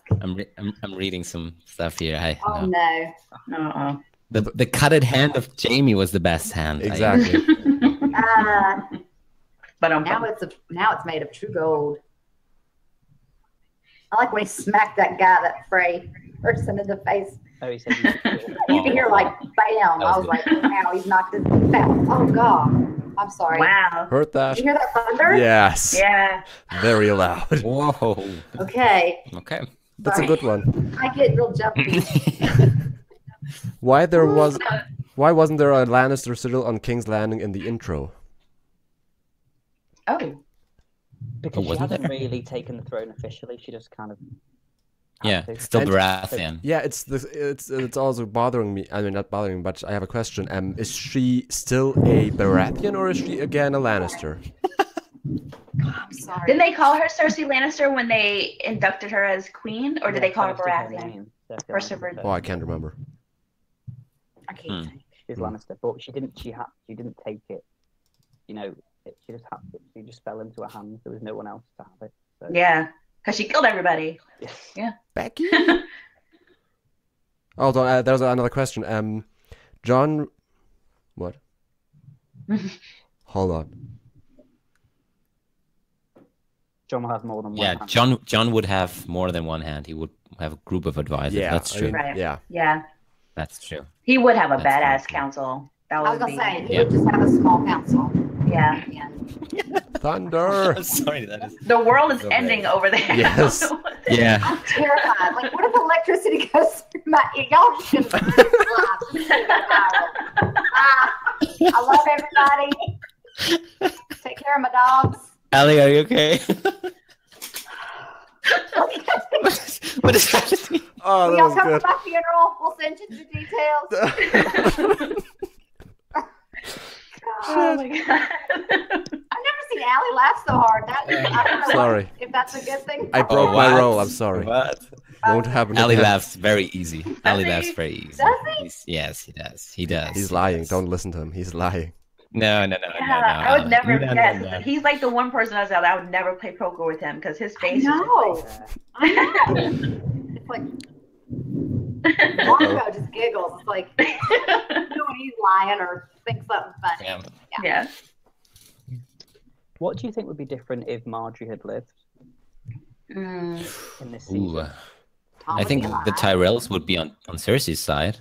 I'm reading some stuff here. Oh no. Uh-uh. The cutted hand of Jaime was the best hand. Exactly. But Now it's made of true gold. I like when he smacked that guy, that Frey person in the face. oh, he said You can hear like bam. I was like, wow, he's knocked his out. Oh god. I'm sorry. wow. Heard that? Did you hear that thunder? Yes. Yeah. Very loud. Whoa. Okay. Okay. That's a good one. I get real jumpy. Why wasn't there a Lannister sigil on King's Landing in the intro? Oh. Because she wasn't hasn't there? really taken the throne officially. She just kind of. Yeah, had to. it's still And- Baratheon. Yeah, it's also bothering me. I mean, not bothering me, but I have a question. Is she still a Baratheon or is she again a Lannister? I'm sorry. Didn't they call her Cersei Lannister when they inducted her as queen, or did they call her Cersei's Baratheon? name, Cersei First Lannister. of all- Oh, I can't remember. I can't think. She's Lannister, but she didn't. She didn't take it. You know, she just had it. She just fell into her hands. There was no one else to have it. So. Yeah, because she killed everybody. Yeah. Becky. Oh, there was another question. John, what? Hold on. John will have more than one. Yeah, hand. John would have more than one hand. He would have a group of advisors. Yeah, That's I true. mean, Right. yeah. Yeah. That's true. He would have a That's badass awesome. council. That I was would gonna be. say he Yeah. would just have a small council. Yeah. Yeah. Thunder. Sorry, that is. The world is Okay. ending over there. Yes. Yeah. I'm terrified. Like, what if electricity goes through my? Y'all just gonna I love everybody. Take care of my dogs. Allie, are you okay? What is happening? Oh, Will that y'all was come good. to my funeral? We'll send you the details. Oh my god. I've never seen Allie laugh so hard. I don't know Sorry. if that's a good thing. I broke Oh, my what? role. I'm sorry. What? Won't happen Ali again. laughs very easy. Ali he? laughs very easy. Does he? Yes, he does. He does. He's He lying. does. Don't listen to him. He's lying. No. Yeah, I would never No, guess. no. He's like the one person I said I would never play poker with him because his face is just know. Yeah. I know. It's like Marco just giggles. It's like you know when he's lying or thinks something funny. Yeah. yeah. What do you think would be different if Marjorie had lived Mm. in this season? Ooh, Tom I would think be the alive. Tyrells would be on Cersei's side,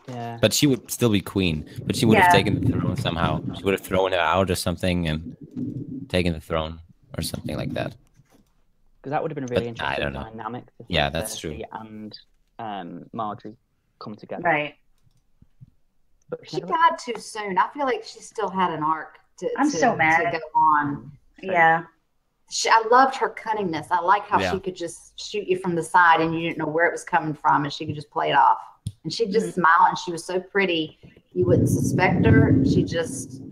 Yeah. but she would still be queen. But she would have Yeah. taken the throne somehow. She would have thrown her out or something and taken the throne or something like that. Because that would have been a really But I interesting don't know. dynamic. To Yeah, see that's true. Cersei and Marjorie come together. Right. But She died too soon. I feel like she still had an arc I'm so mad. to go on. Yeah. I loved her cunningness. I like how Yeah. she could just shoot you from the side and you didn't know where it was coming from, and she could just play it off. And she'd just smile, and she was so pretty, you wouldn't suspect her. She just,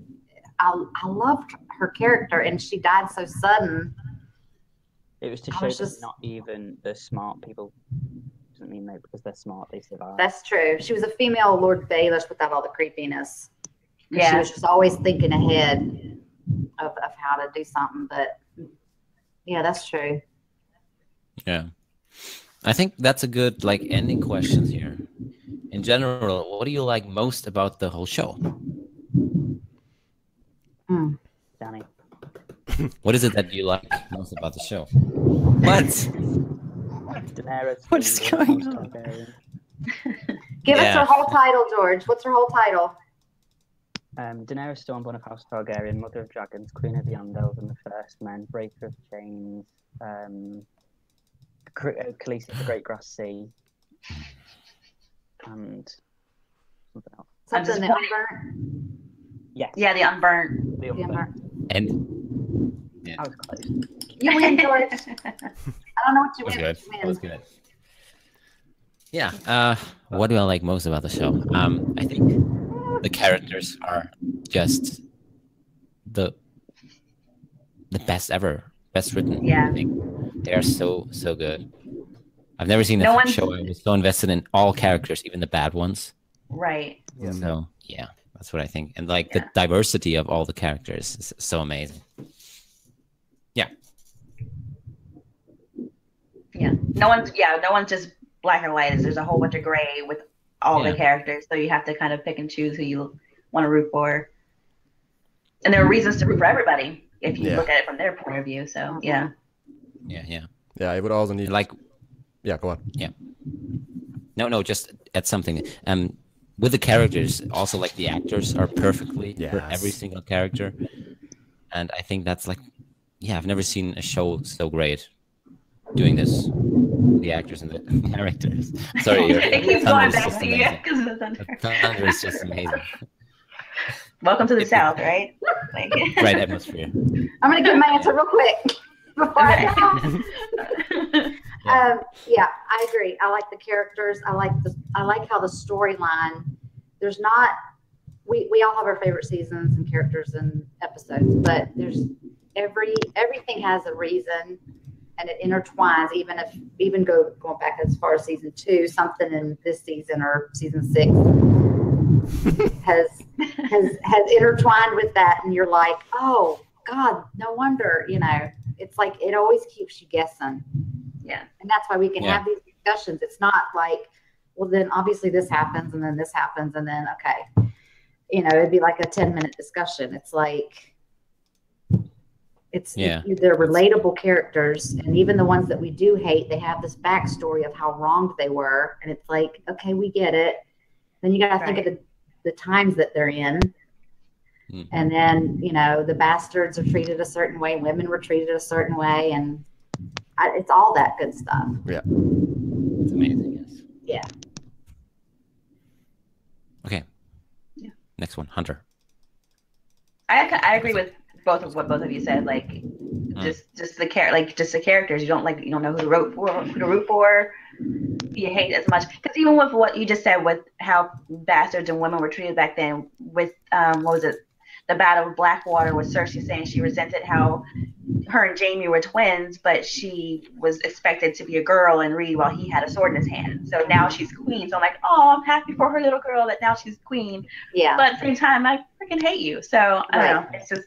I loved her character, and she died so sudden. it was to I show was that just- not even the smart people doesn't mean that because they're smart they survive. That's true. She was a female Lord Baelish without all the creepiness. And She Yeah. was just always thinking ahead of how to do something. But yeah, that's true. Yeah. I think that's a good ending questions here. In general, what do you like most about the whole show? Mm. Danny. What is it that you like most about the show? What? Daenerys. What's being going House on? Targaryen. Give us Yeah. her whole title, George. What's her whole title? Daenerys Stormborn of House Targaryen, Mother of Dragons, Queen of the Andals and the First Men, Breaker of Chains, Khaleesi of the Great Grass Sea, and something else. I'm Something that disappointed. unburnt. Yes. Yeah, the unburnt. The The Unburnt. unburnt. And I was close. You win, George. I don't know what you was win. good. But you That was win. good. Yeah. What do I like most about the show? I think the characters are just the best ever, best written. Yeah. I think they are so good. I've never seen No a one- show I was so invested in all characters, even the bad ones. Right. So yeah, that's what I think. And the Yeah. diversity of all the characters is so amazing. Yeah. Yeah. No one's just black and white. There's a whole bunch of gray with all Yeah. the characters. So you have to kind of pick and choose who you want to root for. And there are reasons to root for everybody if you Yeah. look at it from their point of view. So yeah. Yeah. Yeah, I would also need. Yeah, go on. No, just add something. With the characters, also the actors are perfectly for Yes. every single character, and I think that's I've never seen a show so great doing this. The actors and the characters. Sorry, It keeps thunder going is back just to you amazing. because of the thunder. The thunder is just amazing. Welcome to the South, right? Like, right atmosphere. I'm going to give my answer real quick before I yeah, I agree. I like the characters. I like how the storyline. There's not. We all have our favorite seasons and characters and episodes, but there's everything has a reason, and it intertwines. Even going back as far as season 2, something in this season or season 6 has intertwined with that, and you're like, oh God, no wonder. It's like it always keeps you guessing. Yeah, and that's why we can have these discussions. It's not like, well, then obviously this happens, and then this happens, and then okay. It'd be like a 10-minute discussion. It's like, they're relatable characters. And even the ones that we do hate, they have this backstory of how wronged they were. And it's like, okay, we get it. Then you got to think of the times that they're in. Mm-hmm. And then, the bastards are treated a certain way. Women were treated a certain way. And it's all that good stuff. Yeah. It's amazing, yes. Yeah. Okay. Next one, Hunter. I agree with both of what both of you said. Like, just the characters. You don't know who to root for. You hate as much because even with what you just said with how bastards and women were treated back then. With what was it? The Battle of Blackwater, with Cersei saying she resented how her and Jaime were twins, but she was expected to be a girl and read while he had a sword in his hand. So now she's queen. So I'm like, oh, I'm happy for her little girl that now she's queen. Yeah. But at the same time, I freaking hate you. So I don't know. It's just,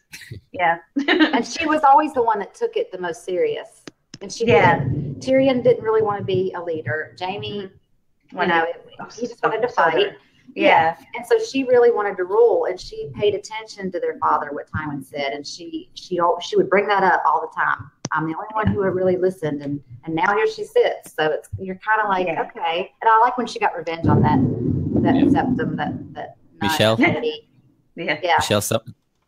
yeah. And she was always the one that took it the most serious. And she did. Tyrion didn't really want to be a leader. Jaime, he just wanted to fight. Yeah. And so she really wanted to rule, and she paid attention to their father, what Tywin said, and she would bring that up all the time. I'm the only one who really listened, and now here she sits. So you're kind of like, okay. And I like when she got revenge on that septum that Michele. Yeah. Michele,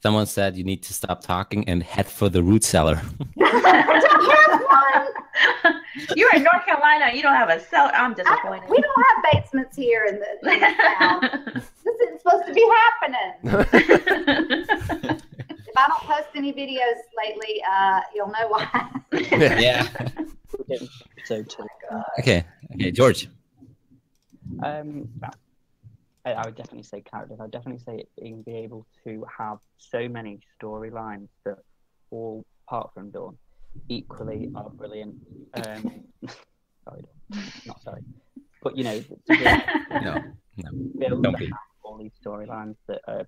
someone said you need to stop talking and head for the root cellar. You're in North Carolina. You don't have a cellar. I'm disappointed. We don't have basements here in the town. This isn't supposed to be happening. If I don't post any videos lately, you'll know why. Yeah. Okay, George. I would definitely say characters. I would definitely say being able to have so many storylines that all, apart from Dawn, equally are brilliant. Sorry, not sorry, but no, don't be all these storylines that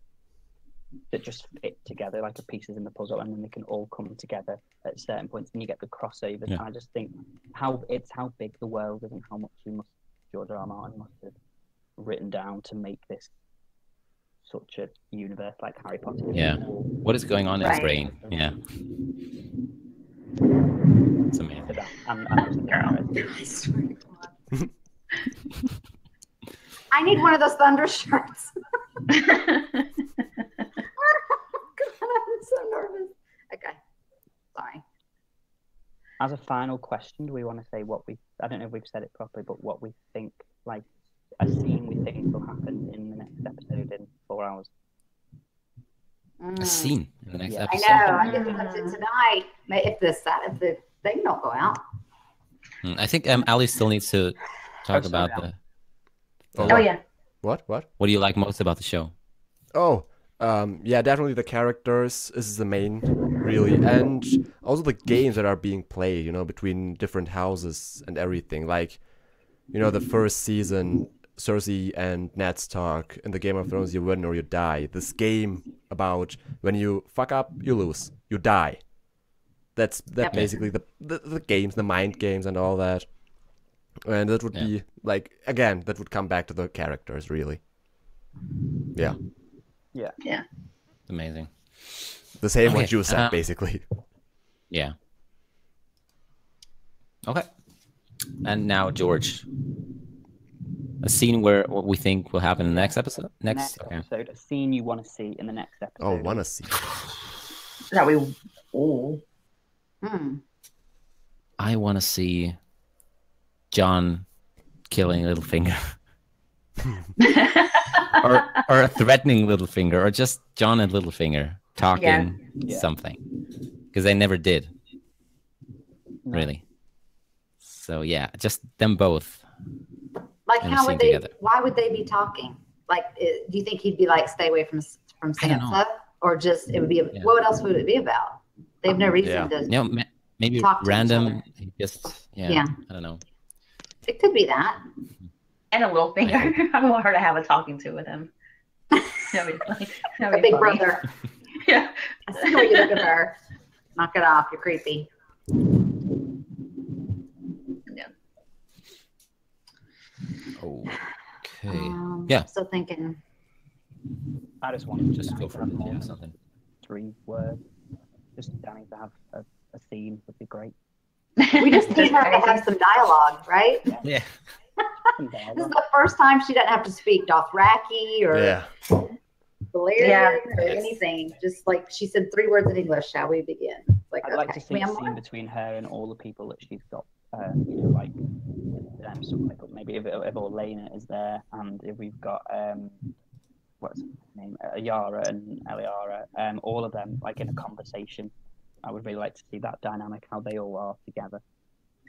just fit together like the pieces in the puzzle, and then they can all come together at certain points, and you get the crossovers. And I just think how big the world is, and how much George R. R. Martin must have written down to make this such a universe like Harry Potter. Yeah, what is going on in his brain? Yeah. It's amazing. I need one of those thunder shirts. God, I'm so nervous. Okay, sorry. As a final question, do we want to say I don't know if we've said it properly, but what we think, like a scene we think will happen in the next episode in 4 hours? A scene in the next episode. I know. I get to watch it tonight. If the thing don't go out. I think Ali still needs to talk about the. What? What do you like most about the show? Yeah, definitely the characters is the main, really, and also the games that are being played, between different houses and everything. Like, the first season, Cersei and Ned's talk in the Game of Thrones, you win or you die. This game about when you fuck up, you lose, you die. That's basically the games, the mind games and all that. And that would be, like, again, that would come back to the characters, really. Yeah. Yeah. Amazing. The same what you said, basically. Yeah. Okay. And now, George. A scene where what we think will happen in the next episode? Next episode. A scene you want to see in the next episode. Oh, want to see. That we... Oh. I want to see Jon killing Littlefinger. or a threatening Littlefinger, or just Jon and Littlefinger talking something, because they never did, really. So yeah, just them both. Like, how would they? Why would they be talking? Like, do you think he'd be like, "Stay away from Sansa," or just it would be? What else would it be about? They have no reason to. Maybe talk to random. Just I don't know. It could be that. And a Littlefinger. I want her to have a talking to with him. That'd be a big brother. Yeah. I see the way you look at her. Knock it off. You're creepy. Yeah. Okay. I'm still thinking. I just want to just go for something. 3 words. Just Danny to have a theme would be great. We just need her to have some dialogue, right? Yeah. This is the first time she doesn't have to speak Dothraki or Valyrian or anything. Just like she said 3 words in English. Shall we begin? Like, I'd like to see a scene between her and all the people that she's got. Like maybe if Olenna is there, and if we've got what's her name, Yara and Eliara, all of them like in a conversation. I would really like to see that dynamic, how they all are together.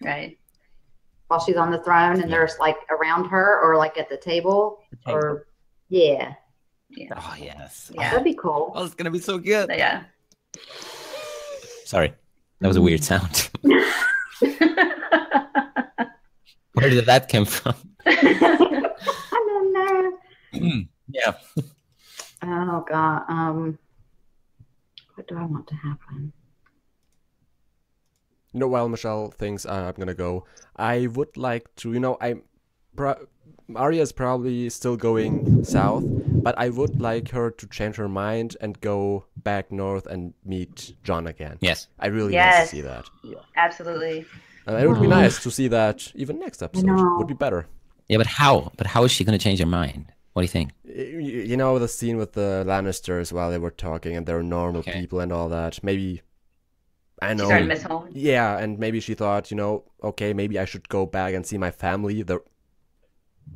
Right. While she's on the throne and there's like around her or like at the table. Or yeah. Oh yes. Yeah, that'd be cool. Oh, it's gonna be so good. Yeah. Sorry, that was a weird sound. Where did that come from? I don't know. Yeah. Oh God. What do I want to happen? While Michelle thinks I'm gonna go, I would like to, Arya is probably still going south, but I would like her to change her mind and go back north and meet Jon again. Yes. I really want to see that. Yeah. Absolutely. And it would be nice to see that even next episode. Would be better. Yeah, but how? But how is she going to change her mind? What do you think? You know, the scene with the Lannisters while they were talking and they're normal people and all that. Maybe, I know. She started to miss home. Yeah, and maybe she thought, okay, maybe I should go back and see my family, the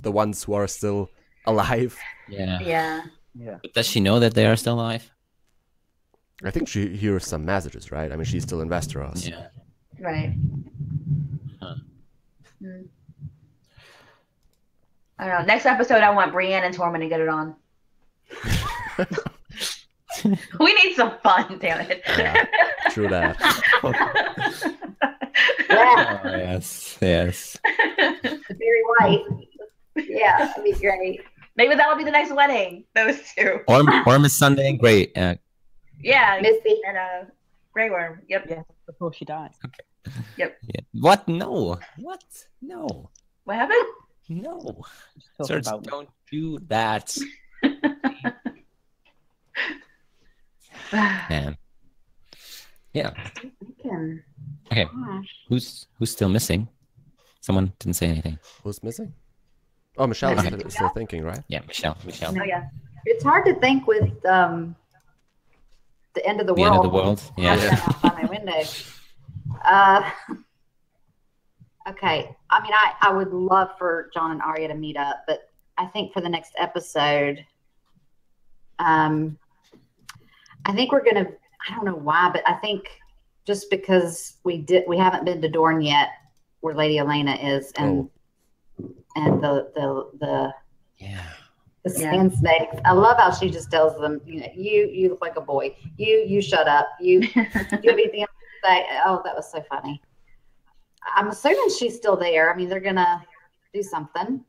ones who are still alive. Yeah. But does she know that they are still alive? I think she hears some messages, right? I mean, she's still in Westeros. Yeah. Right. Huh. I don't know. Next episode, I want Brienne and Tormund to get it on. We need some fun, damn it. Yeah, true that. Yeah. Oh, yes. Yes. Very white. Yeah, that'd be great. Maybe that'll be the next wedding. Those two. Or Miss Sunday and Grey. Yeah, Misty and Grey Worm. Yep. Yeah, before she dies. Okay. Yep. Yeah. What? No. What? No. What happened? No. Cersei, don't do that. Man. Yeah. Okay. Gosh. Who's still missing? Someone didn't say anything. Who's missing? Oh, Michelle is still thinking, right? Yeah, Michelle. Oh yeah. It's hard to think with the end of the world. End of the world. Yeah. Outside my window. Okay. I mean, I would love for Jon and Arya to meet up, but I think for the next episode, I think we're gonna. I don't know why, but I think just because we haven't been to Dorne yet, where Lady Olenna is, and the sand snakes. I love how she just tells them, you look like a boy. You shut up. You have anything else to say? Oh, that was so funny. I'm assuming she's still there. I mean, they're gonna do something.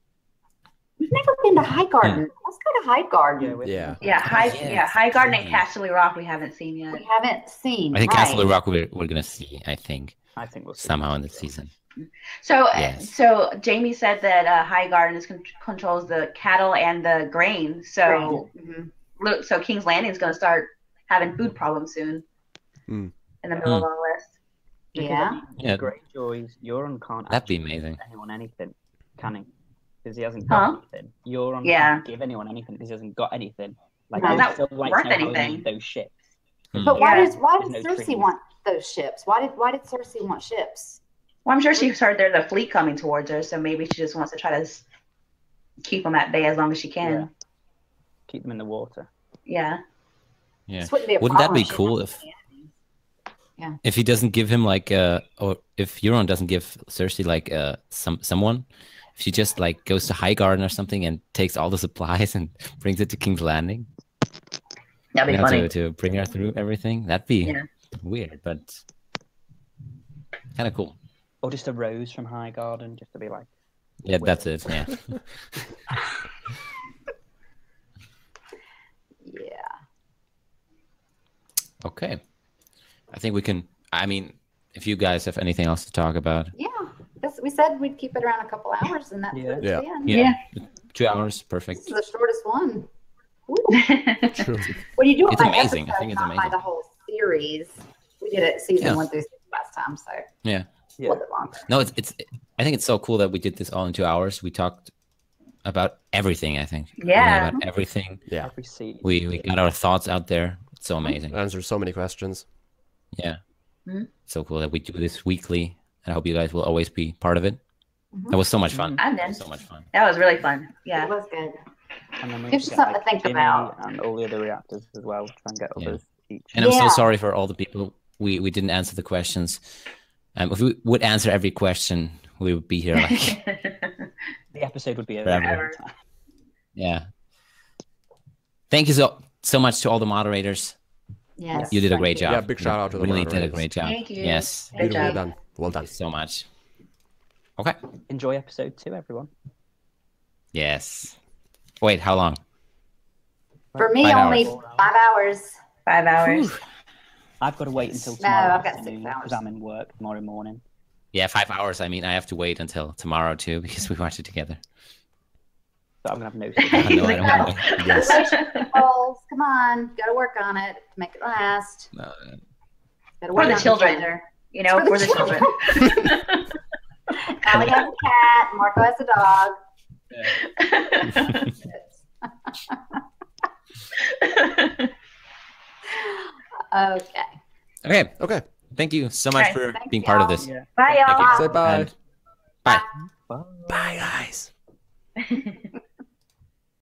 We've never been to Highgarden. Let's go to Highgarden. Yeah. Highgarden and Casterly Rock we haven't seen yet. We haven't seen. I think Casterly Rock we're gonna see. I think we'll see. Somehow in this season. So Jaime said that Highgarden controls the cattle and the grain. So so King's Landing is going to start having food problems soon. In the middle of our list. Yeah. Greyjoys, Euron can't. That'd be amazing. Anyone anything, can he? Because he hasn't got anything. Euron can't give anyone anything because he hasn't got anything. Like not still like worth to know anything. how to use those ships. But why does no Cersei trees. want those ships? Why did Cersei want ships? Well, I'm sure she heard there's a fleet coming towards her, so maybe she just wants to try to keep them at bay as long as she can. keep them in the water. Yeah. Yeah. This wouldn't be a Wouldn't that problem be she cool has if he doesn't give him like or if Euron doesn't give Cersei like someone, if she just like goes to Highgarden or something and takes all the supplies and brings it to King's Landing? That'd be funny. To bring her through everything. That'd be weird, but kind of cool. Or just a rose from Highgarden, just to be like. Yeah, that's it. Yeah. Yeah. Okay. I think we can. I mean, if you guys have anything else to talk about. Yeah. We said we'd keep it around a couple hours, and that's it. Yeah. 2 hours, perfect. This is the shortest one. What do you do? It's amazing. I think it's amazing. By the whole series, we did it season 1 through 6 last time, so yeah, a little bit longer. No, it's. I think it's so cool that we did this all in 2 hours. We talked about everything. I think. Yeah. About everything. Yeah. We got our thoughts out there. It's so amazing. Answered so many questions. Yeah. So cool that we do this weekly, and I hope you guys will always be part of it. That was so much fun. I'm in. So much fun. That was really fun. Yeah. It was good. And then we Gives you something to think about. And all the other reactors as well. Try and get others each. And I'm so sorry for all the people we didn't answer the questions. If we would answer every question, we would be here like the episode would be over. Forever. Yeah. Thank you so much to all the moderators. Yes. You did a great job. Yeah, big shout out to the Really moderators. did a great job. Thank you. Yes. Good Well job. done. Well done. Thank you so much. Okay. Enjoy episode 2, everyone. Yes. Wait, how long? For me, 5 only hours. 5 hours. 5 hours. I've got to wait until No, tomorrow I've got 6 afternoon hours. because I'm in work tomorrow morning. Yeah, 5 hours. I mean, I have to wait until tomorrow too because we watch it together. So I'm going to have no sleep. No, I don't want to. Yes. Goals. Come on, got to work on it to make it last. No, Gotta For work the on children. together. You know, For for the the children. Allie has a cat. Marco has a dog. Okay. Okay. Okay. Thank you so much Okay, for thank being part of y'all. this. Yeah. Bye, Thank you. y'all. Say bye. And bye. Bye. Bye, guys.